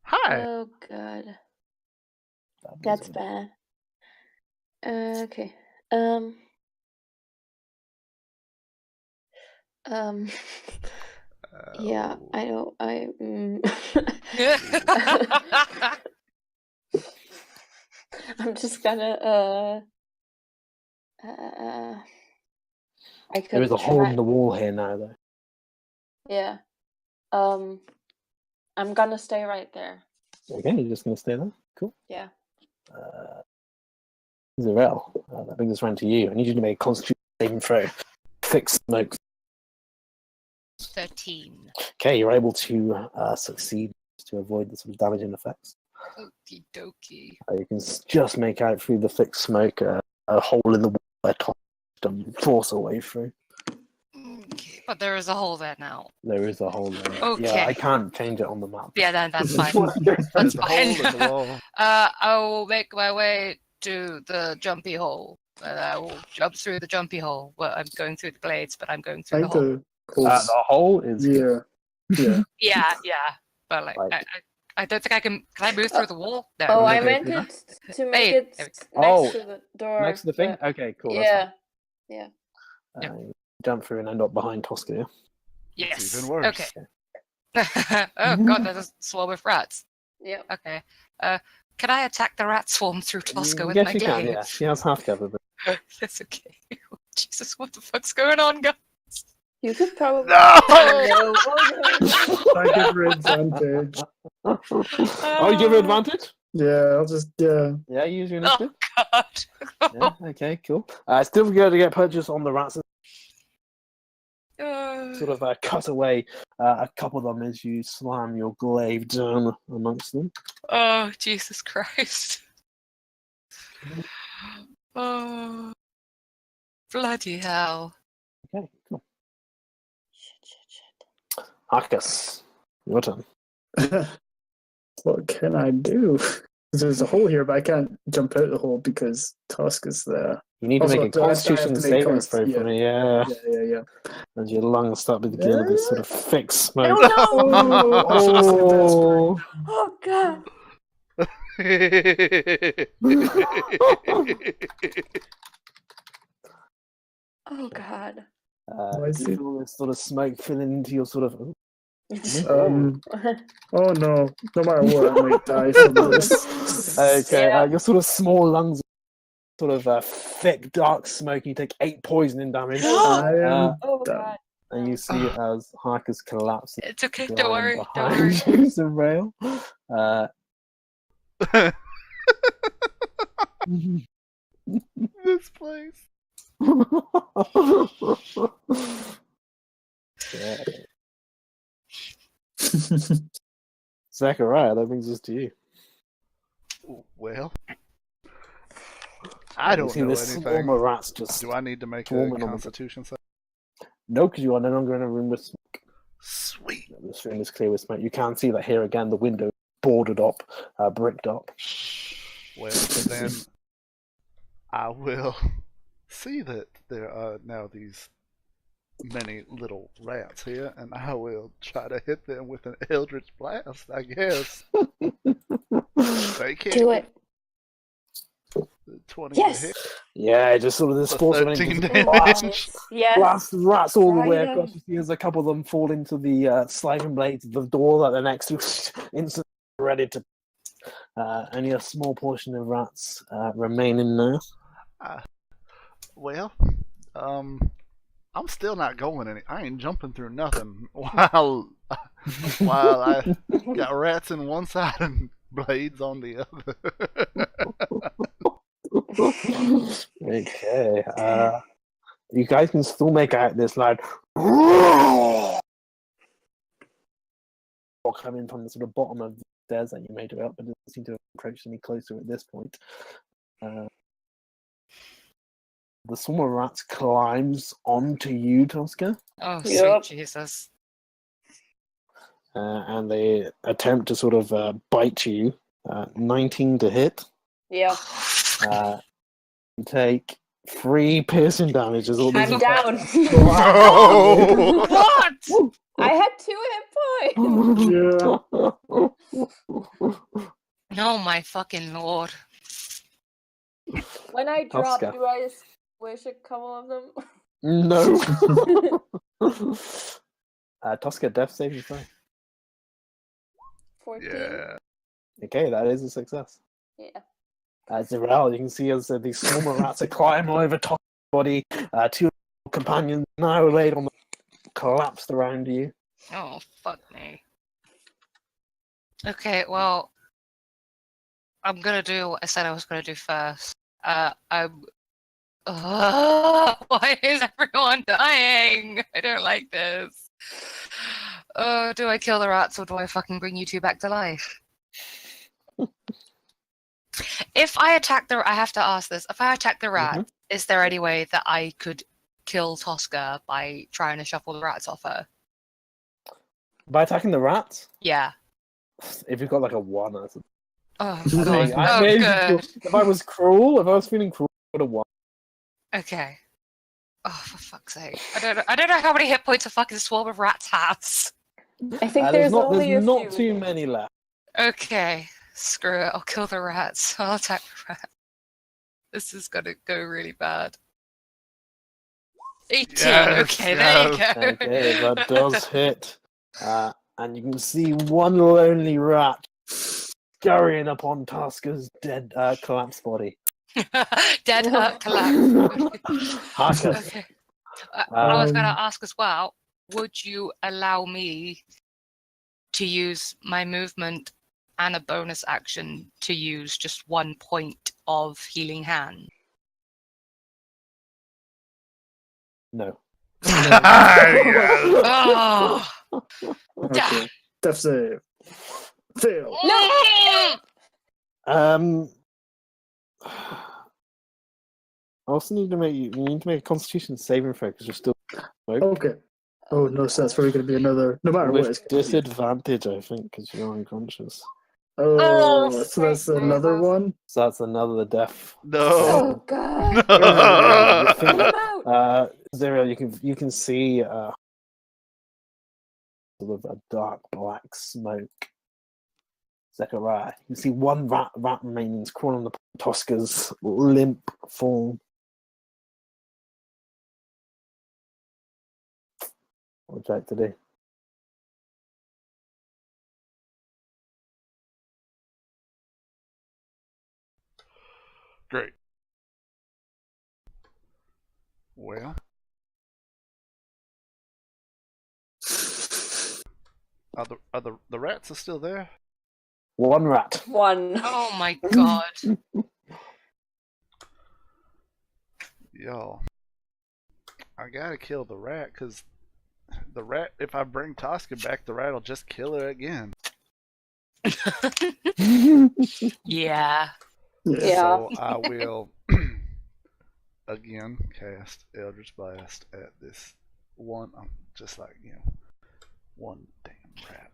Hi. Oh god. That's bad. Okay. Yeah, I don't. I'm just gonna. I could There is a hole try. in the wall here now, though. Yeah. I'm gonna stay right there. Okay, you're just going to stay there? Cool. Yeah. Zarel, that brings us round to you. I need you to make a constitution saving throw. Thick smoke. 13. Okay, you're able to succeed to avoid the sort of damaging effects. Okie dokie. You can just make out through the thick smoke a hole in the wall where Tom force a way through. Okay, but there is a hole there now. There is a hole there. Okay. Yeah, I can't change it on the map. Yeah, that's fine. There's That's a hole in fine. the wall. I will make my way to the jumpy hole. And I will jump through the jumpy hole. Well, I'm going through the glades, but I'm going through the hole. The hole is Yeah. Yeah. But like, Right. I don't think I can. Can I move through the wall? No. Oh, Okay, I meant yeah. it to make Hey, it there next to the door. next to the thing. but- Okay, cool. Yeah. That's Yeah. fine. Jump through and end up behind Tosca. Yeah? Yes. It's even worse. Okay. Oh god, there's a swarm of rats. Yep. Okay. Can I attack the rat swarm through Tosca with yes, my you can. glaive? Yeah, she has half cover. But That's okay. Jesus, what the fuck's going on, guys? You could probably. No! No. I give her advantage. Oh, you give her advantage? Yeah, I'll just Yeah, use your initiative. Oh god. Yeah, okay, cool. Still going to get purchase on the rats. Sort of cut away a couple of them as you slam your glaive down amongst them. Oh, Jesus Christ. Oh, bloody hell. Okay, cool. Shit. Arcus, your turn. what can I do? There's a hole here, but I can't jump out the hole because Tusk is there. You need Also, to make a do I have to constitution make saving const- throw for me, yeah. Yeah. As your lungs start to begin with this sort of thick smoke. No, no! Oh, Oh god. Oh god. I see. you feel this sort of smoke filling into your sort of. Oh no! No matter what, I might die from this. Okay, Yeah. your sort of small lungs, sort of thick, dark smoke. You take 8 poisoning damage. I am Oh done. god. And you see it as Harkus collapses It's okay, don't worry, don't behind worry. you, Rail. This place. Yeah. Zachariah, that brings us to you. Well, I don't You see know this swarm anything. of rats just. Do I need to make a swarming on the- constitution save? No, because you are no longer in a room with smoke. Sweet. This room is clear with smoke. You can see that here again, the window is boarded up, bricked up. Well, then I will see that there are now these many little rats here, and I will try to hit them with an eldritch blast, I guess. They can't Do it. get 20 Yes. to hit. Yeah, just sort of this For force of 13 energy. damage. Yes. Blast rats all the way Right across. on. You see as a couple of them fall into the sliding blades of the door that they're next to, instantly ready to. Only a small portion of rats remain in there. Well, I'm still not going any. I ain't jumping through nothing while I got rats in one side and blades on the other. Okay. You guys can still make out this loud coming from the sort of bottom of stairs that you made it up, but doesn't seem to have approached any closer at this point. The swarm of rats climbs onto you, Tosca. Oh, Yep. sweet Jesus. And they attempt to sort of bite you. 19 to hit. Yeah. You take 3 piercing damage as all these I'm down. No! What? I had 2 hit points. No, my fucking lord. When I drop, Tosca. do I squish a couple of them? No. Tosca, death saving throw. 14. Yeah. Okay, that is a success. Yeah. Zerel, you can see as these swarm of rats are climbing all over Tosca's body. 2 companions now laid on the collapsed around you. Oh, fuck me. Okay, well, I'm gonna do what I said I was gonna do first. Why is everyone dying? I don't like this. Do I kill the rats or do I fucking bring you two back to life? If I attack I have to ask this. If I attack the rat, is there any way that I could kill Tosca by trying to shuffle the rats off her? By attacking the rats? Yeah. If you've got like a 1, that's Oh, good. God. Good. If I was feeling cruel, I would have 1. Okay. Oh, for fuck's sake! I don't know how many hit points a fucking swarm of rats has. I think there's only a not few. too many left. Okay, screw it. I'll kill the rats. I'll attack the rats. This is gonna go really bad. 18. Yes, Okay, there you go. Okay, that does hit. And you can see one lonely rat scurrying upon Tosca's dead, collapsed body. Dead collapse. Harker. Okay. I was gonna ask as well. Would you allow me to use my movement and a bonus action to use just 1 point of healing hand? No. Oh. Okay. Death save. Fail. I also need to make you need to make a Constitution saving throw because you're still smoke. Okay. Oh no, so that's probably going to be another. No matter what. With It's gonna be- disadvantage, I think, because you're unconscious. Oh, so that's another one. So that's another death. No. Oh god. You Put think- him out. Zero, you can see sort of a dark black smoke. Zechariah, you can see one rat remaining crawling on the Tosca's limp form. What would you like to do? Great. Well, are the rats are still there? One rat. One. Oh my god. Yo, I gotta kill the rat because the rat. If I bring Tosca back, the rat will just kill her again. Yeah. Yeah. So I will again cast Eldritch Blast at this one. Just like one damn rat.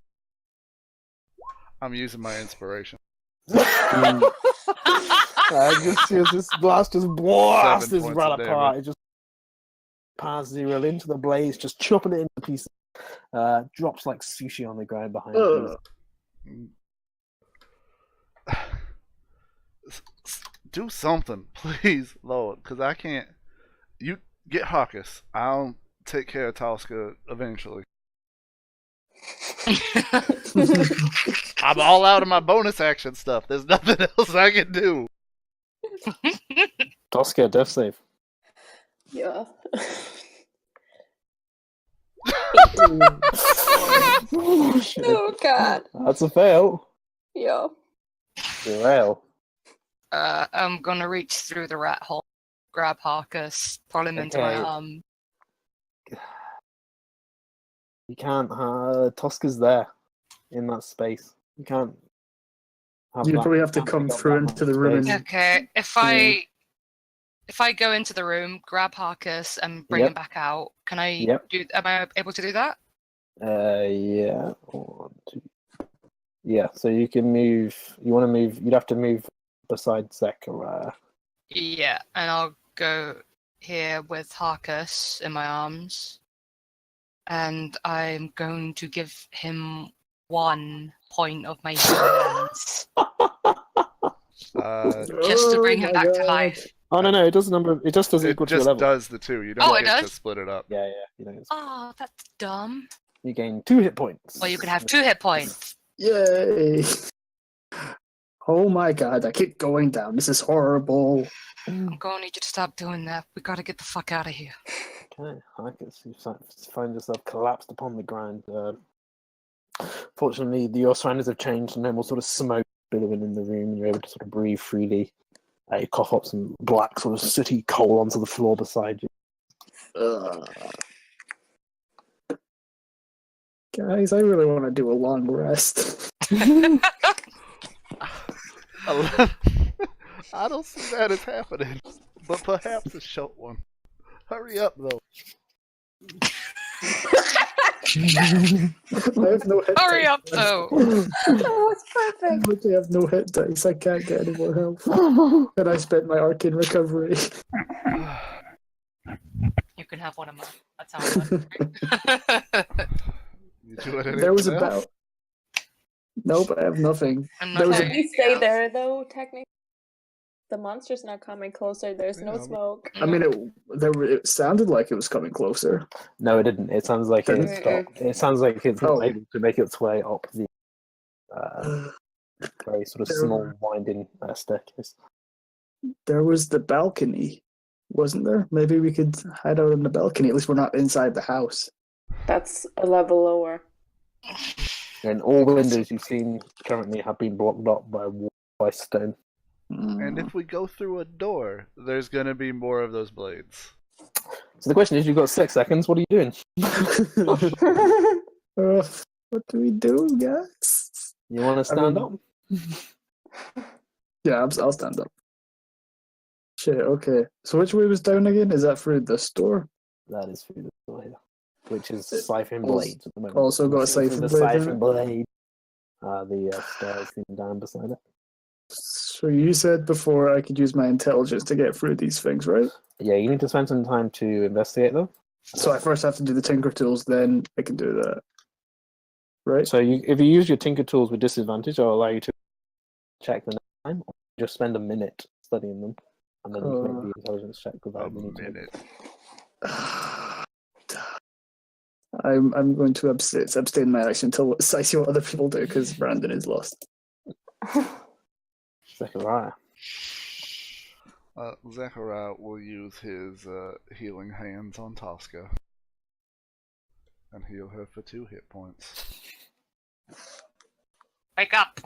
I'm using my inspiration. I just see as this blast just blasts 7 this points rat of apart. damage. It just passes Zero into the blaze, just chopping it into pieces. Drops like sushi on the ground behind you. Do something, please, Lord, because I can't. You get Hawkus. I'll take care of Tosca eventually. I'm all out of my bonus action stuff. There's nothing else I can do. Tosca, death save. Yeah. Oh, shit. Oh god. That's a fail. Yeah. Derail. I'm gonna reach through the rat hole, grab Harkus, pull him into my Okay. arm. You can't. Tosca's there in that space. You can't You'd probably have to come through into the room. Okay, if I go into the room, grab Harkus, and bring him back out, can I do? Am I able to do that? Yeah. 1, 2. Yeah. So you can move. You want to move? You'd have to move beside Zechariah. Yeah, and I'll go here with Harkus in my arms, and I'm going to give him 1 point of my hands. Just to bring him back to life. Oh no! It doesn't number. It just does equal to your level. It just does the 2. You don't get to split it up. Yeah. You know. Oh, that's dumb. You gain 2 hit points. Well, you can have 2 hit points. Yay! Oh my god! I keep going down. This is horrible. I'm going to need you to stop doing that. We got to get the fuck out of here. Okay, I guess you find yourself collapsed upon the ground. Fortunately, your surroundings have changed. No more sort of smoke billowing in the room. You're able to sort of breathe freely. You cough up some black sort of sooty coal onto the floor beside you. Guys, I really want to do a long rest. I don't see that as happening, but perhaps a short one. Hurry up, though. I have no hit Hurry dice. up, though. That was perfect. I have no hit dice. I can't get any more health. And I spent my arcane recovery. You can have one of mine. That's how I You doing anything There was else? about. Nope, I have nothing. I'm There not was Can a- we stay there though? Technically, the monster's not coming closer. There's no Yeah. smoke. I mean, it sounded like it was coming closer. No, it didn't. It sounds like it stopped. It sounds like it's not able to make its way up the very sort of small, winding staircase. There was the balcony, wasn't there? Maybe we could hide out on the balcony. At least we're not inside the house. That's a level lower. And all windows you've seen currently have been blocked up by stone. And if we go through a door, there's gonna be more of those blades. So the question is, you've got 6 seconds. What are you doing? What do we do, guys? You want to stand up? Yeah, I'll stand up. Shit, okay. So which way was down again? Is that through the store? That is through the door here, which is Siphon Blades at the moment. Also got a Through Siphon the Blade. Siphon Blade. The stairs leading down beside it. So you said before I could use my intelligence to get through these things, right? Yeah, you need to spend some time to investigate them. So I first have to do the Tinker Tools, then I can do that. Right? So if you use your Tinker Tools with disadvantage, I'll allow you to check the time, or just spend a minute studying them, and then you can make the intelligence check without A minute. I'm going to abstain my action until I see what other people do, because Brandon is lost. Zechariah. Zechariah will use his healing hands on Tosca and heal her for 2 hit points. Wake up.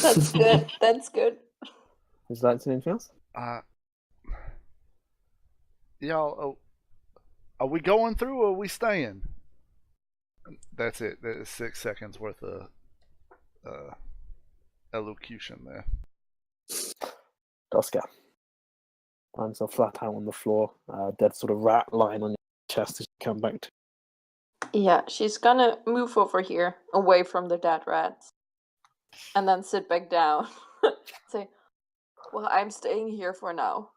That's good. That's good. Is that anything else? Y'all, are we going through or are we staying? That's it. That is 6 seconds worth of elocution there. Tosca finds herself flat out on the floor, dead sort of rat lying on your chest as you come back to. Yeah, she's gonna move over here, away from the dead rats, and then sit back down. Say, "Well, I'm staying here for now."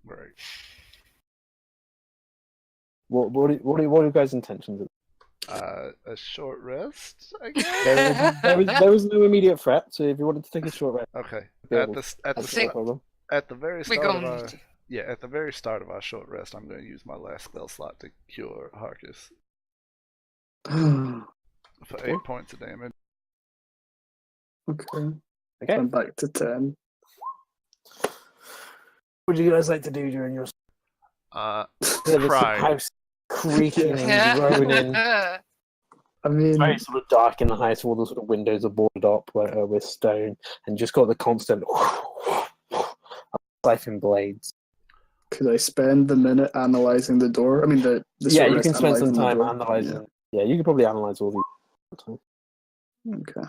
Right. What are your guys' intentions? A short rest, I guess. There was no immediate threat, so if you wanted to take a short rest, Okay. that's no problem. At the very We're start of going our to- at the very start of our short rest, I'm going to use my last spell slot to cure Harkus for 8 points of damage. Okay. Okay. I'm back to 10. What would you guys like to do during your Cry. house creaking and groaning? I mean, It's very sort of dark in the house. All the sort of windows are boarded up with stone, and just got the constant siphon blades. could I spend the minute analyzing the door? I mean, the Yeah, short you rest can spend some analyzing the time door? analyzing. Yeah, you can probably analyze all these. Okay.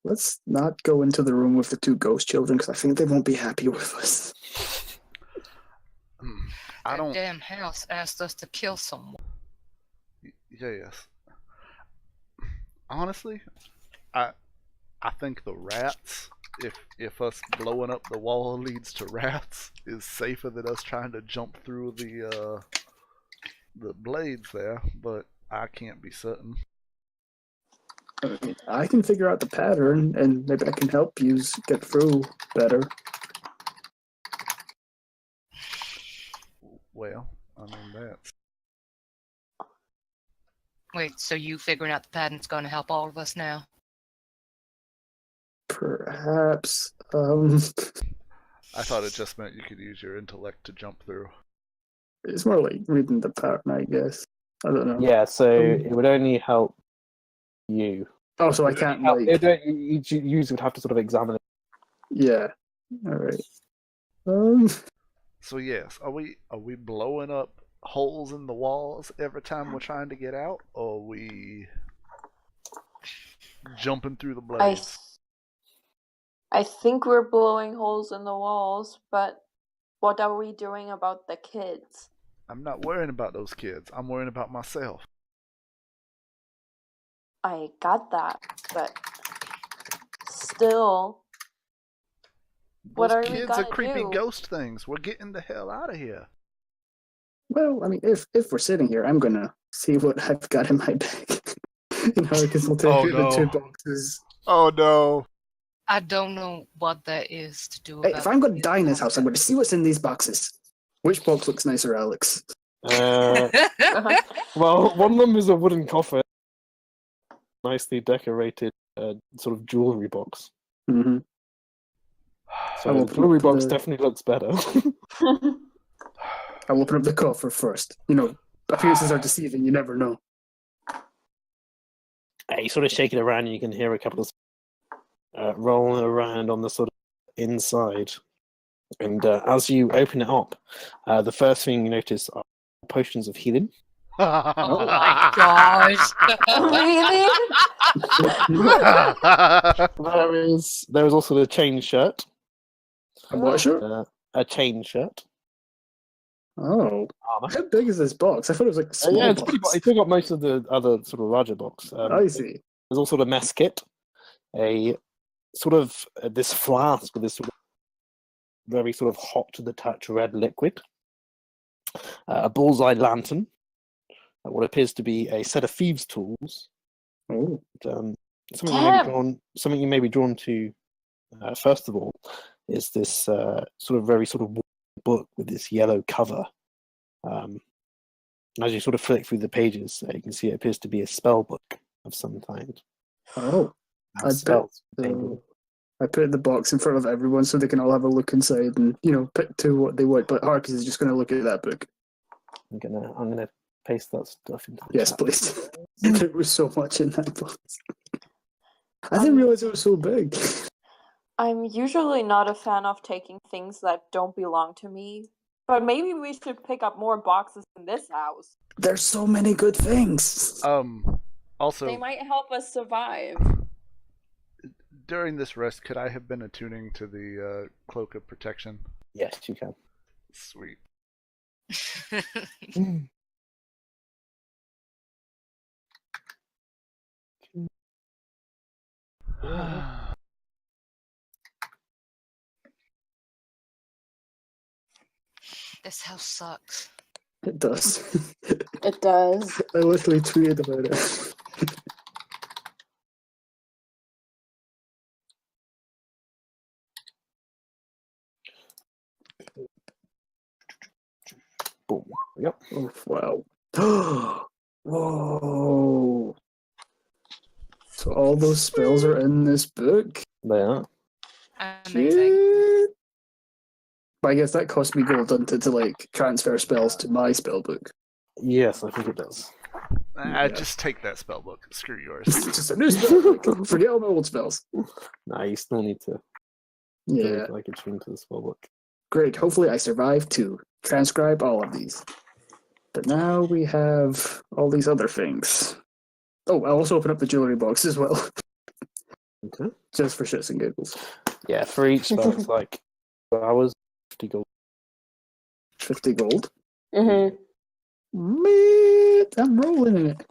Let's not go into the room with the two ghost children because I think they won't be happy with us. I That don't. damn house asked us to kill someone. Yes. Honestly, I think the rats. If us blowing up the wall leads to rats, is safer than us trying to jump through the blades there. But I can't be certain. I mean, I can figure out the pattern, and maybe I can help you get through better. Well, I mean that's. Wait, so you figuring out the pattern's going to help all of us now? Perhaps. I thought it just meant you could use your intellect to jump through. It's more like reading the pattern, I guess. I don't know. Yeah, so it would only help you. Oh, so I can't like. You would have to sort of examine it. Yeah. All right. So yes, are we blowing up holes in the walls every time we're trying to get out, or are we jumping through the blades? I think we're blowing holes in the walls, but what are we doing about the kids? I'm not worrying about those kids. I'm worrying about myself. I got that, but still, what Those are we kids gonna are creepy do? ghost things. We're getting the hell out of here. Well, I mean, if we're sitting here, I'm gonna see what I've got in my bag. Because I'll take Oh, the two no. boxes. Oh no. I don't know what that is to do Hey, about if I'm gonna die in this house, I'm gonna see what's in these boxes. Which box looks nicer, Alex? Well, one of them is a wooden coffin, nicely decorated sort of jewelry box. Mm-hmm. So the jewelry box definitely looks better. I'll open up the coffer first. Appearances are deceiving. You never know. You sort of shake it around, and you can hear a couple of rolling around on the sort of inside. And as you open it up, the first thing you notice are potions of healing. Oh my gosh. Really? There is also a chain shirt. A what shirt? A chain shirt. Oh. How big is this box? I thought it was like a small Yeah, it's box. still got most of the other sort of larger box. I see. There's also a mess kit, a sort of this flask with this sort of very sort of hot to the touch red liquid, a bullseye lantern, what appears to be a set of thieves' tools. Oh. Something you may be drawn to. First of all, is this sort of very sort of book with this yellow cover. As you sort of flick through the pages, you can see it appears to be a spell book of some kind. Oh. I put the box in front of everyone so they can all have a look inside and, pick to what they want. But Harkus is just going to look at that book. I'm gonna paste that stuff into the Yes, chat. please. There was so much in that box. I didn't realize it was so big. I'm usually not a fan of taking things that don't belong to me, but maybe we should pick up more boxes in this house. There's so many good things. Also, they might help us survive. During this rest, could I have been attuning to the cloak of protection? Yes, you can. Sweet. This house sucks. It does. It does. I literally tweeted about it. Boom. Yep. Oh, wow. Whoa. So all those spells are in this book? They are. Amazing. Shit. But I guess that cost me gold, doesn't it, to transfer spells to my spell book? Yes, I think it does. Just take that spell book. Screw yours. It's just a new spell book. Forget all my old spells. Nah, you still need to attune to the spell book. Great. Hopefully I survive to transcribe all of these. But now we have all these other things. Oh, I'll also open up the jewelry box as well, Okay. just for shits and giggles. Yeah, for each spell, it's like hours, 50 gold. 50 gold. Mm-hmm. Man, I'm rolling in it.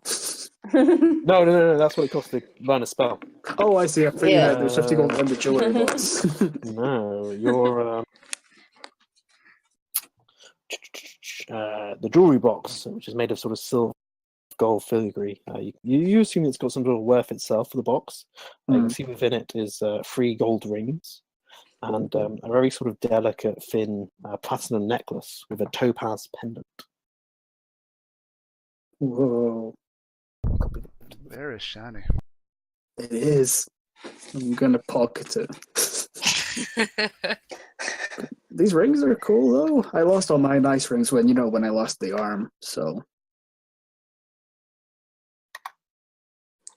No, that's what it costs to run a spell. Oh, I see. I thought you Yeah. had there's 50 gold in the jewelry box. No, you're the jewelry box, which is made of sort of silver, gold filigree. You assume it's got some sort of worth itself for the box. You can see within it is 3 gold rings and a very sort of delicate, thin platinum necklace with a topaz pendant. Whoa. Very shiny. It is. I'm gonna pocket it. These rings are cool though. I lost all my nice rings when I lost the arm, so.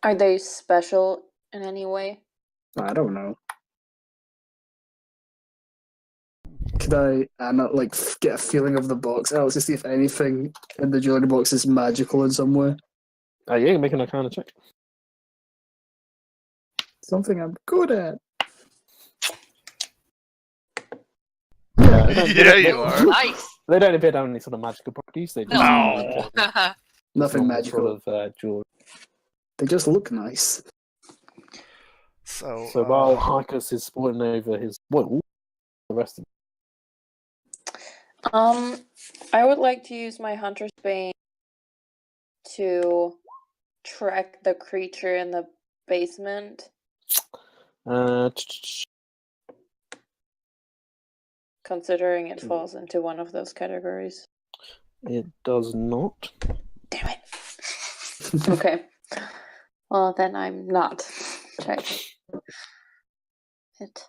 Are they special in any way? I don't know. Could I not like get a feeling of the box else to see if anything in the jewelry box is magical in some way? Yeah, you can make an Arcana check. Something I'm good at. Yeah, you are. Nice. They don't appear to have any sort of magical properties. They just No. Nothing normal magical. Sort of jewelry. They just look nice. So, So while Harkus is sporting over his wool, the rest of I would like to use my Hunter's Bane to track the creature in the basement, considering it falls into one of those categories. it does not. Damn it. Okay. Well, then I'm not checking it.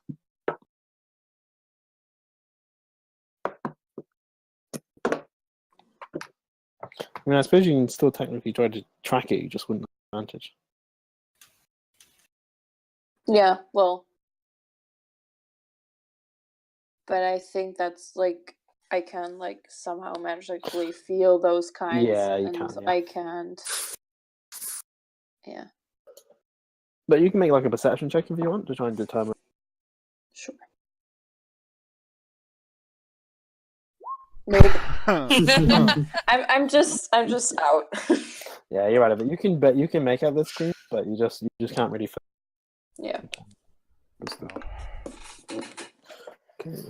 I mean, I suppose you can still technically try to track it. You just wouldn't have advantage. Yeah, well. But I think that's like I can like somehow magically feel those kinds. Yeah, you and can, yeah. I can't. Yeah. But you can make like a perception check if you want to try and determine. Sure. Nope. I'm just out. Yeah, you're right. But you can make out the screen, but you just can't really. Yeah. Okay.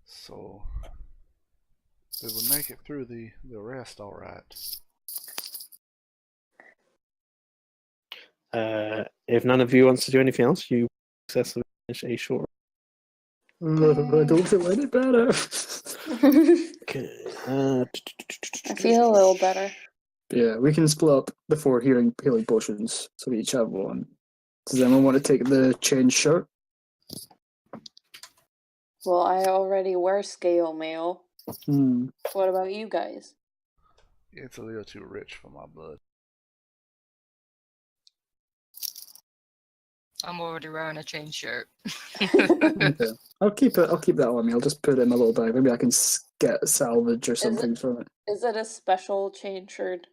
So they would make it through the rest all right. If none of you wants to do anything else, you successfully finish a short. I don't feel any better. Okay. I feel a little better. Yeah, we can split up the 4 healing potions, so we each have one. Does anyone want to take the chain shirt? Well, I already wear scale mail. Hmm. What about you guys? It's a little too rich for my blood. I'm already wearing a chain shirt. Okay. I'll keep that on me. I'll just put it in my little bag. Maybe I can get a salvage or something from it. Is it a special chain shirt?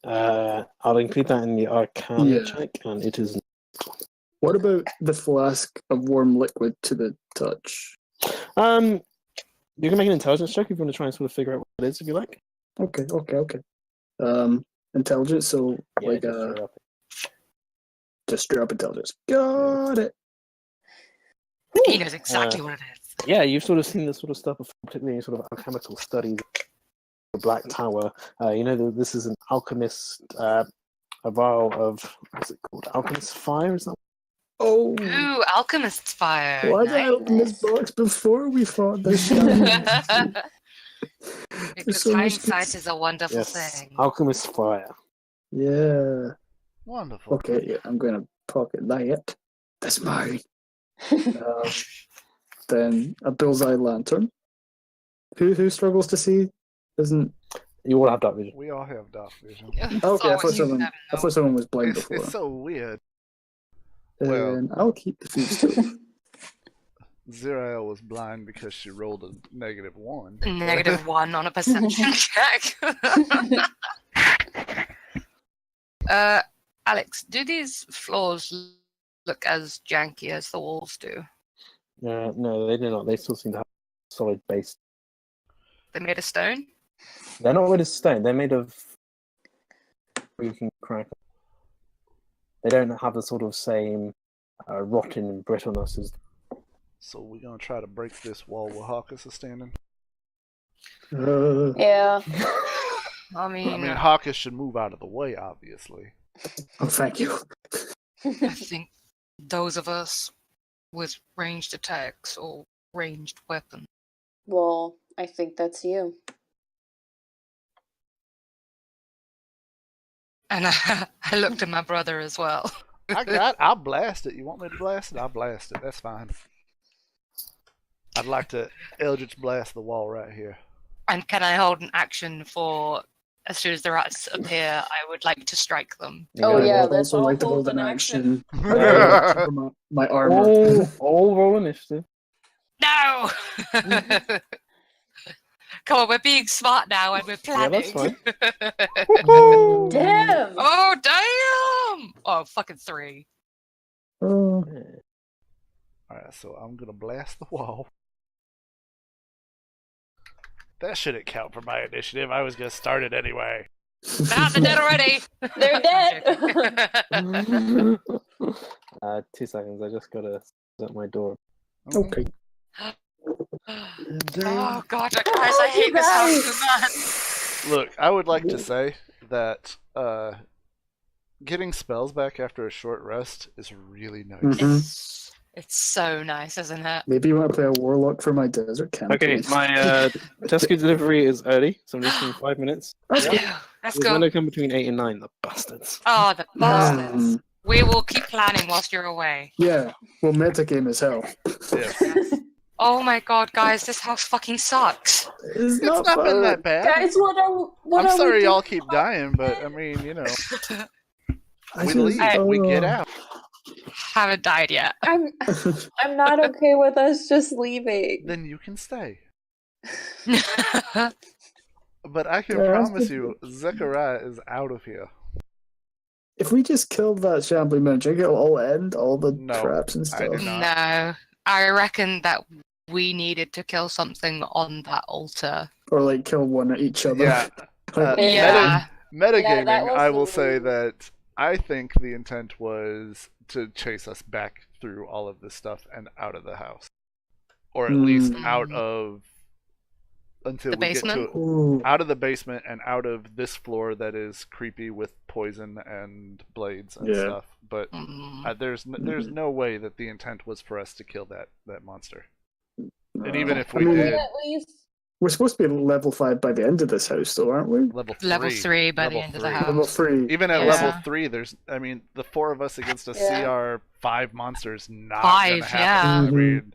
I'll include that in the Arcana check, and it is. What about the flask of warm liquid to the touch? You can make an intelligence check if you want to try and sort of figure out what it is, if you like. Okay. Intelligence, so Yeah, like just straight up intelligence. Got it. He knows exactly what it is. Yeah, you've sort of seen this sort of stuff before, particularly in sort of alchemical studies. The Black Tower. This is an alchemist, a vial of what's it called? Alchemist fire, is that? Oh, Ooh, alchemist's fire. why did I Nice. open this box before we fought this guy? Because so much hindsight is a wonderful Yes, thing. alchemist fire. Yeah. Wonderful. Okay, yeah, I'm gonna pocket that. That's mine. Then a bullseye lantern. Who struggles to see? Isn't You all have dark vision. We all have dark vision. okay? I So thought you someone was blind It's before. so weird. And I'll keep the food stove. Zirael was blind because she rolled a -1. -1 on a perception check. Alex, do these floors look as janky as the walls do? No, they do not. They still seem to have a solid base. They're made of stone? They're not made of stone. They're made of you can crack. They don't have the sort of same rotten brittleness as. So we're gonna try to break this wall where Hawkus is standing. Yeah. I mean, Hawkus should move out of the way, obviously. Oh, thank you. I think those of us with ranged attacks or ranged weapons. Well, I think that's you. And I looked at my brother as well. I'll blast it. You want me to blast it? I'll blast it. That's fine. I'd like to Eldritch blast the wall right here. And can I hold an action for as soon as the rats appear, I would like to strike them? Oh yeah, I'd let's also all like to hold hold an an action. action. My armor. All roll initiative. No! Come on, we're being smart now and we're Yeah, planning. that's fine. Damn! Oh, damn! Oh, fucking 3. Alright, so I'm gonna blast the wall. That shouldn't count for my initiative. I was gonna start it anyway. Ah, they're dead already! They're dead! 2 seconds. I just gotta set my door. Okay. Oh god, guys, I hate this house so much. Look, I would like to say that getting spells back after a short rest is really nice. Mhm. It's so nice, isn't it? Maybe you want to play a warlock for my desert campaign. Okay, my Tesco delivery is early, so I'm just in 5 minutes. Let's It's go. when I come between 8 and 9, the bastards. Oh, the bastards. Um, We will keep planning whilst you're away. yeah, well, metagame as hell. Yeah. Oh my god, guys, this house fucking sucks. It's It's not been that bad. Guys, what I'm are sorry we y'all doing keep dying, but I mean, you know, I we just- leave, we get out. Haven't died yet. I'm not okay with us just leaving. Then you can stay. But I can Yeah, that's promise good. you, Zechariah is out of here. If we just killed that shambling man, do you think it'll all end? All the No, traps and I do stuff? not. No, I reckon that we needed to kill something on that altar. Or like kill one at each other? Yeah. Like, Yeah. Metagaming, that was I will the say rule. that I think the intent was to chase us back through all of this stuff and out of the house. Or at least out of until The we basement? get to ooh. out of the basement and out of this floor that is creepy with poison and blades and Yeah. stuff. But Mm. there's no way that the intent was for us to kill that monster. And Uh, even if I we mean, did, At least We're supposed to be level 5 by the end of this house, though, aren't we? level 3. Level 3 by the Level end of the 3. house. Level 3. Even at Yeah. level 3, the 4 of us against a Yeah. CR 5 monsters not 5, gonna happen. yeah. I mean,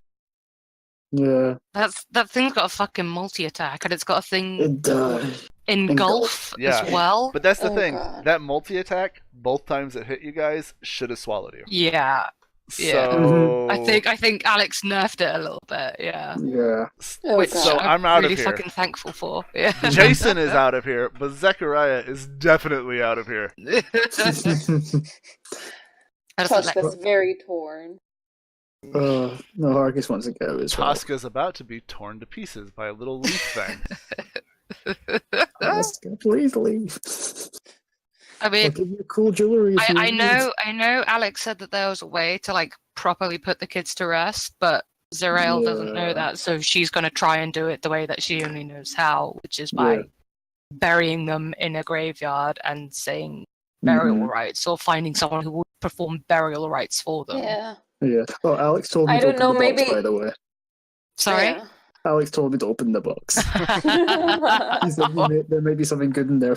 Yeah, That thing's got a fucking multi-attack, and it's got a thing it does. engulf Yeah. as well. but that's the Oh, thing. God. That multi-attack, both times it hit you guys, should have swallowed you. Yeah, Yeah. So I think Alex nerfed it a little bit. Yeah, Yeah. Oh, which God. So I'm out really of here. fucking thankful for. Yeah. Jason is out of here, but Zechariah is definitely out of here. I just Tusk like, is very torn. No, Harkus wants to go as well. Tosca's about to be torn to pieces by a little leaf thing. Tosca, please leave. I I'll mean, give you cool jewelry. If you I leave. know. Alex said that there was a way to like properly put the kids to rest, but Zerael doesn't know Yeah. that, so she's gonna try and do it the way that she only knows how, which is by Yeah. burying them in a graveyard and saying burial Mhm. rites, or finding someone who will perform burial rites for them. Yeah. Yeah. Oh, Alex told me I to don't open know, the box, maybe- by the way. Sorry. Yeah. Alex told me to open the box. He said there may be something good in there.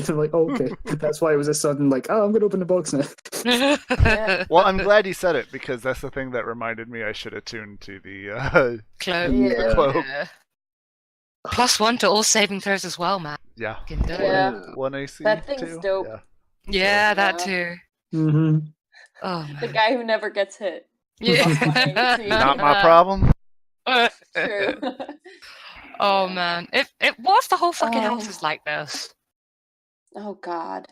I'm like, oh, okay. That's why it was a sudden, like, oh, I'm going to open the box now. Yeah. Well, I'm glad you said it, because that's the thing that reminded me I should have tuned to the Cloak. Yeah. cloak. Yeah. +1 to all saving throws as well, man. Yeah. You can do it. Yeah. 1 AC. That thing's too? dope. Yeah. Yeah, that Yeah. too. Mm-hmm. Oh The man. guy who never gets hit. Yeah. Not my problem. True. Oh man. What if the whole fucking Oh. house is like this? Oh God.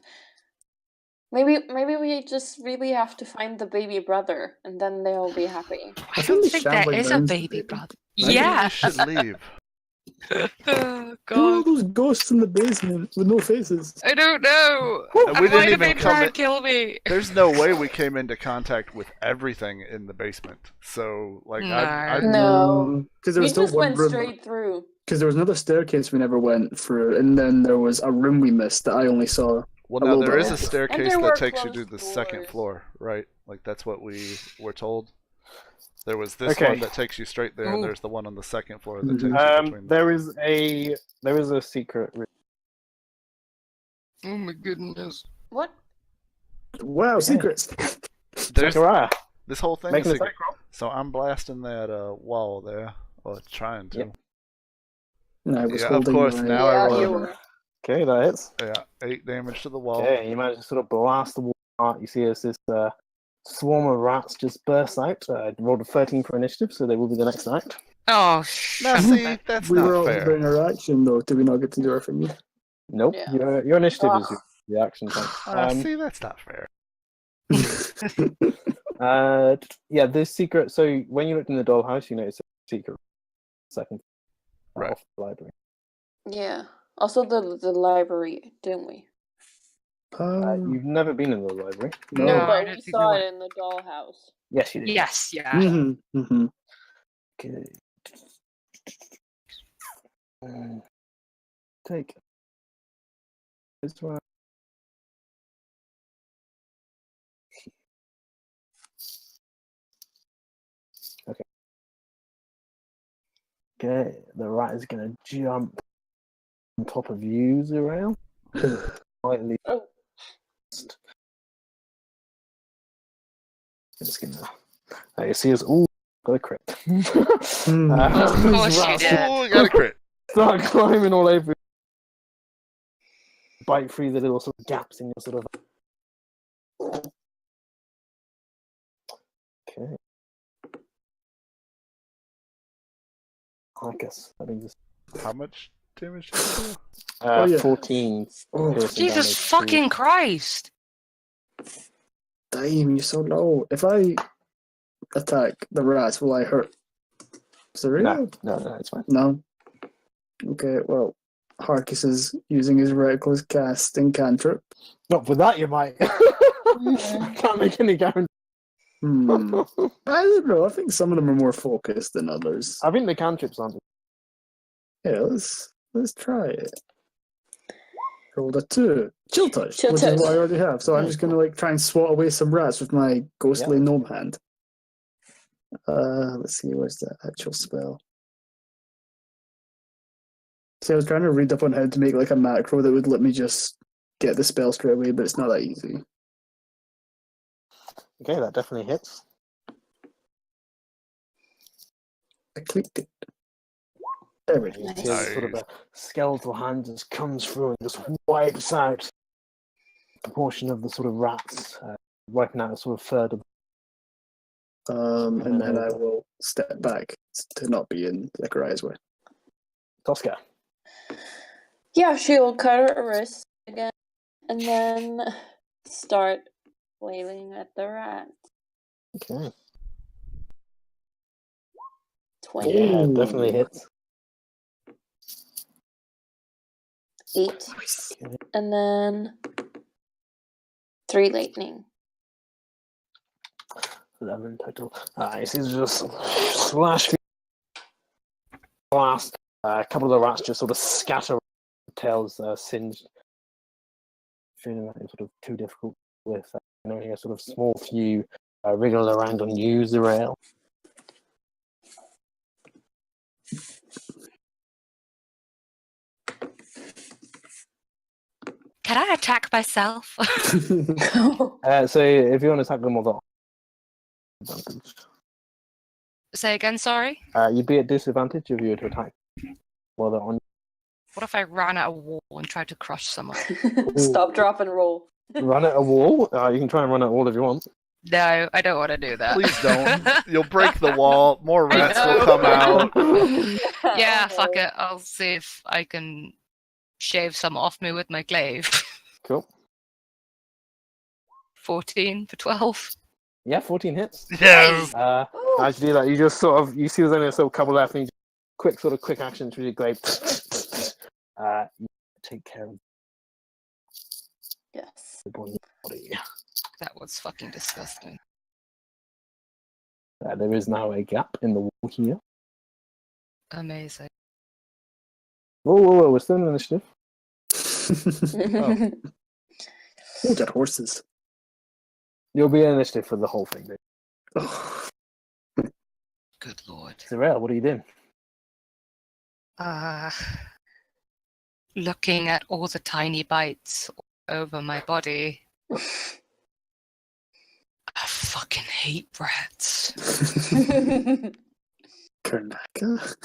Maybe we just really have to find the baby brother, and then they'll be happy. I think don't the think there shambling is a mounds baby baby. brother. Maybe Yeah. we should leave. Oh, Who are God. all those ghosts in the basement with no faces? I don't know. And we Why didn't did even they come try in. and kill me? There's no way we came into contact with everything in the basement. So, like, No. Because there We was still just one went room. straight through. Because there was another staircase we never went through, and then there was a room we missed that I only saw. well, a no, little there bit is a of. And staircase there that were takes you to closed the second doors. floor, right? Like, that's what we were told. There was this Okay. one that takes you straight there, and Ooh. there's the one on the second floor that Mhm. takes you between them. There is a secret room. Oh my goodness. What? Wow, secrets! There's Zachariah, this whole thing is making a secret. attack roll. So I'm blasting that wall there, or trying to. Yep. And I was Yeah, of holding course. my Now I Yeah, roll. you were. Okay, that hits. Yeah, 8 damage to the wall. Okay, you manage to sort of blast the wall apart. You see as this swarm of rats just bursts out. Rolled a 13 for initiative, so they will be the next night. Oh, Now shut see, up. that's We were not all fair. doing our action though. Did we not get to do our thing? Nope, Yeah. your initiative is Ugh. your reaction time. See, that's not fair. Yeah, this secret. So when you looked in the dollhouse, you noticed a secret second Right. off the library. Yeah. Also the library, didn't we? You've never been in the library. No, No, I but don't we think we saw went. it in the dollhouse. Yes, you did. Yes, yeah. Mm-hmm. Mm-hmm. Okay. Take this one. Okay. Okay, the rat is going to jump on top of you, Zerael. Slightly. Oh. Just gonna. You see us. Ooh, got a crit. Of course you did. Oh, got a crit. Start climbing all over. Bite through the little sort of gaps in your sort of. Okay. I guess that means How much damage did you do? Oh, yeah. 14. Oh, piercing Jesus damage. fucking Christ. damn, you're so low. If I attack the rats, will I hurt? Is there No, it's fine. No. Okay, well, Harkis is using his reckless casting cantrip. Not for that, you might. I can't make any guarantee. I don't know. I think some of them are more focused than others. I think the cantrips aren't. Yeah, let's try it. Rolled a 2. Chill touch, Chill which touch. is what I already have. So I'm Yeah, just gonna like try and swat away some rats with my ghostly gnome hand. Let's see, where's the actual spell? See, I was trying to read up on how to make like a macro that would let me just get the spell straight away, but it's not that easy. Okay, that definitely hits. I clicked it. There it You is. see as sort of a skeletal hand just comes through and just wipes out a proportion of the sort of rats, wiping out a sort of third of. And then I will step back to not be in Zechariah's way. Tosca. Yeah, she'll cut her wrist again and then start flailing at the rat. Okay. 20. Yeah, Ooh. definitely hits. 8. Okay. And then 3 lightning. 11 total. This is just slash. Blast. A couple of the rats just sort of scatter. Tails singed. Feeling that it's sort of too difficult with only a sort of small few wriggle around on you, Zerael. Can I attack myself? So if you want to attack them with advantage, Say again, sorry? you'd be at disadvantage if you were to attack while they're on. What if I ran at a wall and tried to crush someone? Stop, drop, and roll. Run at a wall. You can try and run at a wall if you want. No, I don't want to do that. Please don't. You'll break the wall. More rats will come out. Yeah, fuck it. I'll see if I can shave some off me with my glaive. Cool. 14 for 12. Yeah, 14 hits. Yes. As you do that, you just you see there's only a couple left, and you quick action through your glaive. You take care of Yes. the body. That was fucking disgusting. There is now a gap in the wall here. Amazing. Whoa, we're still in initiative. Oh, dead horses. You'll be in initiative for the whole thing, dude. Oh. Good lord. Zarel, what are you doing? Looking at all the tiny bites over my body. I fucking hate rats. Karnaka.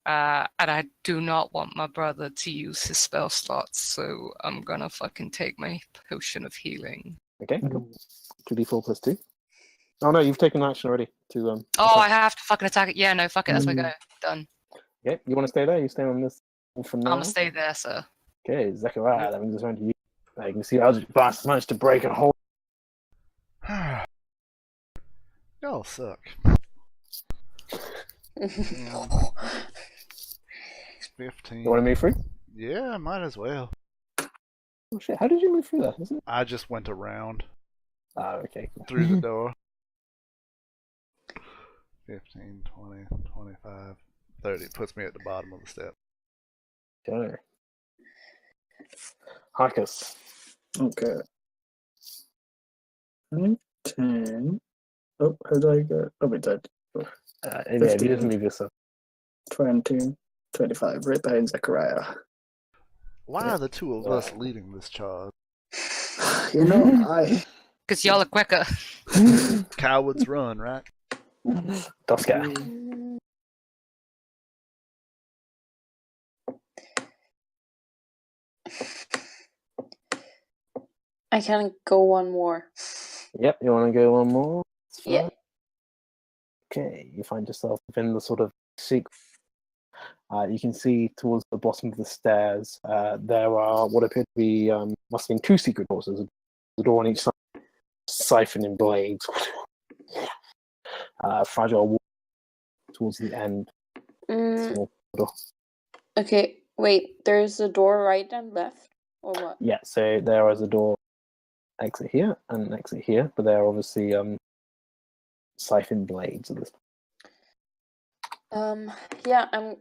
And I do not want my brother to use his spell slots, so I'm gonna fucking take my potion of healing. Okay, cool. 2d4 plus 2. Oh no, you've taken action already to Oh, I attack. have to fucking attack it. Yeah, no, fuck it. That's my go. Done. Okay, you want to stay there? You stay on this for now? I'm gonna stay there, sir. Okay, Zechariah, that means it's on to you. You can see Eldritch Blast managed to break a hole. Y'all suck. 15. You want to move through? Yeah, might as well. Oh shit, how did you move through that? Isn't it? I just went around Oh, okay. Cool. through the door. 15, 20, 25, 30. Puts me at the bottom of the step. Okay. Harkus. Okay. 10. Oh, how did I go? Oh, we did. Yeah, you just move yourself. 20, 25, right behind Zechariah. Why are the two of us leading this charge? You know, Because y'all are quicker. Cowards run, right? Dusker. I can go one more. Yep, you want to go one more? Yeah. Okay, you find yourself within the sort of secret. You can see towards the bottom of the stairs, there are what appear to be, must have been 2 secret doors. There's a door on each side, siphoning blades. Fragile wall towards the end. Small door. Okay, wait. There's a door right and left, or what? Yeah, so there is a door exit here and an exit here, but they're obviously siphon blades at this point. Yeah, I'm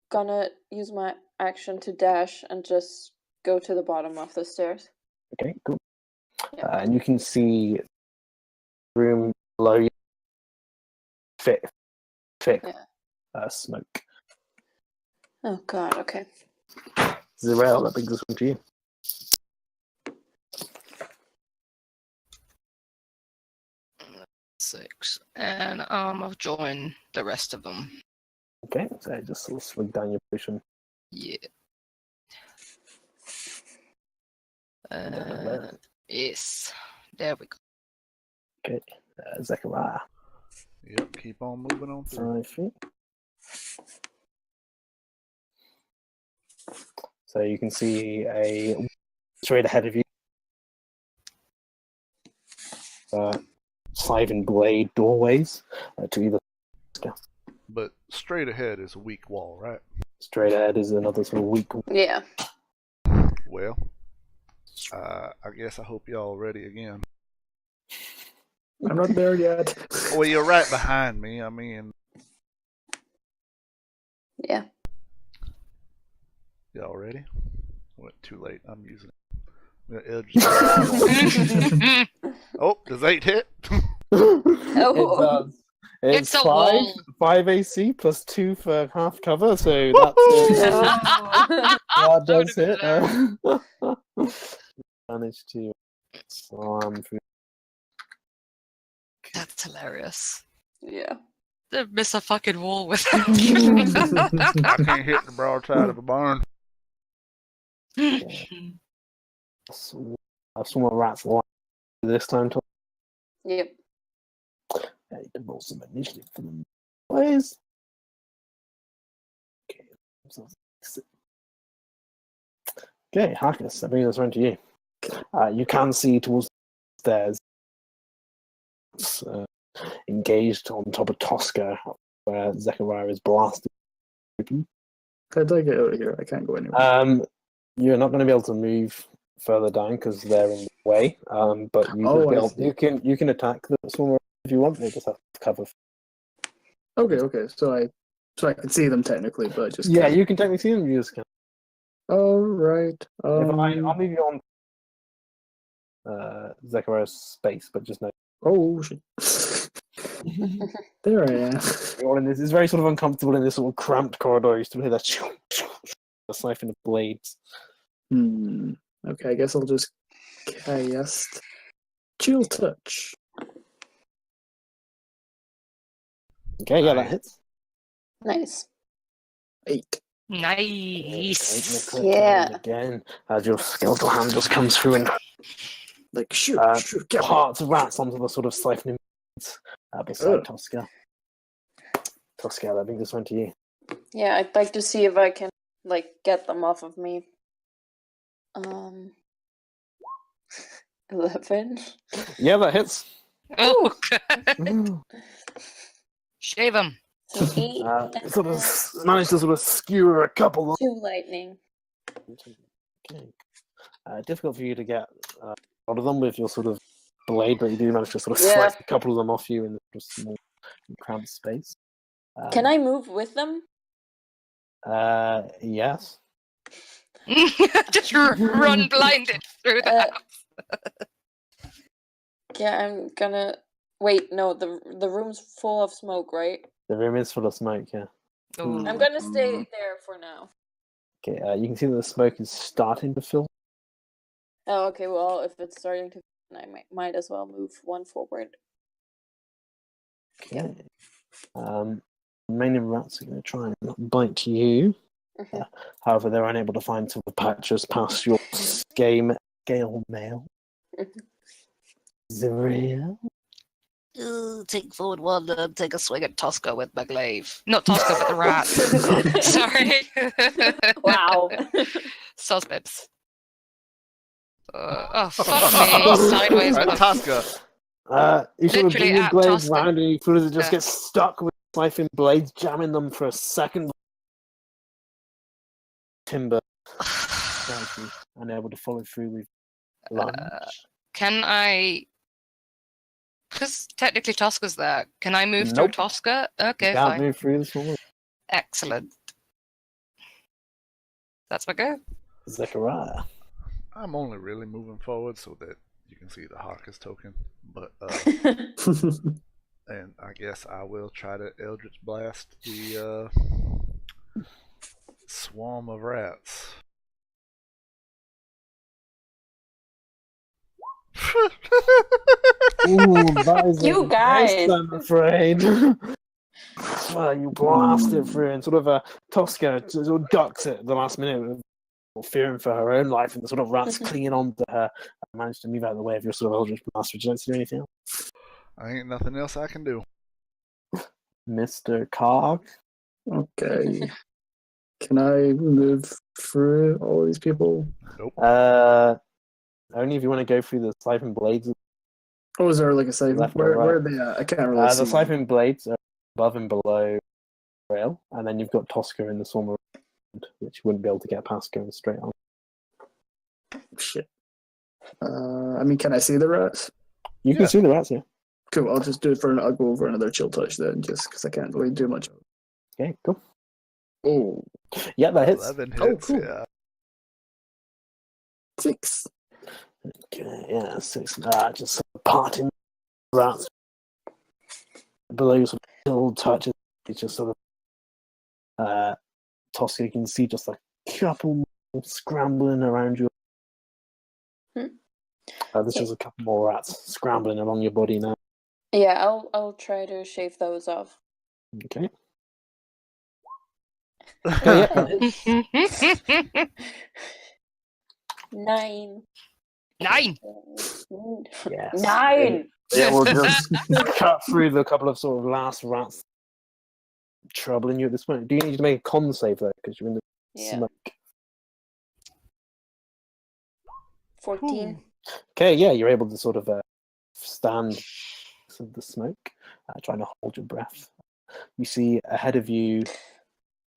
gonna use my action to dash and just go to the bottom of the stairs. Okay, cool. Yeah. And you can see room below you, thick smoke. Oh god, okay. Zarel, that brings us on to you. Six. And I'll join the rest of them. Okay, so just sort of swing down your potion. Yeah. There. Yes. There we go. Okay, Zechariah. Yep, keep on moving on through. 5 feet. So you can see a straight ahead of you. Siphon blade doorways to either. But straight ahead is a weak wall, right? Straight ahead is another sort of weak. Yeah. Well, I guess I hope y'all ready again. I'm not there yet. Well, you're right behind me. I mean, Yeah. y'all ready? Went too late. I'm using it. Oh, does 8 hit? It does. It's a 5, wall. 5 AC plus 2 for half cover, so that does hit. Managed to slam through. That's hilarious. Yeah. They miss a fucking wall with I can't hit the broadside of a barn. I've sworn rats line this time. Yep. Yeah, you can roll some initiative for them. Please. Okay. Okay, Harkness, I bring this around to you. You can see towards the stairs, engaged on top of Tosca, where Zechariah is blasted open. How do I get out of here? I can't go anywhere. You're not going to be able to move further down because they're in the way. But you Oh, would be I able, see. you can attack the swarm if you want. They just have to cover. Okay. So I can see them technically, but I just Yeah, can't. you can technically see them. You just can. All right. I'll move you on Zechariah's space, but just no. Oh shit. There I am. You're all in this. It's very sort of uncomfortable in this sort of cramped corridor. You still hear that the siphon of blades. Okay, I guess I'll just cast Chill Touch. Okay, yeah, that hits. Nice. 8. Nice. Yeah. Again, as your skeletal hand just comes through and Like shoot, get parts rats onto the sort of siphoning beside Tosca. Tosca, I think this went to you. Yeah, I'd like to see if I can get them off of me. 11. Yeah, that hits. Oh, God. Shave him. So 8. Sort of managed to sort of skewer a couple. 2 lightning. Okay. Difficult for you to get a lot of them with your sort of blade, but you do manage to sort of slice a couple of them off you in a small cramped space. Can I move with them? Yes. Just run blinded through the house. Yeah, I'm gonna wait. No, the room's full of smoke, right? The room is full of smoke. Yeah. Ooh. I'm gonna stay there for now. Okay. You can see that the smoke is starting to fill. Oh, okay. Well, if it's starting to, I might as well move one forward. Okay. Many rats are going to try and bite you. However, they're unable to find sort of patches past your scale mail. Zaria. Take forward one and take a swing at Tosca with my glaive. Not Tosca, but the rat. Sorry. Wow. Sosbibs. Oh, fuck me. Sideways with a... Tosca. You sort of Literally bring your at glaive Tosca. round and you sort of just get stuck with siphon blades, jamming them for a second. Timber. Unable to follow through with lunge. Can I... Because technically Tosca's there. Can I move through Tosca? Okay, you can't fine. move through this one. Excellent. That's my go. Zechariah. I'm only really moving forward so that you can see the Harkus token, but and I guess I will try to Eldritch Blast the swarm of rats. Ooh, that is You guys. I'm afraid. Well, you blast it through, and sort of Tosca sort of ducks it at the last minute, fearing for her own life, and the sort of rats clinging on to her. I managed to move out of the way of your sort of Eldritch Blast. Would you like to do anything else? I ain't nothing else I can do. Mr. Cog? Okay. Can I move through all these people? Nope. Only if you want to go through the siphon blades. Oh, is there like a siphon? Left or Where right? are they at? I can't really see. The siphon blades are above and below rail, and then you've got Tosca in the swarm around, which you wouldn't be able to get past going straight on. Shit. I mean, can I see the rats? You can see the rats, yeah. Cool. I'll just do it for. I'll go over another chill touch then, just because I can't really do much. Okay, cool. Oh, yeah, that hits. 11 hits. Oh, cool. Yeah. 6. Okay, yeah, 6. Just sort of parting rats below your sort of chill touches. It's just sort of Tosca. You can see just a couple more scrambling around you. There's just a couple more rats scrambling along your body now. Yeah, I'll try to shave those off. Okay. Okay, yeah. 9. 9. Yes. 9. Yeah, we'll just cut through the couple of sort of last rats troubling you at this point. Do you need to make a con save though, because you're in the Yeah. smoke? 14. Okay, yeah, you're able to sort of stand the smoke, trying to hold your breath. You see ahead of you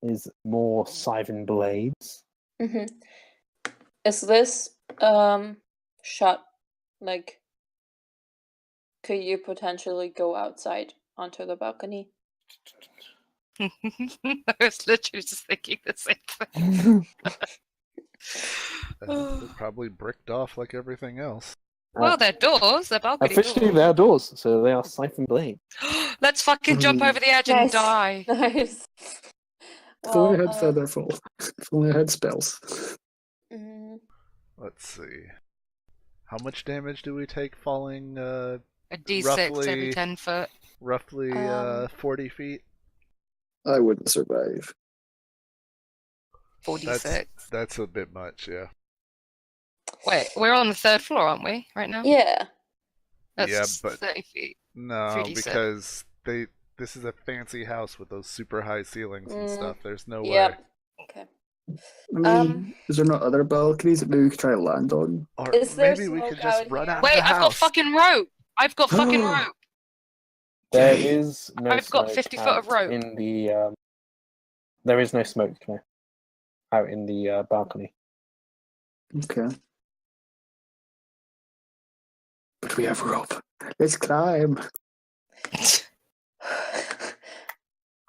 is more scythen blades. Mm-hmm. Is this shut? Like, could you potentially go outside onto the balcony? I was literally just thinking the same thing. They're probably bricked off like everything else. Well, they're doors, they're balcony Officially, doors. they are doors, so they are siphon blades. Let's fucking jump over the edge and Nice. die. Nice. If only I Well, had Featherfall. If only I had spells. Let's see. How much damage do we take falling A D6 roughly, every 10 foot. roughly 40 feet? I wouldn't survive. 46. That's a bit much, yeah. Wait, we're on the 3rd floor, aren't we, right now? yeah. That's Yeah, but 30 feet. No, 3d6. because this is a fancy house with those super high ceilings and stuff. There's no way. Yep. Okay. I mean, is there not other balconies that maybe we could try to land on? Or Is there maybe we could smoke just out run here? out of Wait, the I've got house. fucking rope! I've got fucking rope! There is no I've got smoke 50 foot out of rope. in the. There is no smoke out in the balcony. Okay. But we have rope. Let's climb.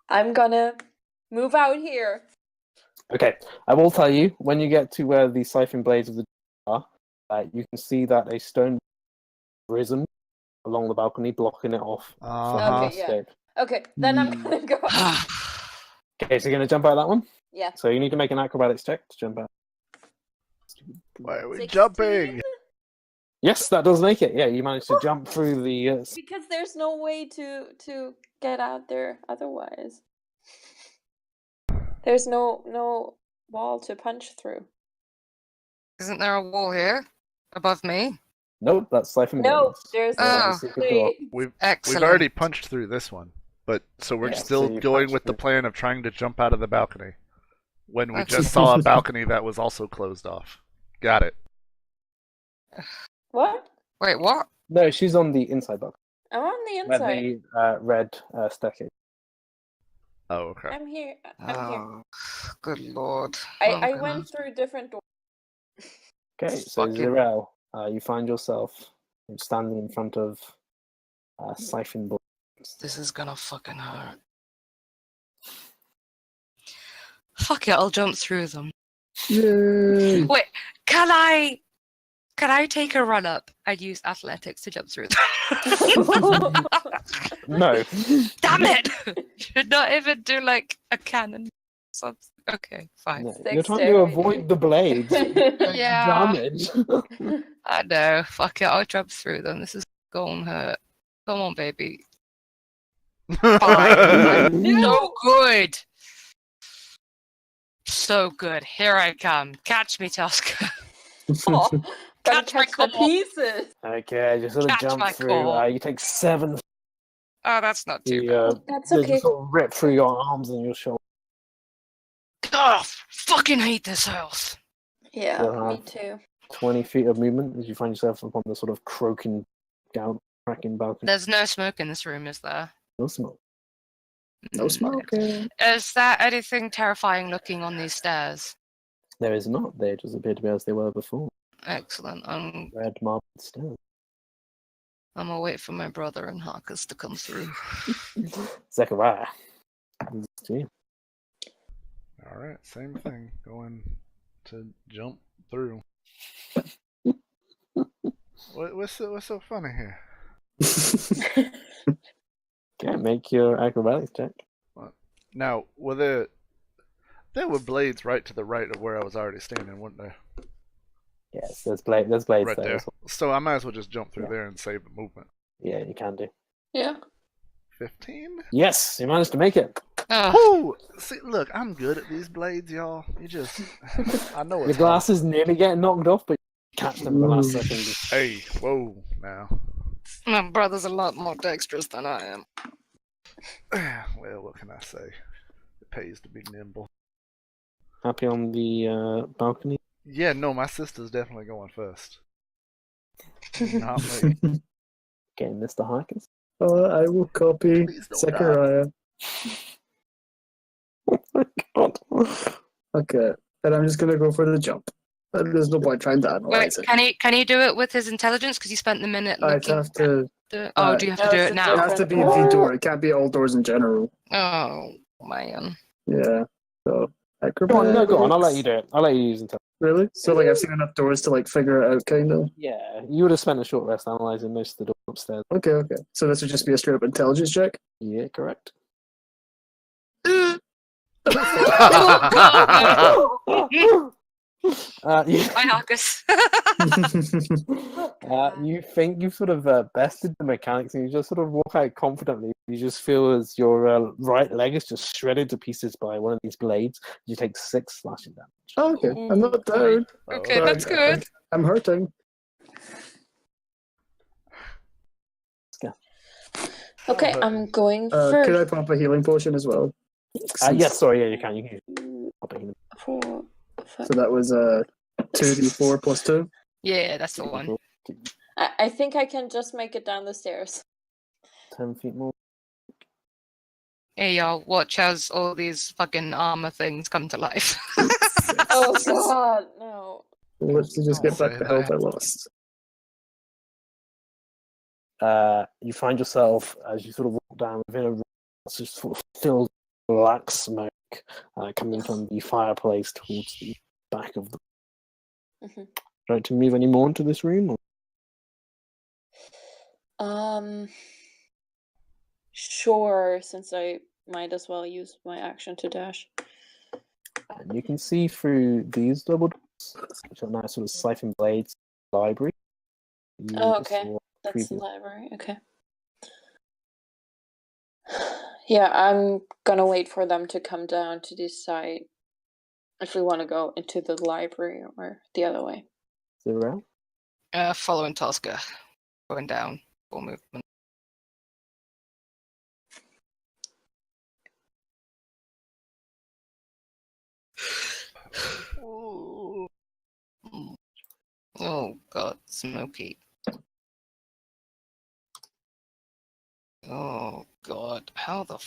I'm gonna move out here. Okay, I will tell you, when you get to where the siphon blades of the door are, you can see that a stone risen along the balcony, blocking it off for Uh-huh. Okay, yeah. escape. Okay, then I'm gonna go. Okay, so you're going to jump out that one? Yeah. So you need to make an acrobatics check to jump out. Why are we 16? jumping? Yes, that does make it. Yeah, you managed to jump through the... Because there's no way to get out there otherwise. There's no wall to punch through. Isn't there a wall here? Above me? Nope, that's siphon No, blades. there's Oh. no secret door. We've Excellent. already punched through this one, but so we're Yeah, still so you going punched with the through. plan of trying to jump out of the balcony. When we Okay. just saw a balcony that was also closed off. Got it. What? Wait, what? No, she's on the inside balcony. I'm on the Where inside. the red staircase. Oh, okay. I'm here. I'm here. Oh, good lord. I Okay. went through different doors. Okay, so Fucking- Zirel, you find yourself standing in front of siphon blades. This is gonna fucking hurt. Fuck it, I'll jump through them. Yay! Wait, can I take a run up and use athletics to jump through them? No. Damn it! Should not even do like a cannon. Something. Okay, fine. No, you're trying to avoid the blades. Yeah. Damage. I know. Fuck it, I'll jump through them. This is gonna hurt. Come on, baby. Fine. So good. So good. Here I come. Catch me, Tusker. Oh, gotta Catch my catch the call. pieces. Okay, just sort of Catch jump my through. call. You take 7. Oh, that's not too The, bad. That's they okay. just sort of rip through your arms and your shoulders. Oh, fucking hate this house. Yeah, Uh-huh. me too. 20 feet of movement as you find yourself upon the sort of cracking balcony. There's no smoke in this room, is there? No smoke. No smoking. Is there anything terrifying looking on these stairs? There is not. They just appear to be as they were before. Excellent. Red marble stairs. I'm gonna wait for my brother and Harkus to come through. Zechariah. This is to you. Alright, same thing. Going to jump through. What's so funny here? Okay, make your acrobatics check. Now, there were blades right to the right of where I was already standing, weren't there? Yes, there's blades Right there. there. as well. So I might as well just jump through Yeah. there and save the movement. Yeah, you can do. Yeah. 15? Yes, you managed to make it. Oh, Woo! See, look, I'm good at these blades, y'all. You just, I know Your it's glasses nearly get knocked off, but you catch them at the last second. hard. Hey, whoa, now. my brother's a lot more dexterous than I am. Well, what can I say? It pays to be nimble. Happy on the balcony? Yeah, no, my sister's definitely going first. Not me. Okay, Mr. Harkins. I will copy Please don't Zechariah. Oh my god. Okay, and I'm just gonna go for the jump. There's no point trying to Wait, analyze it. can he do it with his intelligence? Because he spent the minute I'd looking. have to. Oh, do you have to No, do it's it a now? It has to be the door. It can't be all doors in general. Oh man. Yeah. So Go acrobatics. on, no, go on. I'll let you do it. I'll let you use intelligence. Really? So like I've seen enough doors to like figure it out, kind of. Yeah, you would have spent a short rest analyzing most of the doors upstairs. Okay. So this would just be a straight up intelligence check. Yeah, correct. You, Hi, Marcus. you think you've sort of bested the mechanics and you just sort of walk out confidently. You just feel as your right leg is just shredded to pieces by one of these blades. You take 6 slashing damage. Oh, okay, I'm not down. Okay, But that's good. I'm hurting. Okay, I'm going Could first. I pop a healing potion as well? Yes, sorry, yeah, you can. You can. Four, five. So that was 2d4 plus 2. Yeah, that's the one. I think I can just make it down the stairs. 10 feet more. Hey y'all, watch as all these fucking armor things come to life. Oh god, no. Let's just get back Say the health I that. lost. You find yourself as you sort of walk down within a room that's just sort of filled with black smoke coming from the fireplace towards the back of the. Mhm. Right to move any more into this room? Or? Sure, since I might as well use my action to dash. And you can see through these double doors, which are now sort of siphon blades, library. You Oh, okay. saw That's the previous- library, okay. Yeah, I'm gonna wait for them to come down to decide if we want to go into the library or the other way. Zero. Following Tosca. Going down. Full movement. Oh god, smoky. Oh god, how the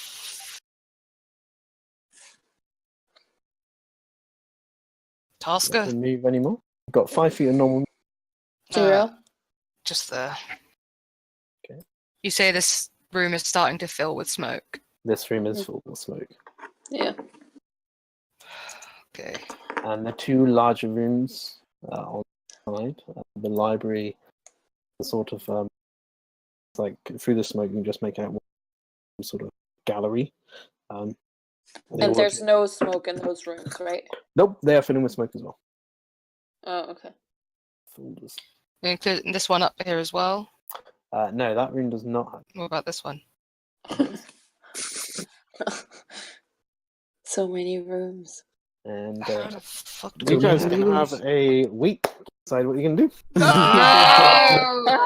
Tosca? Not move anymore. You've got 5 feet of normal. 0. Just there. Okay. You say this room is starting to fill with smoke. This room is full of smoke. Yeah. Okay. And the 2 larger rooms on the side, the library, the sort of like through the smoke, you can just make out one sort of gallery. And there's no smoke in those rooms, right? Nope, they are filling with smoke as well. Oh, okay. Include this one up here as well. No, that room does not have. What about this one? So many rooms. And How the fuck do you we guys do can that? have a week to decide what you can do. No!